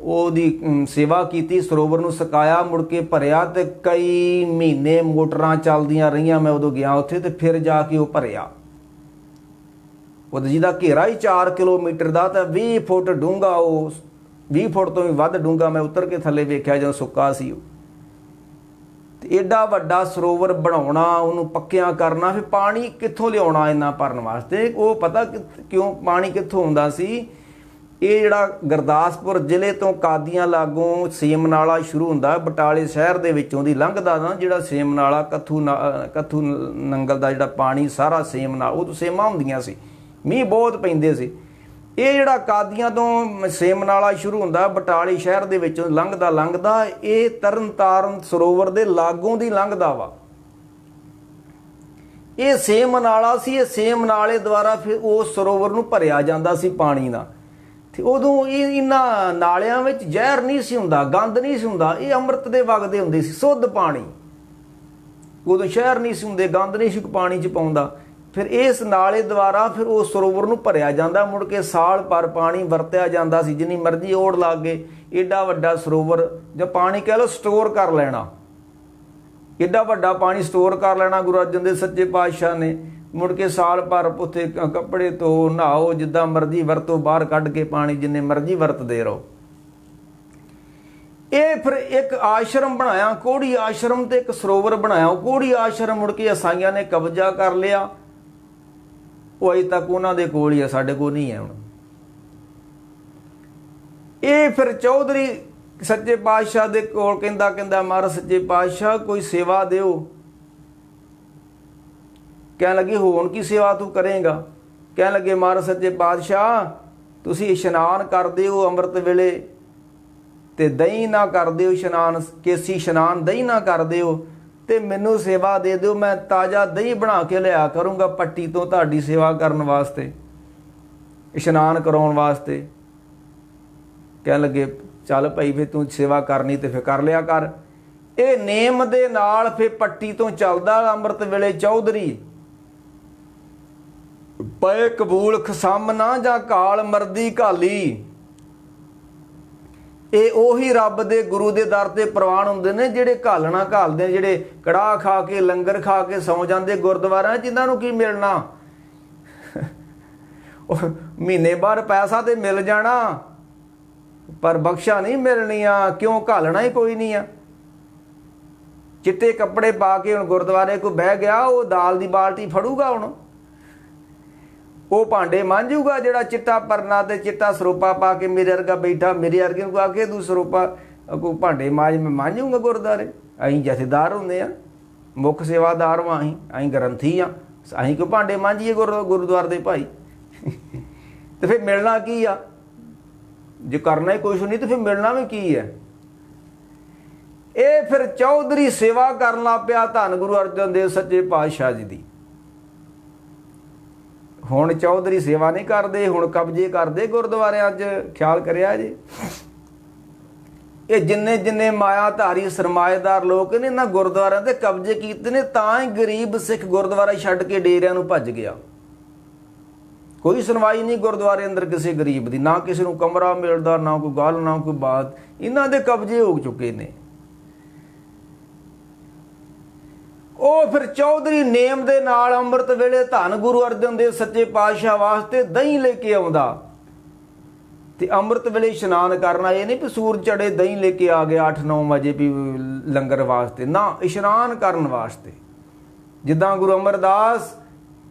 ਉਹਦੀ ਸੇਵਾ ਕੀਤੀ, ਸਰੋਵਰ ਨੂੰ ਸੁਕਾਇਆ, ਮੁੜ ਕੇ ਭਰਿਆ, ਤੇ ਕਈ ਮਹੀਨੇ ਮੋਟਰਾਂ ਚੱਲਦੀਆਂ ਰਹੀਆਂ। ਮੈਂ ਉਦੋਂ ਗਿਆ ਉੱਥੇ, ਤੇ ਫਿਰ ਜਾ ਕੇ ਉਹ ਭਰਿਆ। ਉਹ ਜਿਹਦਾ ਘੇਰਾ ਹੀ 4 ਕਿਲੋਮੀਟਰ ਦਾ, ਤਾਂ 20 ਫੁੱਟ ਡੂੰਘਾ, ਉਹ 20 ਫੁੱਟ ਤੋਂ ਵੀ ਵੱਧ ਡੂੰਘਾ। ਮੈਂ ਉਤਰ ਕੇ ਥੱਲੇ ਵੇਖਿਆ ਜਦੋਂ ਸੁੱਕਾ ਸੀ ਉਹ। ਤੇ ਏਡਾ ਵੱਡਾ ਸਰੋਵਰ ਬਣਾਉਣਾ, ਉਹਨੂੰ ਪੱਕਿਆਂ ਕਰਨਾ, ਫਿਰ ਪਾਣੀ ਕਿੱਥੋਂ ਲਿਆਉਣਾ ਇੰਨਾ ਭਰਨ ਵਾਸਤੇ। ਉਹ ਪਤਾ ਕਿਉਂ ਪਾਣੀ ਕਿੱਥੋਂ ਆਉਂਦਾ ਸੀ। ਇਹ ਜਿਹੜਾ ਗੁਰਦਾਸਪੁਰ ਜ਼ਿਲ੍ਹੇ ਤੋਂ ਕਾਦੀਆਂ ਲਾਗੋਂ ਸੇਮ ਨਾਲਾ ਸ਼ੁਰੂ ਹੁੰਦਾ, ਬਟਾਲੇ ਸ਼ਹਿਰ ਦੇ ਵਿੱਚੋਂ ਦੀ ਲੰਘਦਾ ਨਾ ਜਿਹੜਾ ਸੇਮ ਨਾਲਾ, ਕੱਥੂ ਨੰਗਲ ਦਾ ਜਿਹੜਾ ਪਾਣੀ ਸਾਰਾ ਸੇਮ ਨਾਲ, ਉਹ ਤੋਂ ਸੇਮਾਂ ਹੁੰਦੀਆਂ ਸੀ, ਮੀਂਹ ਬਹੁਤ ਪੈਂਦੇ ਸੀ। ਇਹ ਜਿਹੜਾ ਕਾਦੀਆਂ ਤੋਂ ਸੇਮ ਨਾਲਾ ਸ਼ੁਰੂ ਹੁੰਦਾ, ਬਟਾਲੇ ਸ਼ਹਿਰ ਦੇ ਵਿੱਚੋਂ ਲੰਘਦਾ ਇਹ ਤਰਨ ਤਾਰਨ ਸਰੋਵਰ ਦੇ ਲਾਗੋਂ ਦੀ ਲੰਘਦਾ ਵਾ। ਇਹ ਸੇਮ ਨਾਲਾ ਸੀ। ਇਹ ਸੇਮ ਨਾਲੇ ਦੁਆਰਾ ਫਿਰ ਉਸ ਸਰੋਵਰ ਨੂੰ ਭਰਿਆ ਜਾਂਦਾ ਸੀ ਪਾਣੀ ਨਾਲ। ਤੇ ਉਦੋਂ ਇਹਨਾਂ ਨਾਲਿਆਂ ਵਿੱਚ ਜ਼ਹਿਰ ਨਹੀਂ ਸੀ ਹੁੰਦਾ, ਗੰਦ ਨਹੀਂ ਸੀ ਹੁੰਦਾ, ਇਹ ਅੰਮ੍ਰਿਤ ਦੇ ਵਗਦੇ ਹੁੰਦੇ ਸੀ, ਸ਼ੁੱਧ ਪਾਣੀ। ਉਦੋਂ ਸ਼ਹਿਰ ਨਹੀਂ ਸੀ ਹੁੰਦੇ, ਗੰਦ ਨਹੀਂ ਸੀ ਪਾਣੀ 'ਚ ਪਾਉਂਦਾ। ਫਿਰ ਇਸ ਨਾਲੇ ਦੁਆਰਾ ਫਿਰ ਉਸ ਸਰੋਵਰ ਨੂੰ ਭਰਿਆ ਜਾਂਦਾ, ਮੁੜ ਕੇ ਸਾਲ ਭਰ ਪਾਣੀ ਵਰਤਿਆ ਜਾਂਦਾ ਸੀ, ਜਿੰਨੀ ਮਰਜ਼ੀ ਓੜ ਲੱਗ ਗਏ। ਏਡਾ ਵੱਡਾ ਸਰੋਵਰ ਜਾਂ ਪਾਣੀ ਕਹਿ ਲਓ ਸਟੋਰ ਕਰ ਲੈਣਾ, ਏਡਾ ਵੱਡਾ ਪਾਣੀ ਸਟੋਰ ਕਰ ਲੈਣਾ ਗੁਰੂ ਅਰਜਨ ਦੇਵ ਸੱਚੇ ਪਾਤਸ਼ਾਹ ਨੇ। ਮੁੜ ਕੇ ਸਾਲ ਭਰ ਉੱਥੇ ਕੱਪੜੇ ਧੋ, ਨਹਾਓ, ਜਿੱਦਾਂ ਮਰਜ਼ੀ ਵਰਤੋ, ਬਾਹਰ ਕੱਢ ਕੇ ਪਾਣੀ ਜਿੰਨੇ ਮਰਜ਼ੀ ਵਰਤਦੇ ਰਹੋ। ਇਹ ਫਿਰ ਇੱਕ ਆਸ਼ਰਮ ਬਣਾਇਆ, ਕੋਹੜੀ ਆਸ਼ਰਮ, ਤੇ ਇੱਕ ਸਰੋਵਰ ਬਣਾਇਆ। ਉਹ ਕੋਹੜੀ ਆਸ਼ਰਮ ਮੁੜ ਕੇ ਈਸਾਈਆਂ ਨੇ ਕਬਜ਼ਾ ਕਰ ਲਿਆ। ਉਹ ਅਜੇ ਤੱਕ ਉਹਨਾਂ ਦੇ ਕੋਲ ਹੀ ਆ, ਸਾਡੇ ਕੋਲ ਨਹੀਂ ਹੈ ਹੁਣ। ਇਹ ਫਿਰ ਚੌਧਰੀ ਸੱਚੇ ਪਾਤਸ਼ਾਹ ਦੇ ਕੋਲ ਕਹਿੰਦਾ ਮਹਾਰਾਜ ਸੱਚੇ ਪਾਤਸ਼ਾਹ ਕੋਈ ਸੇਵਾ ਦਿਓ। ਕਹਿਣ ਲੱਗੇ ਹੁਣ ਕੀ ਸੇਵਾ ਤੂੰ ਕਰੇਗਾ। ਕਹਿਣ ਲੱਗੇ ਮਹਾਰਾਜ ਸੱਚੇ ਪਾਤਸ਼ਾਹ ਤੁਸੀਂ ਇਸ਼ਨਾਨ ਕਰਦੇ ਹੋ ਅੰਮ੍ਰਿਤ ਵੇਲੇ, ਤੇ ਦਹੀਂ ਨਾ ਕਰਦੇ ਹੋ ਇਸ਼ਨਾਨ, ਕੇਸੀ ਇਸ਼ਨਾਨ ਦਹੀਂ ਨਾ ਕਰਦੇ ਹੋ, ਤੇ ਮੈਨੂੰ ਸੇਵਾ ਦੇ ਦਿਓ, ਮੈਂ ਤਾਜ਼ਾ ਦਹੀਂ ਬਣਾ ਕੇ ਲਿਆ ਕਰੂੰਗਾ ਪੱਟੀ ਤੋਂ ਤੁਹਾਡੀ ਸੇਵਾ ਕਰਨ ਵਾਸਤੇ, ਇਸ਼ਨਾਨ ਕਰਾਉਣ ਵਾਸਤੇ। ਕਹਿਣ ਲੱਗੇ ਚੱਲ ਭਾਈ ਫਿਰ ਤੂੰ ਸੇਵਾ ਕਰਨੀ ਤੇ ਫਿਰ ਕਰ ਲਿਆ ਕਰ। ਇਹ ਨੇਮ ਦੇ ਨਾਲ ਫਿਰ ਪੱਟੀ ਤੋਂ ਚੱਲਦਾ ਅੰਮ੍ਰਿਤ ਵੇਲੇ ਚੌਧਰੀ। ਪਏ ਕਬੂਲ ਖਸਮ ਨਾ ਜਾਂ ਕਾਲ ਮਰਦੀ ਘਾਲੀ। ਇਹ ਉਹੀ ਰੱਬ ਦੇ ਗੁਰੂ ਦੇ ਦਰ ਤੇ ਪ੍ਰਵਾਨ ਹੁੰਦੇ ਨੇ ਜਿਹੜੇ ਘਾਲਣਾ ਘਾਲਦੇ, ਜਿਹੜੇ ਕੜਾਹ ਖਾ ਕੇ ਲੰਗਰ ਖਾ ਕੇ ਸੌਂ ਜਾਂਦੇ ਗੁਰਦੁਆਰਿਆਂ, ਜਿਨ੍ਹਾਂ ਨੂੰ ਕੀ ਮਿਲਣਾ। ਮਹੀਨੇ ਬਾਅਦ ਪੈਸਾ ਤੇ ਮਿਲ ਜਾਣਾ, ਪਰ ਬਖਸ਼ਾ ਨਹੀਂ ਮਿਲਣੀਆਂ। ਕਿਉਂ? ਘਾਲਣਾ ਹੀ ਕੋਈ ਨਹੀਂ ਆ। ਚਿੱਟੇ ਕੱਪੜੇ ਪਾ ਕੇ ਹੁਣ ਗੁਰਦੁਆਰੇ ਕੋਈ ਬਹਿ ਗਿਆ, ਉਹ ਦਾਲ ਦੀ ਬਾਲਟੀ ਫੜੂਗਾ, ਹੁਣ ਉਹ ਭਾਂਡੇ ਮਾਂਜੂਗਾ ਜਿਹੜਾ ਚਿੱਟਾ ਪਰਨਾ ਤੇ ਚਿੱਟਾ ਸਰੋਪਾ ਪਾ ਕੇ ਮੇਰੇ ਵਰਗਾ ਬੈਠਾ। ਮੇਰੇ ਵਰਗੇ ਨੂੰ ਆ ਕੇ ਤੂੰ ਸਰੋਪਾ ਕੋਈ ਭਾਂਡੇ ਮਾਂਜ, ਮੈਂ ਮਾਂਜੂਗਾ ਗੁਰਦੁਆਰੇ। ਅਸੀਂ ਜਥੇਦਾਰ ਹੁੰਦੇ ਆ, ਮੁੱਖ ਸੇਵਾਦਾਰ ਵਾਂ, ਅਸੀਂ ਗ੍ਰੰਥੀ ਆ, ਅਸੀਂ ਕੋਈ ਭਾਂਡੇ ਮਾਂਜੀਏ ਗੁਰਦੁਆਰੇ ਦੇ ਭਾਈ। ਤੇ ਫਿਰ ਮਿਲਣਾ ਕੀ ਆ? ਜੇ ਕਰਨਾ ਹੀ ਕੁਛ ਨਹੀਂ ਤੇ ਫਿਰ ਮਿਲਣਾ ਵੀ ਕੀ ਹੈ? ਇਹ ਫਿਰ ਚੌਧਰੀ ਸੇਵਾ ਕਰਨ ਲੱਗ ਪਿਆ ਧੰਨ ਗੁਰੂ ਅਰਜਨ ਦੇਵ ਸੱਚੇ ਪਾਤਸ਼ਾਹ ਜੀ ਦੀ। ਹੁਣ ਚੌਧਰੀ ਸੇਵਾ ਨਹੀਂ ਕਰਦੇ, ਹੁਣ ਕਬਜ਼ੇ ਕਰਦੇ ਗੁਰਦੁਆਰਿਆਂ 'ਚ। ਖਿਆਲ ਕਰਿਆ ਜੀ, ਇਹ ਜਿੰਨੇ ਮਾਇਆਧਾਰੀ ਸਰਮਾਏਦਾਰ ਲੋਕ ਨੇ ਇਹਨਾਂ ਗੁਰਦੁਆਰਿਆਂ ਤੇ ਕਬਜ਼ੇ ਕੀਤੇ ਨੇ, ਤਾਂ ਹੀ ਗਰੀਬ ਸਿੱਖ ਗੁਰਦੁਆਰਾ ਛੱਡ ਕੇ ਡੇਰਿਆਂ ਨੂੰ ਭੱਜ ਗਿਆ। ਕੋਈ ਸੁਣਵਾਈ ਨਹੀਂ ਗੁਰਦੁਆਰੇ ਅੰਦਰ ਕਿਸੇ ਗਰੀਬ ਦੀ, ਨਾ ਕਿਸੇ ਨੂੰ ਕਮਰਾ ਮਿਲਦਾ, ਨਾ ਕੋਈ ਗੱਲ, ਨਾ ਕੋਈ ਬਾਤ। ਇਹਨਾਂ ਦੇ ਕਬਜ਼ੇ ਹੋ ਚੁੱਕੇ ਨੇ। ਉਹ ਫਿਰ ਚੌਧਰੀ ਨੇਮ ਦੇ ਨਾਲ ਅੰਮ੍ਰਿਤ ਵੇਲੇ ਧੰਨ ਗੁਰੂ ਅਰਜਨ ਦੇਵ ਸੱਚੇ ਪਾਤਸ਼ਾਹ ਵਾਸਤੇ ਦਹੀਂ ਲੈ ਕੇ ਆਉਂਦਾ, ਤੇ ਅੰਮ੍ਰਿਤ ਵੇਲੇ ਇਸ਼ਨਾਨ ਕਰਨਾ। ਇਹ ਨਹੀਂ ਵੀ ਸੂਰਜ ਚੜੇ ਦਹੀਂ ਲੈ ਕੇ ਆ ਗਿਆ 8-9 ਵਜੇ ਵੀ ਲੰਗਰ ਵਾਸਤੇ, ਨਾ, ਇਸ਼ਨਾਨ ਕਰਨ ਵਾਸਤੇ। ਜਿੱਦਾਂ ਗੁਰੂ ਅਮਰਦਾਸ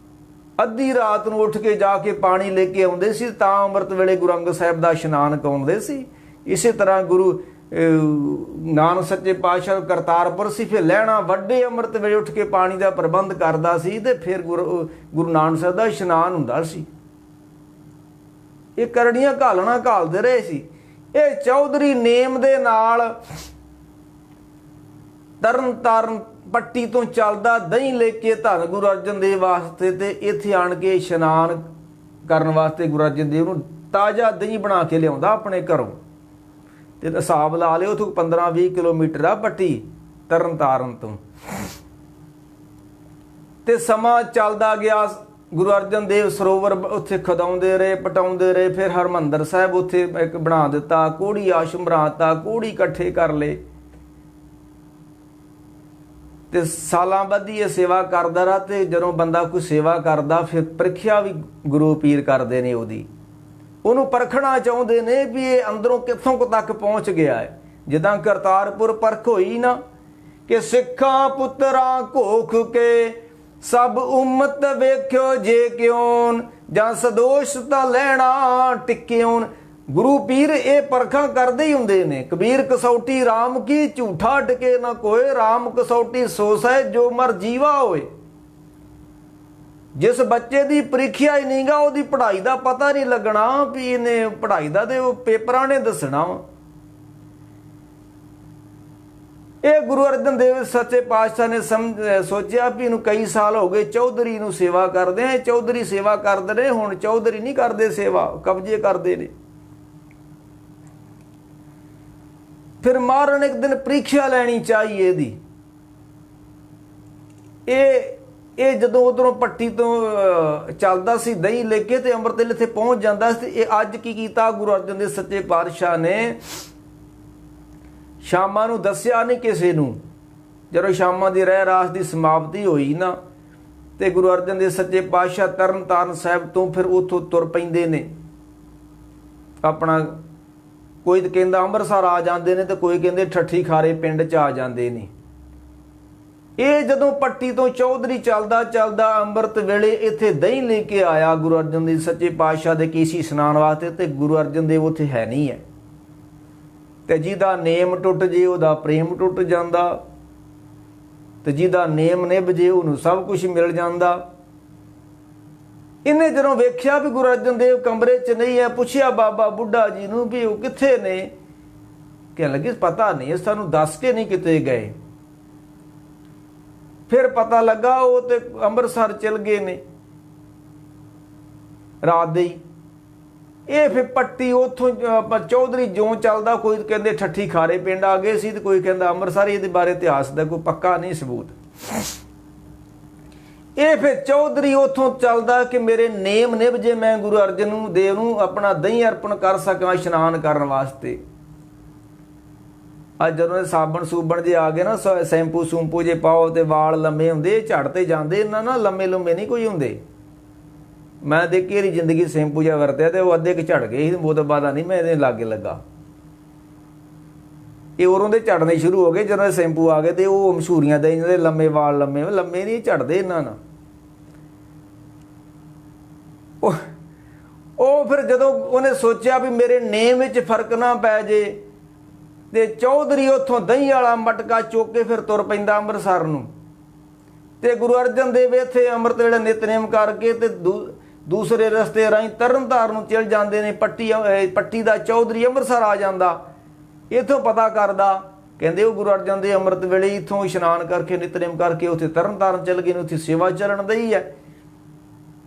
ਅੱਧੀ ਰਾਤ ਨੂੰ ਉੱਠ ਕੇ ਜਾ ਕੇ ਪਾਣੀ ਲੈ ਕੇ ਆਉਂਦੇ ਸੀ, ਤਾਂ ਅੰਮ੍ਰਿਤ ਵੇਲੇ ਗੁਰੂ ਅੰਗਦ ਸਾਹਿਬ ਦਾ ਇਸ਼ਨਾਨ ਕਰਾਉਂਦੇ ਸੀ। ਇਸੇ ਤਰ੍ਹਾਂ ਗੁਰੂ ਨਾਨਕ ਸੱਚੇ ਪਾਤਸ਼ਾਹ ਕਰਤਾਰਪੁਰ ਸੀ, ਫਿਰ ਲਹਿਣਾ ਵੱਡੇ ਅੰਮ੍ਰਿਤ ਵੇਲੇ ਉੱਠ ਕੇ ਪਾਣੀ ਦਾ ਪ੍ਰਬੰਧ ਕਰਦਾ ਸੀ, ਤੇ ਫਿਰ ਗੁਰੂ ਨਾਨਕ ਸਾਹਿਬ ਦਾ ਇਸ਼ਨਾਨ ਹੁੰਦਾ ਸੀ। ਇਹ ਕਰੜੀਆਂ ਘਾਲਣਾ ਘਾਲਦੇ ਰਹੇ ਸੀ। ਇਹ ਚੌਧਰੀ ਨੇਮ ਦੇ ਨਾਲ ਤਰਨ ਤਾਰਨ ਪੱਟੀ ਤੋਂ ਚੱਲਦਾ ਦਹੀਂ ਲੈ ਕੇ ਧੰਨ ਗੁਰੂ ਅਰਜਨ ਦੇਵ ਵਾਸਤੇ, ਤੇ ਇੱਥੇ ਆਣ ਕੇ ਇਸ਼ਨਾਨ ਕਰਨ ਵਾਸਤੇ ਗੁਰੂ ਅਰਜਨ ਦੇਵ ਨੂੰ ਤਾਜ਼ਾ ਦਹੀਂ ਬਣਾ ਕੇ ਲਿਆਉਂਦਾ ਆਪਣੇ ਘਰੋਂ। ਤੇ ਹਿਸਾਬ ਲਾ ਲਿਓ ਉੱਥੋਂ 15-20 ਕਿਲੋਮੀਟਰ ਆ ਪੱਟੀ ਤਰਨ ਤਾਰਨ ਤੋਂ। ਤੇ ਸਮਾਂ ਚੱਲਦਾ ਗਿਆ, ਗੁਰੂ ਅਰਜਨ ਦੇਵ ਸਰੋਵਰ ਉੱਥੇ ਖਦਾਉਂਦੇ ਰਹੇ, ਪਟਾਉਂਦੇ ਰਹੇ। ਫਿਰ ਹਰਮੰਦਰ ਸਾਹਿਬ ਉੱਥੇ ਇੱਕ ਬਣਾ ਦਿੱਤਾ, ਕੋਹੜੀ ਆਸ਼ਰਮ ਬਣਾ ਦਿੱਤਾ, ਕੋਹੜੀ ਇਕੱਠੇ ਕਰ ਲਏ, ਤੇ ਸਾਲਾਂ ਬੱਧੀ ਇਹ ਸੇਵਾ ਕਰਦਾ ਰਿਹਾ। ਤੇ ਜਦੋਂ ਬੰਦਾ ਕੋਈ ਸੇਵਾ ਕਰਦਾ, ਫਿਰ ਪ੍ਰੀਖਿਆ ਵੀ ਗੁਰੂ ਪੀਰ ਕਰਦੇ ਨੇ ਉਹਦੀ, ਉਹਨੂੰ ਪਰਖਣਾ ਚਾਹੁੰਦੇ ਨੇ ਵੀ ਇਹ ਅੰਦਰੋਂ ਕਿੱਥੋਂ ਕੁ ਤੱਕ ਪਹੁੰਚ ਗਿਆ ਹੈ। ਜਿੱਦਾਂ ਕਰਤਾਰਪੁਰ ਪਰਖ ਹੋਈ ਨਾ, ਕਿ ਸਿੱਖਾਂ ਪੁੱਤਰਾਂ ਘੋਖ ਕੇ ਸਭ ਉਮਤ ਵੇਖਿਓ ਜੇ ਕਿਉਂ, ਜਾਂ ਸਦੋਸ਼ ਤਾਂ ਲੈਣਾ ਟਿਕਿਉਣ। ਗੁਰੂ ਪੀਰ ਇਹ ਪਰਖਾਂ ਕਰਦੇ ਹੀ ਹੁੰਦੇ ਨੇ। ਕਬੀਰ ਕਸੌਟੀ ਰਾਮ ਕੀ ਝੂਠਾ ਟਿਕੇ ਨਾ ਕੋਏ, ਰਾਮ ਕਸੌਟੀ ਸੋ ਸਹਿ ਜੋ ਮਰ ਜੀਵਾ ਹੋਏ। ਜਿਸ ਬੱਚੇ ਦੀ ਪ੍ਰੀਖਿਆ ਹੀ ਨਹੀਂਗਾ, ਉਹਦੀ ਪੜ੍ਹਾਈ ਦਾ ਪਤਾ ਨਹੀਂ ਲੱਗਣਾ ਵੀ ਇਹਨੇ ਪੜ੍ਹਾਈ ਦਾ, ਤੇ ਉਹ ਪੇਪਰਾਂ ਨੇ ਦੱਸਣਾ ਵਾ। ਇਹ ਗੁਰੂ ਅਰਜਨ ਦੇਵ ਸੱਚੇ ਪਾਤਸ਼ਾਹ ਨੇ ਸੋਚਿਆ ਵੀ ਇਹਨੂੰ ਕਈ ਸਾਲ ਹੋ ਗਏ ਚੌਧਰੀ ਨੂੰ ਸੇਵਾ ਕਰਦੇ ਆ, ਚੌਧਰੀ ਸੇਵਾ ਕਰਦੇ ਨੇ, ਹੁਣ ਚੌਧਰੀ ਨਹੀਂ ਕਰਦੇ ਸੇਵਾ, ਕਬਜ਼ੇ ਕਰਦੇ ਨੇ। ਫਿਰ ਮਹਾਰਾਜ ਨੇ ਇੱਕ ਦਿਨ ਪ੍ਰੀਖਿਆ ਲੈਣੀ ਚਾਹੀਏ ਇਹਦੀ। ਇਹ ਜਦੋਂ ਉਧਰੋਂ ਪੱਟੀ ਤੋਂ ਚੱਲਦਾ ਸੀ ਦਹੀਂ ਲੈ ਕੇ, ਤੇ ਅੰਮ੍ਰਿਤ ਵੇਲੇ ਇੱਥੇ ਪਹੁੰਚ ਜਾਂਦਾ ਸੀ। ਇਹ ਅੱਜ ਕੀ ਕੀਤਾ ਗੁਰੂ ਅਰਜਨ ਦੇਵ ਸੱਚੇ ਪਾਤਸ਼ਾਹ ਨੇ, ਸ਼ਾਮਾਂ ਨੂੰ ਦੱਸਿਆ ਨਹੀਂ ਕਿਸੇ ਨੂੰ। ਜਦੋਂ ਸ਼ਾਮਾਂ ਦੀ ਰਹਿ ਰਾਸ ਦੀ ਸਮਾਪਤੀ ਹੋਈ ਨਾ, ਤੇ ਗੁਰੂ ਅਰਜਨ ਦੇਵ ਸੱਚੇ ਪਾਤਸ਼ਾਹ ਤਰਨ ਤਾਰਨ ਸਾਹਿਬ ਤੋਂ ਫਿਰ ਉੱਥੋਂ ਤੁਰ ਪੈਂਦੇ ਨੇ ਆਪਣਾ। ਕੋਈ ਤਾਂ ਕਹਿੰਦਾ ਅੰਮ੍ਰਿਤਸਰ ਆ ਜਾਂਦੇ ਨੇ, ਤੇ ਕੋਈ ਕਹਿੰਦੇ ਠੱਠੀ ਖਾਰੇ ਪਿੰਡ 'ਚ ਆ ਜਾਂਦੇ ਨੇ। ਇਹ ਜਦੋਂ ਪੱਟੀ ਤੋਂ ਚੌਧਰੀ ਚੱਲਦਾ ਚੱਲਦਾ ਅੰਮ੍ਰਿਤ ਵੇਲੇ ਇੱਥੇ ਦਹੀਂ ਲੈ ਕੇ ਆਇਆ ਗੁਰੂ ਅਰਜਨ ਦੇਵ ਸੱਚੇ ਪਾਤਸ਼ਾਹ ਦੇ ਕੇਸੀ ਇਸ਼ਨਾਨ ਵਾਸਤੇ, ਤੇ ਗੁਰੂ ਅਰਜਨ ਦੇਵ ਉੱਥੇ ਹੈ ਨਹੀਂ ਹੈ। ਤੇ ਜਿਹਦਾ ਨੇਮ ਟੁੱਟ ਜੇ ਉਹਦਾ ਪ੍ਰੇਮ ਟੁੱਟ ਜਾਂਦਾ, ਤੇ ਜਿਹਦਾ ਨੇਮ ਨਿਭ ਜੇ ਉਹਨੂੰ ਸਭ ਕੁਝ ਮਿਲ ਜਾਂਦਾ। ਇਹਨੇ ਜਦੋਂ ਵੇਖਿਆ ਵੀ ਗੁਰੂ ਅਰਜਨ ਦੇਵ ਕਮਰੇ 'ਚ ਨਹੀਂ ਹੈ, ਪੁੱਛਿਆ ਬਾਬਾ ਬੁੱਢਾ ਜੀ ਨੂੰ ਵੀ ਉਹ ਕਿੱਥੇ ਨੇ। ਕਹਿਣ ਲੱਗੇ ਪਤਾ ਨਹੀਂ, ਸਾਨੂੰ ਦੱਸ ਕੇ ਨਹੀਂ ਕਿਤੇ ਗਏ। ਫਿਰ ਪਤਾ ਲੱਗਾ ਉਹ ਤੇ ਅੰਮ੍ਰਿਤਸਰ ਚਲ ਗਏ ਨੇ ਰਾਤ ਦੇ ਹੀ। ਇਹ ਫਿਰ ਪੱਟੀ ਉੱਥੋਂ ਚੌਧਰੀ ਜਿਉਂ ਚੱਲਦਾ, ਕੋਈ ਕਹਿੰਦੇ ਠੱਠੀ ਖਾਰੇ ਪਿੰਡ ਆ ਗਏ ਸੀ, ਤੇ ਕੋਈ ਕਹਿੰਦਾ ਅੰਮ੍ਰਿਤਸਰ। ਇਹਦੇ ਬਾਰੇ ਇਤਿਹਾਸ ਦਾ ਕੋਈ ਪੱਕਾ ਨਹੀਂ ਸਬੂਤ। ਇਹ ਫਿਰ ਚੌਧਰੀ ਉੱਥੋਂ ਚੱਲਦਾ ਕਿ ਮੇਰੇ ਨੇਮ ਨਿਭ ਜੇ, ਮੈਂ ਗੁਰੂ ਅਰਜਨ ਦੇਵ ਨੂੰ ਆਪਣਾ ਦਹੀਂ ਅਰਪਣ ਕਰ ਸਕਾਂ ਇਸ਼ਨਾਨ ਕਰਨ ਵਾਸਤੇ। ਅੱਜ ਜਦੋਂ ਸਾਬਣ ਸੂਬਣ ਜੇ ਆ ਗਏ ਨਾ, ਸ਼ੈਂਪੂ ਸੂੰਪੂ ਜੇ ਪਾਓ ਤੇ ਵਾਲ ਲੰਮੇ ਹੁੰਦੇ, ਝੜ ਤੇ ਜਾਂਦੇ, ਇਹਨਾਂ ਨਾਲ ਲੰਮੇ ਲੰਮੇ ਨਹੀਂ ਕੋਈ ਹੁੰਦੇ। ਮੈਂ ਦੇਖੀ ਇਹਦੀ ਜ਼ਿੰਦਗੀ ਸ਼ੈਂਪੂ ਜਿਹਾ ਵਰਤਿਆ, ਤੇ ਉਹ ਅੱਧੇ ਕੁ ਝੜ ਗਏ ਸੀ, ਉਹ ਤੋਂ ਬਾਅਦ ਨਹੀਂ ਮੈਂ ਇਹਦੇ ਲਾਗੇ ਲੱਗਾ। ਇਹ ਉਰੋਂ ਦੇ ਝੜਨੇ ਸ਼ੁਰੂ ਹੋ ਗਏ ਜਦੋਂ ਸ਼ੈਂਪੂ ਆ ਗਏ, ਤੇ ਉਹ ਮਸ਼ਹੂਰੀਆਂ ਦੇ ਇਹਨਾਂ ਦੇ ਲੰਮੇ ਵਾਲ ਲੰਮੇ ਨਹੀਂ ਝੜਦੇ ਇਹਨਾਂ ਨਾਲ। ਉਹ ਫਿਰ ਜਦੋਂ ਉਹਨੇ ਸੋਚਿਆ ਵੀ ਮੇਰੇ ਨੇਮ ਵਿੱਚ ਫਰਕ ਨਾ ਪੈ ਜੇ, ਤੇ ਚੌਧਰੀ ਉੱਥੋਂ ਦਹੀਂ ਵਾਲਾ ਮਟਕਾ ਚੁੱਕ ਕੇ ਫਿਰ ਤੁਰ ਪੈਂਦਾ ਅੰਮ੍ਰਿਤਸਰ ਨੂੰ। ਤੇ ਗੁਰੂ ਅਰਜਨ ਦੇਵ ਇੱਥੇ ਅੰਮ੍ਰਿਤ ਵੇਲੇ ਨਿਤਨੇਮ ਕਰਕੇ ਤੇ ਦੂਸਰੇ ਰਸਤੇ ਰਾਹੀਂ ਤਰਨ ਤਾਰਨ ਨੂੰ ਚਲ ਜਾਂਦੇ ਨੇ। ਪੱਟੀ ਦਾ ਚੌਧਰੀ ਅੰਮ੍ਰਿਤਸਰ ਆ ਜਾਂਦਾ, ਇੱਥੋਂ ਪਤਾ ਕਰਦਾ, ਕਹਿੰਦੇ ਉਹ ਗੁਰੂ ਅਰਜਨ ਦੇਵ ਅੰਮ੍ਰਿਤ ਵੇਲੇ ਇੱਥੋਂ ਇਸ਼ਨਾਨ ਕਰਕੇ ਨਿਤਨੇਮ ਕਰਕੇ ਉੱਥੇ ਤਰਨ ਤਾਰਨ ਚਲ ਗਏ ਨੇ, ਉੱਥੇ ਸੇਵਾ ਚੱਲਣ ਦਈ ਹੈ।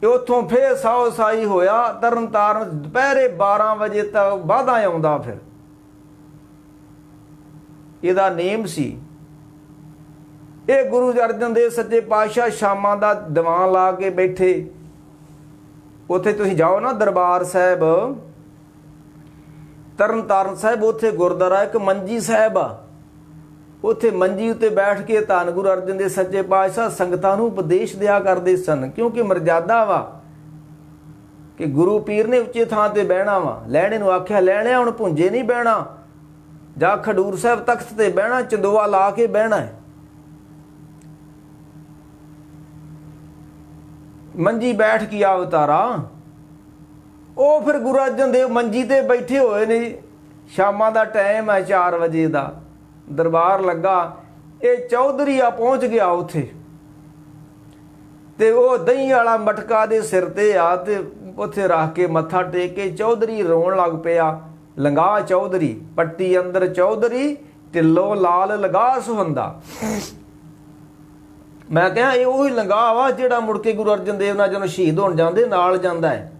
ਉੱਥੋਂ ਫੇਰ ਸਾਓ ਸਾਈ ਹੋਇਆ ਤਰਨ ਤਾਰਨ, ਦੁਪਹਿਰੇ 12 ਵਜੇ ਤੱਕ ਵਾਧਾ ਆਉਂਦਾ। ਫਿਰ ਇਹਦਾ ਨੇਮ ਸੀ। ਇਹ ਗੁਰੂ ਅਰਜਨ ਦੇਵ ਸੱਚੇ ਪਾਤਸ਼ਾਹ ਸ਼ਾਮਾਂ ਦਾ ਦੀਵਾਨ ਲਾ ਕੇ ਬੈਠੇ। ਉੱਥੇ ਤੁਸੀਂ ਜਾਓ ਨਾ ਦਰਬਾਰ ਸਾਹਿਬ ਤਰਨ ਤਾਰਨ ਸਾਹਿਬ, ਉੱਥੇ ਗੁਰਦੁਆਰਾ ਇੱਕ ਮੰਜੀ ਸਾਹਿਬ ਆ। ਉੱਥੇ ਮੰਜੀ ਉੱਤੇ ਬੈਠ ਕੇ ਧੰਨ ਗੁਰੂ ਅਰਜਨ ਦੇਵ ਸੱਚੇ ਪਾਤਸ਼ਾਹ ਸੰਗਤਾਂ ਨੂੰ ਉਪਦੇਸ਼ ਦਿਆ ਕਰਦੇ ਸਨ, ਕਿਉਂਕਿ ਮਰਜ਼ਾਦਾ ਵਾ ਕਿ ਗੁਰੂ ਪੀਰ ਨੇ ਉੱਚੇ ਥਾਂ ਤੇ ਬਹਿਣਾ ਵਾ। ਲੈਣੇ ਨੂੰ ਆਖਿਆ ਲੈਣਿਆ ਹੁਣ ਭੁੰਜੇ ਨਹੀਂ ਬਹਿਣਾ, ਜਾਂ ਖਡੂਰ ਸਾਹਿਬ ਤਖਤ ਤੇ ਬਹਿਣਾ, ਚੰਦੋਆ ਲਾ ਕੇ ਬਹਿਣਾ ਹੈ। ਮੰਜੀ ਬੈਠ ਕੇ ਅਵਤਾਰਾ। ਉਹ ਫਿਰ ਗੁਰੂ ਅਰਜਨ ਦੇਵ ਮੰਜੀ ਤੇ ਬੈਠੇ ਹੋਏ ਨੇ, ਸ਼ਾਮਾਂ ਦਾ ਟਾਈਮ ਹੈ, 4 ਵਜੇ ਦਾ ਦਰਬਾਰ ਲੱਗਾ। ਇਹ ਚੌਧਰੀ ਆ ਪਹੁੰਚ ਗਿਆ ਉੱਥੇ, ਤੇ ਉਹ ਦਹੀਂ ਵਾਲਾ ਮਟਕਾ ਦੇ ਸਿਰ ਤੇ ਆ ਤੇ ਉੱਥੇ ਰੱਖ ਕੇ ਮੱਥਾ ਟੇਕ ਕੇ ਚੌਧਰੀ ਰੋਣ ਲੱਗ ਪਿਆ। ਲੰਗਾ ਚੌਧਰੀ, ਪੱਟੀ ਅੰਦਰ ਚੌਧਰੀ, ਢਿੱਲੋਂ ਲਾਲ ਲਗਾ ਸੁਹੰਦਾ। ਮੈਂ ਕਿਹਾ ਇਹ ਉਹੀ ਲੰਗਾ ਵਾ ਜਿਹੜਾ ਮੁੜ ਕੇ ਗੁਰੂ ਅਰਜਨ ਦੇਵ ਨਾਲ ਜਦੋਂ ਸ਼ਹੀਦ ਹੋਣ ਜਾਂਦੇ ਨਾਲ ਜਾਂਦਾ ਹੈ।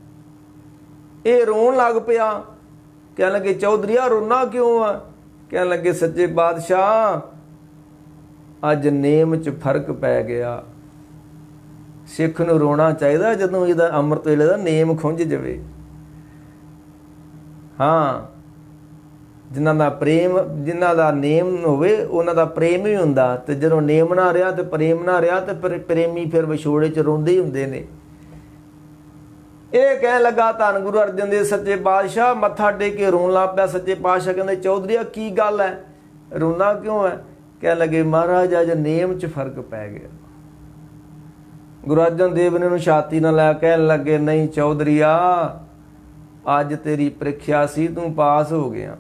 ਇਹ ਰੋਣ ਲੱਗ ਪਿਆ। ਕਹਿਣ ਲੱਗੇ ਚੌਧਰੀਆ ਰੋਣਾ ਕਿਉਂ ਆ? ਕਹਿਣ ਲੱਗੇ ਸੱਚੇ ਪਾਤਸ਼ਾਹ ਅੱਜ ਨੇਮ 'ਚ ਫਰਕ ਪੈ ਗਿਆ। ਸਿੱਖ ਨੂੰ ਰੋਣਾ ਚਾਹੀਦਾ ਜਦੋਂ ਇਹਦਾ ਅੰਮ੍ਰਿਤ ਵੇਲੇ ਦਾ ਨੇਮ ਖੁੰਝ ਜਾਵੇ। ਹਾਂ, ਜਿਨ੍ਹਾਂ ਦਾ ਪ੍ਰੇਮ, ਜਿਨ੍ਹਾਂ ਦਾ ਨੇਮ ਹੋਵੇ ਉਹਨਾਂ ਦਾ ਪ੍ਰੇਮ ਹੀ ਹੁੰਦਾ, ਤੇ ਜਦੋਂ ਨੇਮ ਨਾ ਰਿਹਾ ਤੇ ਪ੍ਰੇਮ ਨਾ ਰਿਹਾ ਤੇ ਪ੍ਰੇਮੀ ਫਿਰ ਵਿਛੋੜੇ 'ਚ ਰੋਂਦੇ ਹੀ ਹੁੰਦੇ ਨੇ। ਇਹ ਕਹਿਣ ਲੱਗਾ ਧੰਨ ਗੁਰੂ ਅਰਜਨ ਦੇਵ ਸੱਚੇ ਪਾਤਸ਼ਾਹ, ਮੱਥਾ ਟੇਕ ਕੇ ਰੋਣ ਲੱਗ ਪਿਆ। ਸੱਚੇ ਪਾਤਸ਼ਾਹ ਕਹਿੰਦੇ ਚੌਧਰੀਆ ਕੀ ਗੱਲ ਹੈ, ਰੋਣਾ ਕਿਉਂ ਹੈ? ਕਹਿਣ ਲੱਗੇ ਮਹਾਰਾਜ ਅੱਜ ਨੇਮ 'ਚ ਫਰਕ ਪੈ ਗਿਆ। ਗੁਰੂ ਅਰਜਨ ਦੇਵ ਨੇ ਉਹਨੂੰ ਛਾਤੀ ਨਾਲ ਲੈ ਕਹਿਣ ਲੱਗੇ ਨਹੀਂ ਚੌਧਰੀਆ ਅੱਜ ਤੇਰੀ ਪ੍ਰੀਖਿਆ ਸੀ, ਤੂੰ ਪਾਸ ਹੋ ਗਿਆ।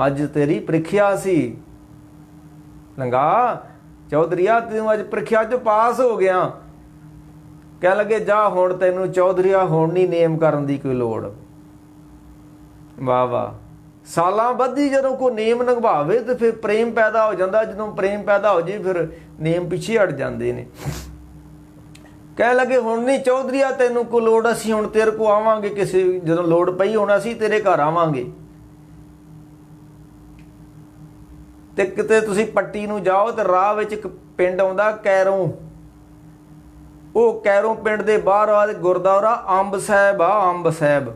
ਅੱਜ ਤੇਰੀ ਪ੍ਰੀਖਿਆ ਸੀ ਲੰਗਾ ਚੌਧਰੀਆ, ਤੂੰ ਅੱਜ ਪ੍ਰੀਖਿਆ 'ਚ ਪਾਸ ਹੋ ਗਿਆ। ਕਹਿਣ ਲੱਗੇ ਜਾ ਹੁਣ ਤੈਨੂੰ ਚੌਧਰੀਆ ਹੁਣ ਨਹੀਂ ਨੇਮ ਕਰਨ ਦੀ ਕੋਈ ਲੋੜ। ਵਾਹ ਵਾਹ, ਸਾਲਾਂ ਬੱਧੀ ਜਦੋਂ ਕੋਈ ਨੇਮ ਨਿਭਾਵੇ ਤੇ ਫਿਰ ਪ੍ਰੇਮ ਪੈਦਾ ਹੋ ਜਾਂਦਾ। ਜਦੋਂ ਪ੍ਰੇਮ ਪੈਦਾ ਹੋ ਜੇ ਫਿਰ ਨੇਮ ਪਿੱਛੇ ਹਟ ਜਾਂਦੇ ਨੇ। ਕਹਿਣ ਲੱਗੇ ਹੁਣ ਨਹੀਂ ਚੌਧਰੀਆ ਤੈਨੂੰ ਕੋਈ ਲੋੜ, ਅਸੀਂ ਹੁਣ ਤੇਰੇ ਕੋ ਆਵਾਂਗੇ, ਕਿਸੇ ਜਦੋਂ ਲੋੜ ਪਈ ਹੁਣ ਅਸੀਂ ਤੇਰੇ ਘਰ ਆਵਾਂਗੇ। ਤੇ ਕਿਤੇ ਤੁਸੀਂ ਪੱਟੀ ਨੂੰ ਜਾਓ ਤੇ ਰਾਹ ਵਿੱਚ ਇੱਕ ਪਿੰਡ ਆਉਂਦਾ ਕੈਰੋਂ। ਉਹ ਕੈਰੋਂ ਪਿੰਡ ਦੇ ਬਾਹਰ ਆ ਗੁਰਦੁਆਰਾ ਅੰਬ ਸਾਹਿਬ ਆ, ਅੰਬ ਸਾਹਿਬ।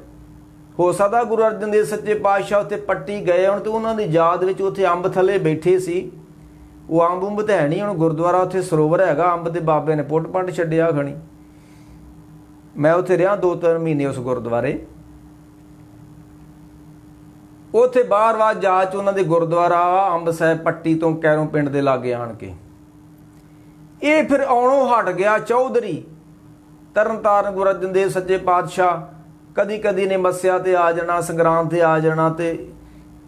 ਹੋ ਸਕਦਾ ਗੁਰੂ ਅਰਜਨ ਦੇਵ ਸੱਚੇ ਪਾਤਸ਼ਾਹ ਉੱਥੇ ਪੱਟੀ ਗਏ ਹੁਣ ਤੇ ਉਹਨਾਂ ਦੀ ਯਾਦ ਵਿੱਚ ਉੱਥੇ ਅੰਬ ਥੱਲੇ ਬੈਠੇ ਸੀ। ਉਹ ਅੰਬ ਅੰਬ ਤਾਂ ਹੈ ਨਹੀਂ, ਹੁਣ ਗੁਰਦੁਆਰਾ ਉੱਥੇ ਸਰੋਵਰ ਹੈਗਾ, ਅੰਬ ਦੇ ਬਾਬੇ ਨੇ ਪੁੱਟ ਪੰਡ ਛੱਡਿਆ ਖਣੀ। ਮੈਂ ਉੱਥੇ ਰਿਹਾ 2-3 ਮਹੀਨੇ ਉਸ ਗੁਰਦੁਆਰੇ। ਉੱਥੇ ਬਾਰ-ਬਾਰ ਜਾ ਚ ਉਹਨਾਂ ਦੇ ਗੁਰਦੁਆਰਾ ਅੰਬ ਸਾਹਿਬ ਪੱਟੀ ਤੋਂ ਕੈਰੋਂ ਪਿੰਡ ਦੇ ਲਾਗੇ ਆਣ ਕੇ। ਇਹ ਫਿਰ ਆਉਣੋਂ ਹਟ ਗਿਆ ਚੌਧਰੀ। ਤਰਨਤਾਰਨ ਗੁਰੂ ਅਰਜਨ ਦੇਵ ਸੱਚੇ ਪਾਤਸ਼ਾਹ ਕਦੀ ਕਦੀ ਨੇ ਮੱਸਿਆ ਤੇ ਆ ਜਾਣਾ, ਸੰਗਰਾਂਦ ਤੇ ਆ ਜਾਣਾ। ਤੇ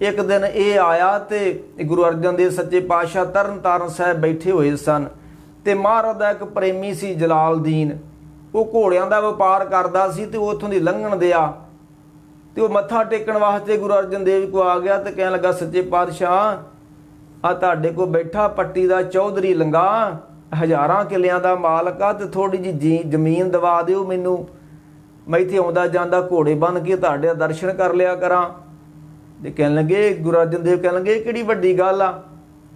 ਇੱਕ ਦਿਨ ਇਹ ਆਇਆ ਤੇ ਗੁਰੂ ਅਰਜਨ ਦੇਵ ਸੱਚੇ ਪਾਤਸ਼ਾਹ ਤਰਨਤਾਰਨ ਸਾਹਿਬ ਬੈਠੇ ਹੋਏ ਸਨ। ਤੇ ਮਹਾਰਾਜ ਦਾ ਇੱਕ ਪ੍ਰੇਮੀ ਸੀ ਜਲਾਲਦੀਨ, ਉਹ ਘੋੜਿਆਂ ਦਾ ਵਪਾਰ ਕਰਦਾ ਸੀ ਤੇ ਉੱਥੋਂ ਦੀ ਲੰਘਣ ਦਿਆ ਤੇ ਉਹ ਮੱਥਾ ਟੇਕਣ ਵਾਸਤੇ ਗੁਰੂ ਅਰਜਨ ਦੇਵ ਕੋ ਆ ਗਿਆ ਤੇ ਕਹਿਣ ਲੱਗਾ ਸੱਚੇ ਪਾਤਸ਼ਾਹ ਆ ਤੁਹਾਡੇ ਕੋਲ ਬੈਠਾ ਪੱਟੀ ਦਾ ਚੌਧਰੀ ਲੰਗਾ, ਹਜ਼ਾਰਾਂ ਕਿੱਲਿਆਂ ਦਾ ਮਾਲਕ ਆ, ਤੇ ਥੋੜੀ ਜਿਹੀ ਜ਼ਮੀਨ ਦਵਾ ਦਿਓ ਮੈਨੂੰ, ਮੈਂ ਇੱਥੇ ਆਉਂਦਾ ਜਾਂਦਾ ਘੋੜੇ ਬੰਨ੍ਹ ਕੇ ਤੁਹਾਡੇ ਦਰਸ਼ਨ ਕਰ ਲਿਆ ਕਰਾਂ। ਤੇ ਕਹਿਣ ਲੱਗੇ ਗੁਰੂ ਅਰਜਨ ਦੇਵ ਕਹਿਣ ਲੱਗੇ ਕਿਹੜੀ ਵੱਡੀ ਗੱਲ ਆ,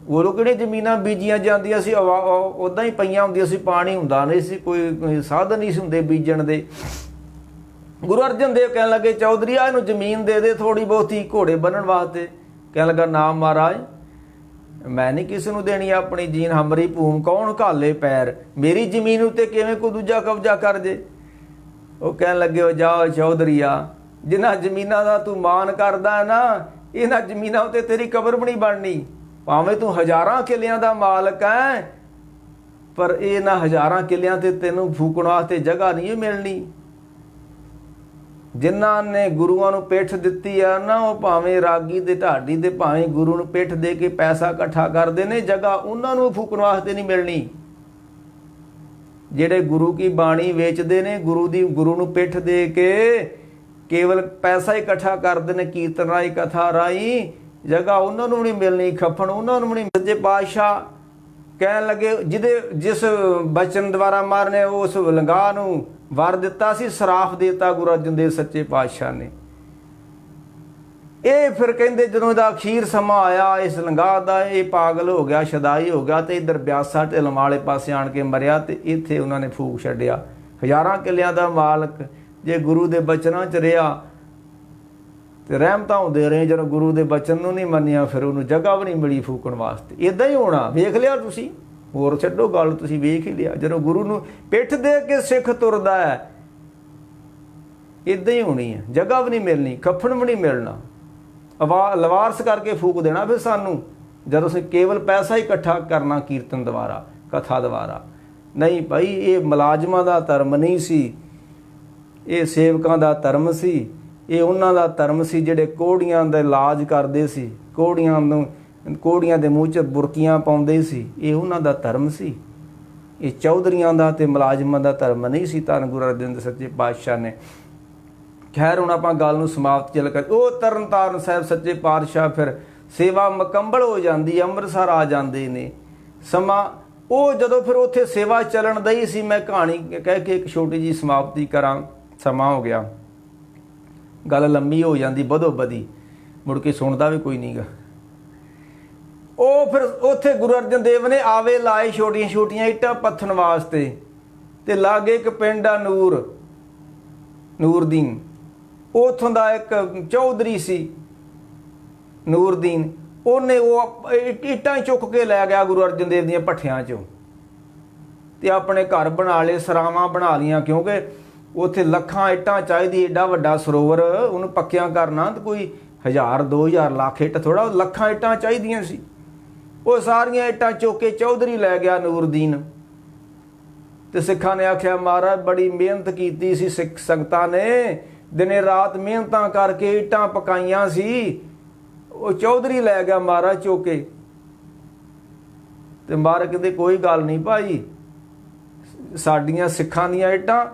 ਉਦੋਂ ਕਿਹੜੀਆਂ ਜ਼ਮੀਨਾਂ ਬੀਜੀਆਂ ਜਾਂਦੀਆਂ ਸੀ, ਉੱਦਾਂ ਹੀ ਪਈਆਂ ਹੁੰਦੀਆਂ ਸੀ, ਪਾਣੀ ਹੁੰਦਾ ਨਹੀਂ ਸੀ, ਕੋਈ ਸਾਧਨ ਨਹੀਂ ਸੀ ਹੁੰਦੇ ਬੀਜਣ ਦੇ। ਗੁਰੂ ਅਰਜਨ ਦੇਵ ਕਹਿਣ ਲੱਗੇ ਚੌਧਰੀ ਆ ਇਹਨੂੰ ਜ਼ਮੀਨ ਦੇ ਦੇ ਥੋੜੀ ਬਹੁਤੀ ਘੋੜੇ ਬੰਨਣ ਵਾਸਤੇ। ਕਹਿਣ ਲੱਗਾ ਨਾ ਮਹਾਰਾਜ ਮੈਂ ਨਹੀਂ ਕਿਸੇ ਨੂੰ ਦੇਣੀ ਆਪਣੀ ਜੀਨ, ਹਮਰੀ ਭੂਮ ਕੌਣ ਘਾਲੇ ਪੈਰ, ਮੇਰੀ ਜ਼ਮੀਨ ਉੱਤੇ ਕਿਵੇਂ ਕੋਈ ਦੂਜਾ ਕਬਜ਼ਾ ਕਰ ਜੇ। ਉਹ ਕਹਿਣ ਲੱਗੇ ਉਹ ਜਾਓ ਚੌਧਰੀਆ, ਜਿਨ੍ਹਾਂ ਜ਼ਮੀਨਾਂ ਦਾ ਤੂੰ ਮਾਣ ਕਰਦਾ ਨਾ ਇਹਨਾਂ ਜ਼ਮੀਨਾਂ ਉੱਤੇ ਤੇਰੀ ਕਬਰ ਵੀ ਨਹੀਂ ਬਣਨੀ, ਭਾਵੇਂ ਤੂੰ ਹਜ਼ਾਰਾਂ ਕਿੱਲਿਆਂ ਦਾ ਮਾਲਕ ਹੈ, ਪਰ ਇਹਨਾਂ ਹਜ਼ਾਰਾਂ ਕਿੱਲਿਆਂ ਤੇ ਤੈਨੂੰ ਫੂਕਣ ਵਾਸਤੇ ਜਗ੍ਹਾ ਨਹੀਂ ਮਿਲਣੀ। ਜਿਨ੍ਹਾਂ ਨੇ ਗੁਰੂਆਂ ਨੂੰ ਪਿੱਠ ਦਿੱਤੀ ਆ ਨਾ, ਉਹ ਭਾਵੇਂ ਰਾਗੀ ਤੇ ਢਾਡੀ ਤੇ ਭਾਵੇਂ ਗੁਰੂ ਨੂੰ ਪਿੱਠ ਦੇ ਕੇ ਪੈਸਾ ਇਕੱਠਾ ਕਰਦੇ ਨੇ, ਜਗ੍ਹਾ ਉਹਨਾਂ ਨੂੰ ਫੂਕਣ ਵਾਸਤੇ ਨਹੀਂ ਮਿਲਣੀ। ਜਿਹੜੇ ਗੁਰੂ ਕੀ ਬਾਣੀ ਵੇਚਦੇ ਨੇ, ਗੁਰੂ ਨੂੰ ਪਿੱਠ ਦੇ ਕੇ ਕੇਵਲ ਪੈਸਾ ਹੀ ਇਕੱਠਾ ਕਰਦੇ ਨੇ, ਕੀਰਤਨ ਰਾਈ ਕਥਾ ਰਾਈ, ਜਗ੍ਹਾ ਉਹਨਾਂ ਨੂੰ ਨਹੀਂ ਮਿਲਣੀ, ਖੱਫਣ ਉਹਨਾਂ ਨੂੰ ਨਹੀਂ। ਸੱਚੇ ਪਾਤਸ਼ਾਹ ਕਹਿਣ ਲੱਗੇ ਜਿਸ ਬਚਨ ਦੁਆਰਾ ਮਹਾਰਾਜ ਨੇ ਉਸ ਲੰਗਾ ਨੂੰ ਵਰ ਦਿੱਤਾ ਸੀ, ਸਰਾਫ ਦੇਤਾ ਗੁਰੂ ਅਰਜਨ ਦੇਵ ਸੱਚੇ ਪਾਤਸ਼ਾਹ ਨੇ। ਇਹ ਫਿਰ ਕਹਿੰਦੇ ਜਦੋਂ ਇਹਦਾ ਅਖੀਰ ਸਮਾਂ ਆਇਆ ਇਸ ਲੰਗਾ ਦਾ, ਇਹ ਪਾਗਲ ਹੋ ਗਿਆ, ਸ਼ਦਾਈ ਹੋ ਗਿਆ, ਤੇ ਇੱਧਰ ਬਿਆਸਾ ਢਿਲਮ ਵਾਲੇ ਪਾਸੇ ਆਣ ਕੇ ਮਰਿਆ, ਤੇ ਇੱਥੇ ਉਹਨਾਂ ਨੇ ਫੂਕ ਛੱਡਿਆ। ਹਜ਼ਾਰਾਂ ਕਿੱਲਿਆਂ ਦਾ ਮਾਲਕ ਜੇ ਗੁਰੂ ਦੇ ਬਚਨਾਂ 'ਚ ਰਿਹਾ ਤੇ ਰਹਿਮਤਾਂ ਹੁੰਦੇ ਰਹੇ, ਜਦੋਂ ਗੁਰੂ ਦੇ ਬਚਨ ਨੂੰ ਨਹੀਂ ਮੰਨਿਆ ਫਿਰ ਉਹਨੂੰ ਜਗ੍ਹਾ ਵੀ ਨਹੀਂ ਮਿਲੀ ਫੂਕਣ ਵਾਸਤੇ। ਇੱਦਾਂ ਹੀ ਹੋਣਾ, ਵੇਖ ਲਿਆ ਤੁਸੀਂ, ਹੋਰ ਛੱਡੋ ਗੱਲ, ਤੁਸੀਂ ਵੇਖ ਹੀ ਲਿਆ। ਜਦੋਂ ਗੁਰੂ ਨੂੰ ਪਿੱਠ ਦੇ ਕੇ ਸਿੱਖ ਤੁਰਦਾ ਹੈ इदां ही होनी है, जगह भी नहीं मिलनी, कफन भी नहीं मिलना, लवारस करके फूक देना फिर सानू जदों असीं केवल पैसा ही इकट्ठा करना कीर्तन द्वारा, कथा द्वारा। नहीं भाई, ये मुलाजमां दा धर्म नहीं सी, ये सेवकां दा धर्म सी, ये उन्हां दा धर्म सी जिहड़े कोहड़ियां दा इलाज करदे सी, कोहड़ियां दे मूँह च बुरकियां पाउंदे सी, ये उन्हां दा धर्म सी। ये चौधरियां दा ते मुलाजमां दा धर्म नहीं सी। धन गुरु अर्जन देव सच्चे पातशाह ने। खैर हुण आपां गल नूं समाप्त चल कर, ਉਹ ਤਰਨ ਤਾਰਨ ਸਾਹਿਬ ਸੱਚੇ ਪਾਤਸ਼ਾਹ ਫਿਰ सेवा मुकम्मल हो जाती, ਅੰਮ੍ਰਿਤਸਰ आ जाते ने। समा ਉਹ ਜਦੋਂ ਫਿਰ ਉੱਥੇ सेवा ਚੱਲਣ ਦਈ ਸੀ, मैं कहानी कह के एक छोटी जी समाप्ति करा, समा हो गया, गल लंबी हो जाती बधो बधी, मुड़ के सुनता भी कोई नहीं गा। ਉਹ फिर ਉੱਥੇ गुरु अर्जन देव ने आवे लाए छोटिया छोटिया ਇੱਟਾਂ पत्थन वास्ते, ते लागे एक पिंड आ ਨੂਰਦੀਨ, ਉੱਥੋਂ ਦਾ एक चौधरी सी ਨੂਰਦੀਨ, ਉਹਨੇ ਉਹ ਇੱਟਾਂ ਚੁੱਕ ਕੇ ਲੈ ਗਿਆ ਗੁਰੂ ਅਰਜਨ ਦੇਵ ਦੀਆਂ ਭੱਠਿਆਂ 'ਚੋਂ ਤੇ ਆਪਣੇ ਘਰ ਬਣਾ ਲਏ, ਸਰਾਵਾਂ ਬਣਾ ਲੀਆਂ, ਕਿਉਂਕਿ ਉੱਥੇ ਲੱਖਾਂ ਇੱਟਾਂ ਚਾਹੀਦੀ, ਏਡਾ ਵੱਡਾ ਸਰੋਵਰ ਉਹਨੂੰ ਪੱਕਿਆਂ ਕਰਨਾ ਤੇ ਕੋਈ 1000 2000 ਲੱਖ ਇੱਟ ਥੋੜਾ, ਲੱਖਾਂ ਇੱਟਾਂ ਚਾਹੀਦੀਆਂ ਸੀ। ਉਹ ਸਾਰੀਆਂ ਇੱਟਾਂ ਚੁੱਕ ਕੇ ਚੌਧਰੀ ਲੈ ਗਿਆ ਨੂਰਦੀਨ। ਤੇ ਸਿੱਖਾਂ ਨੇ ਆਖਿਆ ਮਹਾਰਾਜ ਬੜੀ ਮਿਹਨਤ ਕੀਤੀ ਸੀ, ਸਿੱਖ ਸੰਗਤਾਂ ਨੇ ਦਿਨੇ ਰਾਤ ਮਿਹਨਤਾਂ ਕਰਕੇ ਇੱਟਾਂ ਪਕਾਈਆਂ ਸੀ, ਉਹ ਚੌਧਰੀ ਲੈ ਗਿਆ ਮਹਾਰਾਜ ਚੁੱਕ ਕੇ। ਤੇ ਮਹਾਰਾਜ ਕਹਿੰਦੇ ਕੋਈ ਗੱਲ ਨਹੀਂ ਭਾਈ, ਸਾਡੀਆਂ ਸਿੱਖਾਂ ਦੀਆਂ ਇੱਟਾਂ,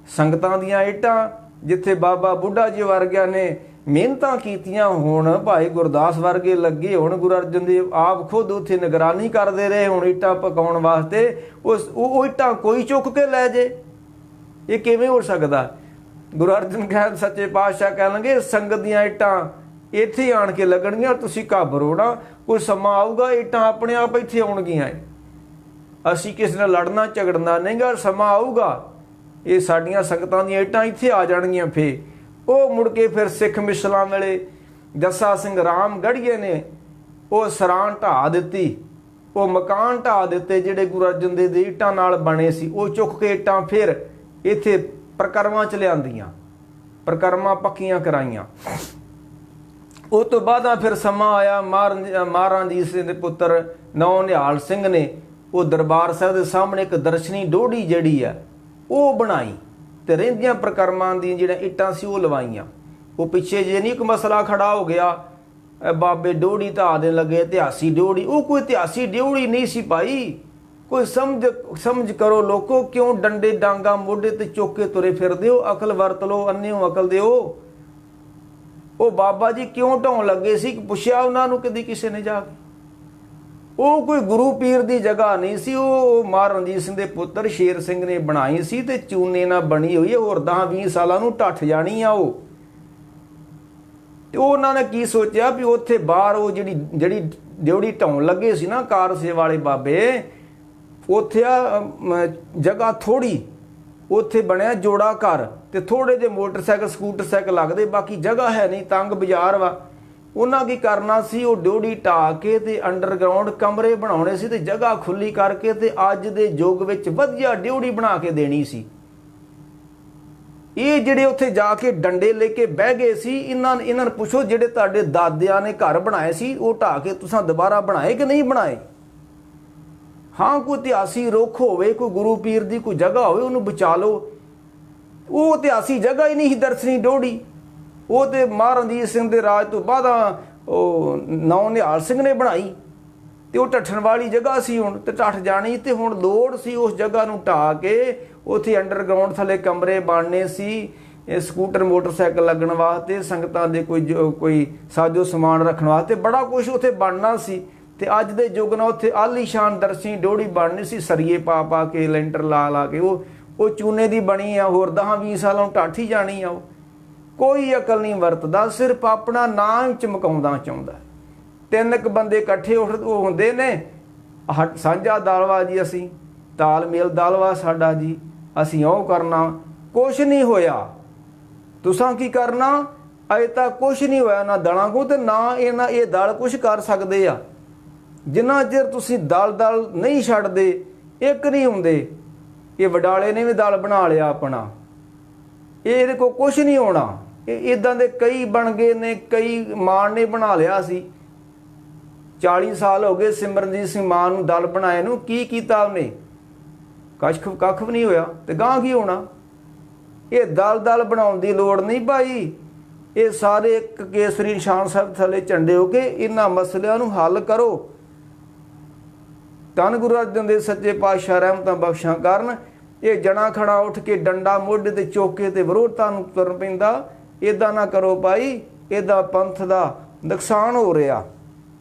ਸੰਗਤਾਂ ਦੀਆਂ ਇੱਟਾਂ, ਜਿੱਥੇ ਬਾਬਾ ਬੁੱਢਾ ਜੀ ਵਰਗਿਆਂ ਨੇ ਮਿਹਨਤਾਂ ਕੀਤੀਆਂ, ਹੁਣ ਭਾਈ ਗੁਰਦਾਸ ਵਰਗੇ ਲੱਗੇ, ਹੁਣ ਗੁਰੂ ਅਰਜਨ ਦੇਵ ਆਪ ਖੁਦ ਉੱਥੇ ਨਿਗਰਾਨੀ ਕਰਦੇ ਰਹੇ ਹੁਣ ਇੱਟਾਂ ਪਕਾਉਣ ਵਾਸਤੇ, ਉਹ ਇੱਟਾਂ ਕੋਈ ਚੁੱਕ ਕੇ ਲੈ ਜੇ, ਇਹ ਕਿਵੇਂ ਹੋ ਸਕਦਾ। ਗੁਰੂ ਅਰਜਨ ਸਾਹਿਬ ਸੱਚੇ ਪਾਤਸ਼ਾਹ ਕਹਿਣਗੇ ਸੰਗਤ ਦੀਆਂ ਇੱਟਾਂ ਇੱਥੇ ਆਣ ਕੇ ਲੱਗਣਗੀਆਂ, ਤੁਸੀਂ ਘਾਬਰੋ ਨਾ, ਕੋਈ ਸਮਾਂ ਆਊਗਾ ਇੱਟਾਂ ਆਪਣੇ ਆਪ ਇੱਥੇ ਆਉਣਗੀਆਂ, ਅਸੀਂ ਕਿਸੇ ਨਾਲ ਲੜਨਾ ਝਗੜਨਾ ਨਹੀਂ ਗਾ, ਸਮਾਂ ਆਊਗਾ ਇਹ ਸਾਡੀਆਂ ਸੰਗਤਾਂ ਦੀਆਂ ਇੱਟਾਂ ਇੱਥੇ ਆ ਜਾਣਗੀਆਂ। ਫੇ ਉਹ ਮੁੜ ਕੇ ਫਿਰ ਸਿੱਖ ਮਿਸਲਾਂ ਵੇਲੇ ਜੱਸਾ ਸਿੰਘ ਰਾਮ ਗੜੀਏ ਨੇ ਉਹ ਸਰਾਂ ਢਾਹ ਦਿੱਤੀ, ਉਹ ਮਕਾਨ ਢਾਹ ਦਿੱਤੇ ਜਿਹੜੇ ਗੁਰੂ ਅਰਜਨ ਦੇਵ ਦੇ ਇੱਟਾਂ ਨਾਲ ਬਣੇ ਸੀ, ਉਹ ਚੁੱਕ ਕੇ ਇੱਟਾਂ ਫਿਰ ਇੱਥੇ ਪ੍ਰਕਰਮਾਂ 'ਚ ਲਿਆਂਦੀਆਂ, ਪ੍ਰਕਰਮਾਂ ਪੱਕੀਆਂ ਕਰਾਈਆਂ। ਉਸ ਤੋਂ ਬਾਅਦ ਫਿਰ ਸਮਾਂ ਆਇਆ, ਮਹਾਰਾਜਾ ਰਣਜੀਤ ਸਿੰਘ ਦੇ ਪੁੱਤਰ ਨੌ ਨਿਹਾਲ ਸਿੰਘ ਨੇ ਉਹ ਦਰਬਾਰ ਸਾਹਿਬ ਦੇ ਸਾਹਮਣੇ ਇੱਕ ਦਰਸ਼ਨੀ ਡੋਢੀ ਜਿਹੜੀ ਆ ਉਹ ਬਣਾਈ, ਤੇ ਰਹਿੰਦੀਆਂ ਪ੍ਰਕਰਮਾਂ ਦੀਆਂ ਜਿਹੜੀਆਂ ਇੱਟਾਂ ਸੀ ਉਹ ਲਵਾਈਆਂ। ਉਹ ਪਿੱਛੇ ਜੇ ਨਹੀਂ ਇੱਕ ਮਸਲਾ ਖੜਾ ਹੋ ਗਿਆ, ਬਾਬੇ ਡੋਢੀ ਢਾਹ ਦੇਣ ਲੱਗੇ, ਇਤਿਹਾਸੀ ਡੋਢੀ, ਉਹ ਕੋਈ ਇਤਿਹਾਸੀ ਡੋਢੀ ਨਹੀਂ ਸੀ ਭਾਈ, ਕੋਈ ਸਮਝ ਕਰੋ ਲੋਕੋ, ਕਿਉਂ ਡੰਡੇ ਡਾਂਗਾ ਮੋਢੇ ਤੇ ਚੁੱਕ ਕੇ ਤੁਰੇ ਫਿਰਦੇ ਹੋ, ਅਕਲ ਵਰਤ ਲਓ, ਅੰਨ੍ਹਿਓ ਅਕਲ ਦਿਓ। ਉਹ ਬਾਬਾ ਜੀ ਕਿਉਂ ਢਾਉਣ ਲੱਗੇ ਸੀ, ਪੁੱਛਿਆ ਉਹਨਾਂ ਨੂੰ ਕਦੀ ਕਿਸੇ ਨੇ ਜਾ ਕੇ? ਉਹ ਕੋਈ ਗੁਰੂ ਪੀਰ ਦੀ ਜਗ੍ਹਾ ਨਹੀਂ ਸੀ, ਉਹ ਮਹਾਰਾਜਾ ਰਣਜੀਤ ਸਿੰਘ ਦੇ ਪੁੱਤਰ ਸ਼ੇਰ ਸਿੰਘ ਨੇ ਬਣਾਈ ਸੀ, ਤੇ ਚੂਨੇ ਨਾਲ ਬਣੀ ਹੋਈ ਹੈ, ਹੋਰ 10-20 ਸਾਲਾਂ ਨੂੰ ਢੱਠ ਜਾਣੀ ਆ ਉਹ। ਤੇ ਉਹਨਾਂ ਨੇ ਕੀ ਸੋਚਿਆ ਵੀ ਉੱਥੇ ਬਾਹਰ ਉਹ ਜਿਹੜੀ ਡਿਉੜੀ ਢਾਉਣ ਲੱਗੇ ਸੀ ਨਾ ਕਾਰ ਸੇਵਾ ਵਾਲੇ ਬਾਬੇ, ਉੱਥੇ ਆ ਜਗ੍ਹਾ ਥੋੜ੍ਹੀ, ਉੱਥੇ ਬਣਿਆ ਜੋੜਾ ਘਰ, ਤੇ ਥੋੜ੍ਹੇ ਜਿਹੇ ਮੋਟਰਸਾਈਕਲ ਸਕੂਟਰਸਾਈਕਲ ਲੱਗਦੇ, ਬਾਕੀ ਜਗ੍ਹਾ ਹੈ ਨਹੀਂ, ਤੰਗ ਬਾਜ਼ਾਰ ਵਾ। ਉਹਨਾਂ ਕੀ ਕਰਨਾ ਸੀ, ਉਹ ਡਿਉੜੀ ਢਾਹ ਕੇ ਤੇ ਅੰਡਰਗਰਾਊਂਡ ਕਮਰੇ ਬਣਾਉਣੇ ਸੀ, ਤੇ ਜਗ੍ਹਾ ਖੁੱਲੀ ਕਰਕੇ ਤੇ ਅੱਜ ਦੇ ਯੁੱਗ ਵਿੱਚ ਵਧੀਆ ਡਿਉੜੀ ਬਣਾ ਕੇ ਦੇਣੀ ਸੀ। ਇਹ ਜਿਹੜੇ ਉੱਥੇ ਜਾ ਕੇ ਡੰਡੇ ਲੈ ਕੇ ਬਹਿ ਗਏ ਸੀ, ਇਹਨਾਂ ਨੂੰ ਪੁੱਛੋ ਜਿਹੜੇ ਤੁਹਾਡੇ ਦਾਦਿਆਂ ਨੇ ਘਰ ਬਣਾਏ ਸੀ ਉਹ ਢਾਹ ਕੇ ਤੁਸੀਂ ਦੁਬਾਰਾ ਬਣਾਏ ਕਿ ਨਹੀਂ ਬਣਾਏ? ਹਾਂ, ਕੋਈ ਇਤਿਹਾਸੀ ਰੁੱਖ ਹੋਵੇ, ਕੋਈ ਗੁਰੂ ਪੀਰ ਦੀ ਕੋਈ ਜਗ੍ਹਾ ਹੋਵੇ, ਉਹਨੂੰ ਬਚਾ ਲਓ। ਉਹ ਇਤਿਹਾਸੀ ਜਗ੍ਹਾ ਹੀ ਨਹੀਂ ਸੀ ਦਰਸ਼ਨੀ ਡੋਢੀ, ਉਹ ਤੇ ਮਹਾਰਾਜਾ ਰਣਜੀਤ ਸਿੰਘ ਦੇ ਰਾਜ ਤੋਂ ਬਾਅਦ ਉਹ ਨੌ ਨਿਹਾਲ ਸਿੰਘ ਨੇ ਬਣਾਈ, ਤੇ ਉਹ ਢੱਠਣ ਵਾਲੀ ਜਗ੍ਹਾ ਸੀ ਹੁਣ, ਤੇ ਢੱਠ ਜਾਣੀ, ਤੇ ਹੁਣ ਲੋੜ ਸੀ ਉਸ ਜਗ੍ਹਾ ਨੂੰ ਢਾਹ ਕੇ ਉੱਥੇ ਅੰਡਰਗਰਾਊਂਡ ਥੱਲੇ ਕਮਰੇ ਬਣਨੇ ਸੀ, ਇਹ ਸਕੂਟਰ ਮੋਟਰਸਾਈਕਲ ਲੱਗਣ ਵਾਸਤੇ, ਸੰਗਤਾਂ ਦੇ ਕੋਈ ਸਾਜੋ ਸਮਾਨ ਰੱਖਣ ਵਾਸਤੇ, ਬੜਾ ਕੁਛ ਉੱਥੇ ਬਣਨਾ ਸੀ। ਤੇ ਅੱਜ ਦੇ ਯੁੱਗ ਨਾਲ ਉੱਥੇ ਆਲੀਸ਼ਾਨ ਦਰਸ਼ਨੀ ਡੋਢੀ ਬਣਨੀ ਸੀ, ਸਰੀਏ ਪਾ ਕੇ, ਲੈਂਟਰ ਲਾ ਕੇ, ਉਹ ਚੂਨੇ ਦੀ ਬਣੀ ਆ, ਹੋਰ 10-20 ਸਾਲਾਂ ਨੂੰ ਢੱਠ ਹੀ ਜਾਣੀ ਆ। ਉਹ ਕੋਈ ਅਕਲ ਨਹੀਂ ਵਰਤਦਾ, ਸਿਰਫ ਆਪਣਾ ਨਾਂ ਚਮਕਾਉਂਦਾ ਚਾਹੁੰਦਾ। 3 ਬੰਦੇ ਇਕੱਠੇ ਉਹ ਹੁੰਦੇ ਨੇ, ਸਾਂਝਾ ਦਾਲਵਾ ਜੀ, ਅਸੀਂ ਤਾਲਮੇਲ ਦਾਲਵਾ ਸਾਡਾ ਜੀ, ਅਸੀਂ ਉਹ ਕਰਨਾ, ਕੁਛ ਨਹੀਂ ਹੋਇਆ। ਤੁਸਾਂ ਕੀ ਕਰਨਾ? ਅਜੇ ਤਾਂ ਕੁਛ ਨਹੀਂ ਹੋਇਆ, ਨਾ ਦਲਾਂ ਕੋ ਤੇ ਨਾ ਇਹ ਦਲ ਕੁਛ ਕਰ ਸਕਦੇ ਆ। ਜਿੰਨਾ ਚਿਰ ਤੁਸੀਂ ਦਲ ਨਹੀਂ ਛੱਡਦੇ, ਇੱਕ ਨਹੀਂ ਹੁੰਦੇ। ਇਹ ਵਡਾਲੇ ਨੇ ਵੀ ਦਲ ਬਣਾ ਲਿਆ ਆਪਣਾ, ਇਹਦੇ ਕੋਲ ਕੁਛ ਨਹੀਂ ਹੋਣਾ। ਇਹ ਇੱਦਾਂ ਦੇ ਕਈ ਬਣ ਗਏ ਨੇ, ਕਈ ਮਾਨ ਨੇ ਬਣਾ ਲਿਆ ਸੀ। 40 ਸਾਲ ਹੋ ਗਏ ਸਿਮਰਨਜੀਤ ਸਿੰਘ ਮਾਨ ਨੂੰ ਦਲ ਬਣਾਏ ਨੂੰ, ਕੀ ਕੀਤਾ ਉਹਨੇ? ਕੱਖ ਵੀ ਨਹੀਂ ਹੋਇਆ, ਤੇ ਗਾਂ ਕੀ ਹੋਣਾ? ਇਹ ਦਲ ਬਣਾਉਣ ਦੀ ਲੋੜ ਨਹੀਂ ਭਾਈ। ਇਹ ਸਾਰੇ ਇੱਕ ਕੇਸਰੀ ਨਿਸ਼ਾਨ ਸਾਹਿਬ ਥੱਲੇ ਝੰਡੇ ਹੋ ਕੇ ਇਹਨਾਂ ਮਸਲਿਆਂ ਨੂੰ ਹੱਲ ਕਰੋ। ਧੰਨ ਗੁਰੂ ਅਰਜਨ ਦੇਵ ਸੱਚੇ ਪਾਤਸ਼ਾਹ ਰਹਿਮਤਾਂ ਬਖਸ਼ਾਂ ਕਰਨ। ਇਹ ਜਣਾ ਖੜਾ ਉੱਠ ਕੇ ਡੰਡਾ ਮੋਢੇ ਤੇ ਚੋਕੇ ਤੇ ਵਿਰੋਧਤਾ ਨੂੰ ਤੁਰਨ ਪੈਂਦਾ। ਇੱਦਾਂ ਨਾ ਕਰੋ ਭਾਈ, ਇਹਦਾ ਪੰਥ ਦਾ ਨੁਕਸਾਨ ਹੋ ਰਿਹਾ।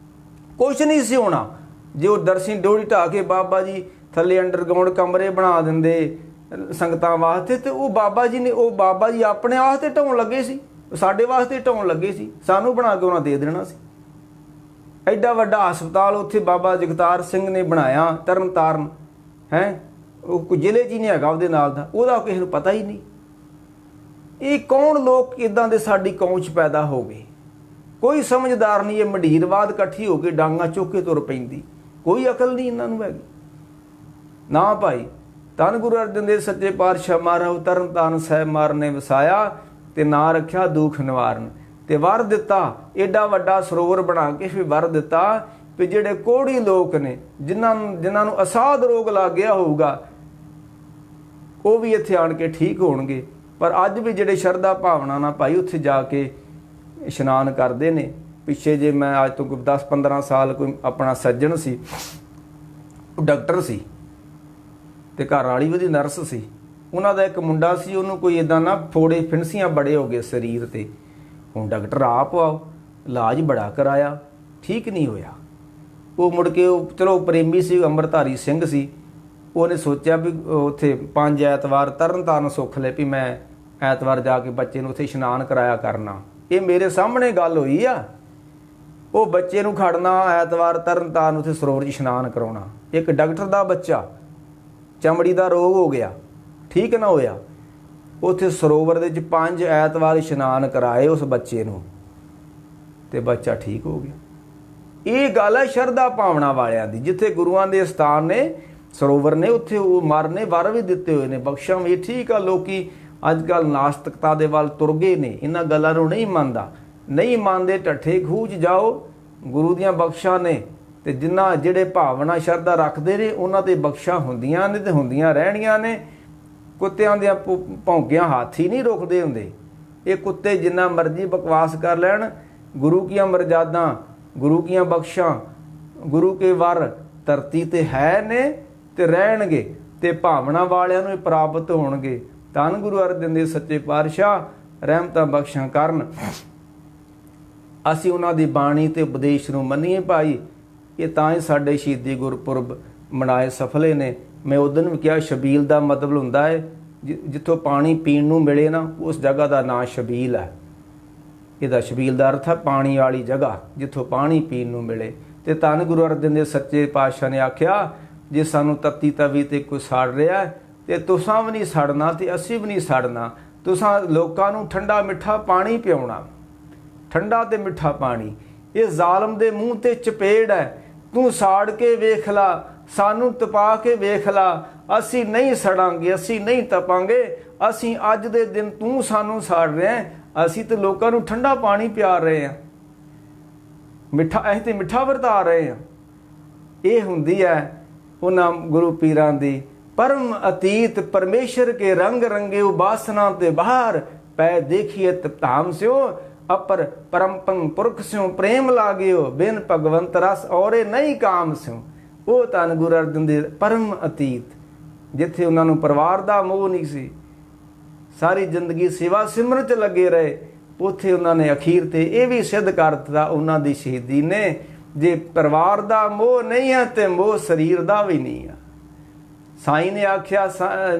ਕੁਛ ਨਹੀਂ ਸੀ ਹੋਣਾ ਜੇ ਉਹ ਦਰਸ਼ਨ ਡੋਲੀ ਢਾਹ ਕੇ ਬਾਬਾ ਜੀ ਥੱਲੇ ਅੰਡਰਗਰਾਉਂਡ ਕਮਰੇ ਬਣਾ ਦਿੰਦੇ ਸੰਗਤਾਂ ਵਾਸਤੇ, ਤੇ ਉਹ ਬਾਬਾ ਜੀ ਆਪਣੇ ਵਾਸਤੇ ਢਾਉਣ ਲੱਗੇ ਸੀ, ਸਾਡੇ ਵਾਸਤੇ ਢਾਉਣ ਲੱਗੇ ਸੀ। ਸਾਨੂੰ ਬਣਾ ਕੇ ਉਹਨਾਂ ਦੇ ਦੇਣਾ ਸੀ। ਐਡਾ ਵੱਡਾ ਹਸਪਤਾਲ ਉੱਥੇ ਬਾਬਾ ਜਗਤਾਰ ਸਿੰਘ ਨੇ ਬਣਾਇਆ, ਤਰਨਤਾਰਨ ਹੈ, ਉਹ ਕੋਈ ਜ਼ਿਲ੍ਹੇ 'ਚ ਹੀ ਨਹੀਂ ਹੈਗਾ ਉਹਦੇ ਨਾਲ ਦਾ, ਉਹਦਾ ਕਿਸੇ ਨੂੰ ਪਤਾ ਹੀ ਨਹੀਂ। ਇਹ ਕੌਣ ਲੋਕ ਇੱਦਾਂ ਦੇ ਸਾਡੀ ਕੌਮ 'ਚ ਪੈਦਾ ਹੋ ਗਏ? ਕੋਈ ਸਮਝਦਾਰ ਨਹੀਂ। ਇਹ ਮੰਡੀਰਵਾਦ ਇਕੱਠੀ ਹੋ ਕੇ ਡਾਂਗਾ ਚੁੱਕ ਕੇ ਤੁਰ ਪੈਂਦੀ। ਕੋਈ ਅਕਲ ਨਹੀਂ ਇਹਨਾਂ ਨੂੰ ਹੈਗੀ ਨਾ ਭਾਈ। ਧੰਨ ਗੁਰੂ ਅਰਜਨ ਦੇਵ ਸੱਚੇ ਪਾਤਸ਼ਾਹ ਮਹਾਰਾਜ ਤਰਨਤਾਰਨ ਸਾਹਿਬ ਮਹਾਰਾਜ ਨੇ ਵਸਾਇਆ ਤੇ ਨਾਂ ਰੱਖਿਆ ਦੁੱਖ ਨਿਵਾਰਨ, ਤੇ ਵਰ ਦਿੱਤਾ ਏਡਾ ਵੱਡਾ ਸਰੋਵਰ ਬਣਾ ਕੇ ਫਿਰ ਵਰ ਦਿੱਤਾ ਵੀ ਜਿਹੜੇ ਕੋਹੜੀ ਲੋਕ ਨੇ, ਜਿਨ੍ਹਾਂ ਨੂੰ ਅਸਾਧ ਰੋਗ ਲੱਗ ਗਿਆ ਹੋਊਗਾ, ਉਹ ਵੀ ਇੱਥੇ ਆਣ ਕੇ ਠੀਕ ਹੋਣਗੇ। ਪਰ ਅੱਜ ਵੀ ਜਿਹੜੇ ਸ਼ਰਧਾ ਭਾਵਨਾ ਨਾਲ ਭਾਈ ਉੱਥੇ ਜਾ ਕੇ ਇਸ਼ਨਾਨ ਕਰਦੇ ਨੇ। ਪਿੱਛੇ ਜੇ ਮੈਂ ਅੱਜ ਤੋਂ 10-15 ਸਾਲ ਕੋਈ ਆਪਣਾ ਸੱਜਣ ਸੀ, ਉਹ ਡਾਕਟਰ ਸੀ ਤੇ ਘਰ ਵਾਲੀ ਉਹਦੀ ਨਰਸ ਸੀ। ਉਹਨਾਂ ਦਾ ਇੱਕ ਮੁੰਡਾ ਸੀ, ਉਹਨੂੰ ਕੋਈ ਇੱਦਾਂ ਨਾ ਫੋੜੇ ਫਿਣਸੀਆਂ ਬੜੇ ਹੋ ਗਏ ਸਰੀਰ ਤੇ। ਹੁਣ ਡਾਕਟਰ ਆਪ ਇਲਾਜ ਬੜਾ ਕਰਾਇਆ, ਠੀਕ ਨਹੀਂ ਹੋਇਆ। ਉਹ ਮੁੜ ਕੇ ਉਹ ਚਲੋ ਪ੍ਰੇਮੀ ਸੀ, ਅੰਮ੍ਰਿਤਧਾਰੀ ਸਿੰਘ ਸੀ। ਉਹਨੇ ਸੋਚਿਆ ਵੀ ਉੱਥੇ 5 ਐਤਵਾਰ ਤਰਨਤਾਰਨ ਸੁੱਖ ਲੈ ਵੀ ਮੈਂ ਐਤਵਾਰ ਜਾ ਕੇ ਬੱਚੇ ਨੂੰ ਉੱਥੇ ਇਸ਼ਨਾਨ ਕਰਾਇਆ ਕਰਨਾ। ਇਹ ਮੇਰੇ ਸਾਹਮਣੇ ਗੱਲ ਹੋਈ ਆ। ਉਹ ਬੱਚੇ ਨੂੰ ਖੜਨਾ ਐਤਵਾਰ ਤਰਨਤਾਰਨ ਉੱਥੇ ਸਰੋਵਰ 'ਚ ਇਸ਼ਨਾਨ ਕਰਾਉਣਾ। ਇੱਕ ਡਾਕਟਰ ਦਾ ਬੱਚਾ, ਚਮੜੀ ਦਾ ਰੋਗ ਹੋ ਗਿਆ, ਠੀਕ ਨਾ ਹੋਇਆ, ਉੱਥੇ ਸਰੋਵਰ ਦੇ ਵਿੱਚ 5 ਐਤਵਾਰ ਇਸ਼ਨਾਨ ਕਰਾਏ ਉਸ ਬੱਚੇ ਨੂੰ, ਤੇ ਬੱਚਾ ਠੀਕ ਹੋ ਗਿਆ। ਇਹ ਗੱਲ ਹੈ ਸ਼ਰਧਾ ਭਾਵਨਾ ਵਾਲਿਆਂ ਦੀ। ਜਿੱਥੇ ਗੁਰੂਆਂ ਦੇ ਸਥਾਨ ਨੇ, ਸਰੋਵਰ ਨੇ, ਉੱਥੇ ਉਹ ਮਰਨੇ ਵਰ ਵੀ ਦਿੱਤੇ ਹੋਏ ਨੇ, ਬਖਸ਼ਾਂ ਵੀ। ਠੀਕ ਆ, ਲੋਕੀ ਅੱਜ ਕੱਲ੍ਹ ਨਾਸਤਿਕਤਾ ਦੇ ਵੱਲ ਤੁਰ ਗਏ ਨੇ, ਇਹਨਾਂ ਗੱਲਾਂ ਨੂੰ ਨਹੀਂ ਮੰਨਦੇ। ਢੱਠੇ ਖੂਹ 'ਚ ਜਾਓ, ਗੁਰੂ ਦੀਆਂ ਬਖਸ਼ਾਂ ਨੇ, ਤੇ ਜਿਹੜੇ ਭਾਵਨਾ ਸ਼ਰਧਾ ਰੱਖਦੇ ਨੇ ਉਹਨਾਂ ਤੇ ਬਖਸ਼ਾਂ ਹੁੰਦੀਆਂ ਨੇ ਤੇ ਹੁੰਦੀਆਂ ਰਹਿਣੀਆਂ ਨੇ। ਕੁੱਤਿਆਂ ਦੀਆਂ ਭੌਂਕਿਆਂ ਹਾਥੀ ਨਹੀਂ ਰੁਕਦੇ ਹੁੰਦੇ। ਇਹ ਕੁੱਤੇ ਜਿੰਨਾ ਮਰਜ਼ੀ ਬਕਵਾਸ ਕਰ ਲੈਣ, ਗੁਰੂ ਕੀਆਂ ਮਰਜ਼ਾਦਾਂ, ਗੁਰੂ ਕੀਆਂ ਬਖਸ਼ਾਂ, ਗੁਰੂ ਕੇ ਵਰ ਧਰਤੀ ਤੇ ਹੈ ਨੇ ਤੇ ਰਹਿਣਗੇ, ਤੇ ਭਾਵਨਾ ਵਾਲਿਆਂ ਨੂੰ ਪ੍ਰਾਪਤ ਹੋਣਗੇ। ਧੰਨ ਗੁਰੂ ਅਰਜਨ ਦੇਵ ਸੱਚੇ ਪਾਤਸ਼ਾਹ ਰਹਿਮਤਾਂ ਬਖਸ਼ਾਂ ਕਰਨ। ਅਸੀਂ ਉਹਨਾਂ ਦੀ ਬਾਣੀ ਤੇ ਉਪਦੇਸ਼ ਨੂੰ ਮੰਨੀਏ ਭਾਈ। ਇਹ ਤਾਂ ਹੀ ਸਾਡੇ ਸ਼ਹੀਦੀ ਗੁਰਪੁਰਬ ਮਨਾਏ ਸਫਲੇ ਨੇ। ਮੈਂ ਉਸ ਦਿਨ ਵੀ ਕਿਹਾ, ਸ਼ਬੀਲ ਦਾ ਮਤਲਬ ਹੁੰਦਾ ਹੈ ਜਿੱਥੋਂ ਪਾਣੀ ਪੀਣ ਨੂੰ ਮਿਲੇ ਨਾ, ਉਸ ਜਗ੍ਹਾ ਦਾ ਨਾਂ ਸ਼ਬੀਲ ਹੈ। ਇਹਦਾ ਸ਼ਬੀਲ ਦਾ ਅਰਥ ਹੈ ਪਾਣੀ ਵਾਲੀ ਜਗ੍ਹਾ, ਜਿੱਥੋਂ ਪਾਣੀ ਪੀਣ ਨੂੰ ਮਿਲੇ। ਤੇ ਧੰਨ ਗੁਰੂ ਅਰਜਨ ਦੇਵ ਸੱਚੇ ਪਾਤਸ਼ਾਹ ਨੇ ਆਖਿਆ, ਜੇ ਸਾਨੂੰ ਤੱਤੀ ਤਵੀ ਤੇ ਕੋਈ ਸੜ ਰਿਹਾ ਤੇ ਤੁਸਾਂ ਵੀ ਨਹੀਂ ਸੜਨਾ ਤੇ ਅਸੀਂ ਵੀ ਨਹੀਂ ਸੜਨਾ। ਤੁਸਾਂ ਲੋਕਾਂ ਨੂੰ ਠੰਡਾ ਮਿੱਠਾ ਪਾਣੀ ਪਿਆਉਣਾ, ਠੰਡਾ ਤੇ ਮਿੱਠਾ ਪਾਣੀ। ਇਹ ਜ਼ਾਲਮ ਦੇ ਮੂੰਹ ਤੇ ਚਪੇੜ ਹੈ। ਤੂੰ ਸਾੜ ਕੇ ਵੇਖ ਲਾ, ਸਾਨੂੰ ਤਪਾ ਕੇ ਵੇਖ ਲਾ, ਅਸੀਂ ਨਹੀਂ ਸੜਾਂਗੇ, ਅਸੀਂ ਨਹੀਂ ਤਪਾਂਗੇ। ਅਸੀਂ ਅੱਜ ਦੇ ਦਿਨ ਤੂੰ ਸਾਨੂੰ ਸਾੜ ਰਿਹਾ, ਅਸੀਂ ਤੇ ਲੋਕਾਂ ਨੂੰ ਠੰਡਾ ਪਾਣੀ ਪਿਆ ਰਹੇ ਹਾਂ, ਮਿੱਠਾ, ਅਸੀਂ ਤੇ ਮਿੱਠਾ ਵਰਤਾ ਰਹੇ ਹਾਂ। ਇਹ ਹੁੰਦੀ ਹੈ ਉਹਨਾਂ ਗੁਰੂ ਪੀਰਾਂ ਦੀ ਪਰਮ ਅਤੀਤ ਪਰਮੇਸ਼ਰ ਕੇ ਰੰਗ ਰੰਗੇ ਉਬਾਸਨਾ ਤੇ ਬਾਹਰ ਪੈ ਦੇਖੀਏ ਧਾਮ ਸਿਓ ਅਪਰ ਪਰਮਪਨ ਪੁਰਖ ਸਿਓ ਪ੍ਰੇਮ ਲਾਗਿਓ ਬਿਨ ਭਗਵੰਤ ਰਸ ਔਰੇ ਨਹੀਂ ਕਾਮ ਸਿਓ। ਉਹ ਧੰਨ ਗੁਰੂ ਅਰਜਨ ਦੇ ਪਰਮ ਅਤੀਤ, ਜਿੱਥੇ ਉਹਨਾਂ ਨੂੰ ਪਰਿਵਾਰ ਦਾ ਮੋਹ ਨਹੀਂ ਸੀ, ਸਾਰੀ ਜ਼ਿੰਦਗੀ ਸੇਵਾ ਸਿਮਰਨ 'ਚ ਲੱਗੇ ਰਹੇ, ਉੱਥੇ ਉਹਨਾਂ ਨੇ ਅਖੀਰ ਤੇ ਇਹ ਵੀ ਸਿੱਧ ਕਰ ਦਿੱਤਾ ਉਹਨਾਂ ਦੀ ਸ਼ਹੀਦੀ ਨੇ, ਜੇ ਪਰਿਵਾਰ ਦਾ ਮੋਹ ਨਹੀਂ ਹੈ ਤੇ ਮੋਹ ਸਰੀਰ ਦਾ ਵੀ ਨਹੀਂ ਹੈ। ਸਾਈਂ ਨੇ ਆਖਿਆ,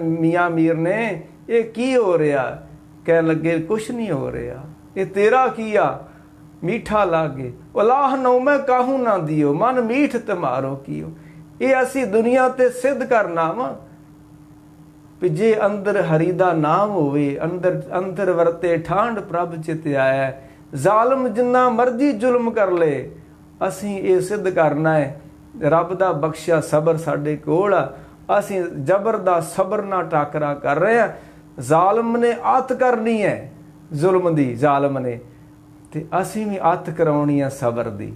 ਮੀਆਂ ਮੀਰ ਨੇ, ਇਹ ਕੀ ਹੋ ਰਿਹਾ? ਕਹਿਣ ਲੱਗੇ, ਕੁਛ ਨਹੀਂ ਹੋ ਰਿਹਾ। ਇਹ ਤੇਰਾ ਕੀ ਆ? ਮੀਠਾ ਲਾਗੇ ਅਲਾਹ ਨੋ ਮੈਂ ਕਾਹੂ ਨਾ ਦਿਓ, ਮਨ ਮੀਠ ਤੁਮਾਰੋ ਕੀਓ। ਇਹ ਅਸੀਂ ਦੁਨੀਆ ਤੇ ਸਿੱਧ ਕਰਨਾ ਵਾ ਵੀ ਜੇ ਅੰਦਰ ਹਰੀ ਦਾ ਨਾਮ ਹੋਵੇ, ਅੰਦਰ ਵਰਤੇ ਠਾਂਡ ਪ੍ਰਭ ਚਿਤ ਆਇਆ। ਜ਼ਾਲਮ ਜਿੰਨਾ ਮਰਜ਼ੀ ਜ਼ੁਲਮ ਕਰ ਲੇ, ਅਸੀਂ ਇਹ ਸਿੱਧ ਕਰਨਾ ਹੈ ਰੱਬ ਦਾ ਬਖਸ਼ਿਆ ਸਬਰ ਸਾਡੇ ਕੋਲ ਆ। ਅਸੀਂ ਜ਼ਬਰ ਦਾ ਸਬਰ ਨਾਲ ਟਾਕਰਾ ਕਰ ਰਹੇ ਹਾਂ। ਜ਼ਾਲਮ ਨੇ ਅੱਤ ਕਰਨੀ ਹੈ ਜ਼ੁਲਮ ਦੀ, ਜ਼ਾਲਮ ਨੇ, ਤੇ ਅਸੀਂ ਵੀ ਅੱਤ ਕਰਾਉਣੀ ਹੈ ਸਬਰ ਦੀ।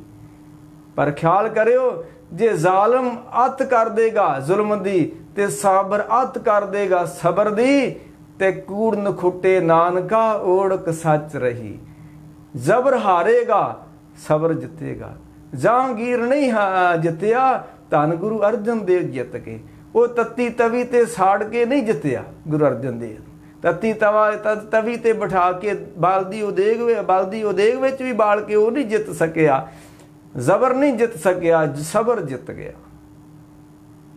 ਪਰ ਖਿਆਲ ਕਰਿਓ, ਜੇ ਜ਼ਾਲਮ ਅੱਤ ਕਰ ਦੇਗਾ ਜ਼ੁਲਮ ਦੀ ਤੇ ਸਾਬਰ ਅੱਤ ਕਰ ਦੇਗਾ ਸਬਰ ਦੀ, ਤੇ ਕੂੜ ਨਖੁੱਟੇ ਨਾਨਕਾ ਓੜਕ ਸੱਚ ਰਹੀ। ਜ਼ਬਰ ਹਾਰੇਗਾ, ਸਬਰ ਜਿੱਤੇਗਾ। ਜਹਾਂਗੀਰ ਨਹੀਂ ਜਿੱਤਿਆ, ਧੰਨ ਗੁਰੂ ਅਰਜਨ ਦੇਵ ਜਿੱਤ ਕੇ। ਉਹ ਤੱਤੀ ਤਵੀ ਤੇ ਸਾੜ ਕੇ ਨਹੀਂ ਜਿੱਤਿਆ ਗੁਰੂ ਅਰਜਨ ਦੇਵ। ਤੱਤੀ ਤਵੀ ਤੇ ਬਿਠਾ ਕੇ ਬਲਦੀ ਉਦੇਗ ਵਿੱਚ ਵੀ ਬਾਲ ਕੇ ਉਹ ਨਹੀਂ ਜਿੱਤ ਸਕਿਆ। ਜ਼ਬਰ ਨਹੀਂ ਜਿੱਤ ਸਕਿਆ, ਸਬਰ ਜਿੱਤ ਗਿਆ।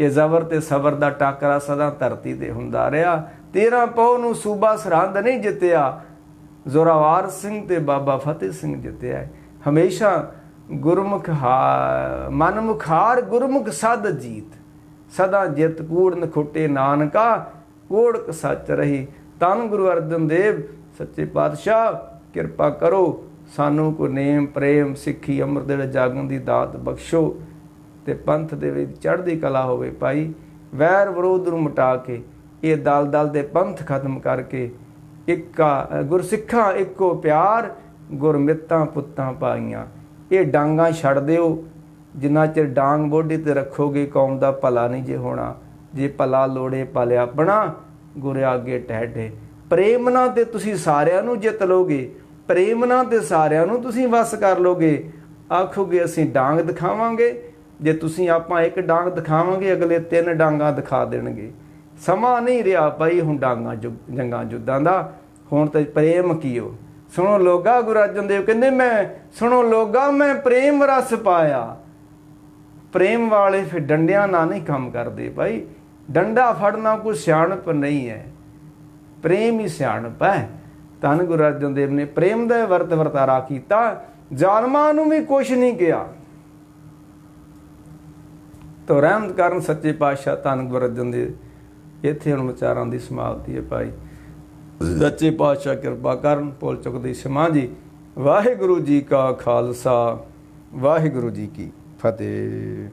ਇਹ ਜ਼ਬਰ ਤੇ ਸਬਰ ਦਾ ਟਾਕਰਾ ਸਦਾ ਧਰਤੀ ਤੇ ਹੁੰਦਾ ਰਿਹਾ। 13 ਪੌ ਨੂੰ ਸੂਬਾ ਸਰਹੰਦ ਨਹੀਂ ਜਿੱਤਿਆ, ਜ਼ੋਰਾਵਰ ਸਿੰਘ ਤੇ ਬਾਬਾ ਫਤਿਹ ਸਿੰਘ ਜਿੱਤਿਆ। ਹਮੇਸ਼ਾ ਗੁਰਮੁਖ ਮਨ ਮੁਖਾਰ ਗੁਰਮੁਖ ਸਦ ਜੀਤ, ਸਦਾ ਜਿੱਤ ਕੂੜ ਨਖੁੱਟੇ ਨਾਨਕਾ ਕੋੜਕ ਸੱਚ ਰਹੀ। ਧੰਨ ਗੁਰੂ ਅਰਜਨ ਦੇਵ ਸੱਚੇ ਪਾਤਸ਼ਾਹ, ਕਿਰਪਾ ਕਰੋ, ਸਾਨੂੰ ਕੋ ਨੇਮ ਪ੍ਰੇਮ ਸਿੱਖੀ ਅੰਮ੍ਰਿਤ ਦੇ ਜਾਗਣ ਦੀ ਦਾਤ ਬਖਸ਼ੋ, ਤੇ ਪੰਥ ਦੇ ਵਿੱਚ ਚੜ੍ਹਦੀ ਕਲਾ ਹੋਵੇ ਭਾਈ। ਵੈਰ ਵਿਰੋਧ ਨੂੰ ਮਿਟਾ ਕੇ ਇਹ ਦਲ ਦੇ ਪੰਥ ਖਤਮ ਕਰਕੇ ਗੁਰਸਿੱਖਾਂ ਇੱਕੋ ਪਿਆਰ, ਗੁਰਮਿੱਤਾਂ ਪੁੱਤਾਂ ਪਾਈਆਂ। ਇਹ ਡਾਂਗਾਂ ਛੱਡ ਦਿਓ। ਜਿੰਨਾ ਚਿਰ ਡਾਂਗ ਮੋਢੇ ਤੇ ਰੱਖੋਗੇ ਕੌਮ ਦਾ ਭਲਾ ਨਹੀਂ ਜੇ ਹੋਣਾ। ਜੇ ਭਲਾ ਲੋੜੇ ਪਲ ਆਪਣਾ, ਗੁਰ ਅੱਗੇ ਟਹਿਡੇ। ਪ੍ਰੇਮ ਨਾਲ ਤੇ ਤੁਸੀਂ ਸਾਰਿਆਂ ਨੂੰ ਜਿੱਤ ਲੋਗੇ, ਪ੍ਰੇਮ ਨਾਲ ਤੇ ਸਾਰਿਆਂ ਨੂੰ ਤੁਸੀਂ ਵਸ ਕਰ ਲੋਗੇ। ਆਖੋਗੇ ਅਸੀਂ ਡਾਂਗ ਦਿਖਾਵਾਂਗੇ, ਜੇ ਤੁਸੀਂ ਆਪਾਂ ਇੱਕ ਡਾਂਗ ਦਿਖਾਵਾਂਗੇ ਅਗਲੇ 3 ਡਾਂਗਾਂ ਦਿਖਾ ਦੇਣਗੇ। ਸਮਾਂ ਨਹੀਂ ਰਿਹਾ ਭਾਈ ਹੁਣ ਜੰਗਾਂ ਯੁੱਧਾਂ ਦਾ, ਹੁਣ ਤੇ ਪ੍ਰੇਮ ਕੀਓ। ਸੁਣੋ ਲੋਗਾ, ਗੁਰੂ ਅਰਜਨ ਦੇਵ ਕਹਿੰਦੇ ਸੁਣੋ ਲੋਗਾ ਮੈਂ ਪ੍ਰੇਮ ਰਸ ਪਾਇਆ। ਪ੍ਰੇਮ ਵਾਲੇ ਫਿਰ ਡੰਡਿਆਂ ਨਾਲ ਨਹੀਂ ਕੰਮ ਕਰਦੇ ਭਾਈ। ਡੰਡਾ ਫੜਨਾ ਕੋਈ ਸਿਆਣਪ ਨਹੀਂ ਹੈ, ਪ੍ਰੇਮ ਹੀ ਸਿਆਣਪ ਹੈ। ਧੰਨ ਗੁਰੂ ਅਰਜਨ ਦੇਵ ਨੇ ਪ੍ਰੇਮ ਦਾ ਵਰਤਾਰਾ ਕੀਤਾ, ਜ਼ਾਲਮਾਂ ਨੂੰ ਵੀ ਕੁਛ ਨਹੀਂ ਕਿਹਾ। ਤੋ ਰਹਿਮਤ ਕਰਨ ਸੱਚੇ ਪਾਤਸ਼ਾਹ ਧੰਨ ਗੁਰੂ ਅਰਜਨ ਦੇਵ। ਇੱਥੇ ਹੁਣ ਵਿਚਾਰਾਂ ਦੀ ਸਮਾਪਤੀ ਹੈ ਭਾਈ। ਸੱਚੇ ਪਾਤਸ਼ਾਹ ਕਿਰਪਾ ਕਰਨ, ਭੁੱਲ ਚੁੱਕ ਦੀ क्षमा ਜੀ। ਵਾਹਿਗੁਰੂ ਜੀ ਕਾ ਖਾਲਸਾ, ਵਾਹਿਗੁਰੂ ਜੀ ਕੀ ਫਤਿਹ।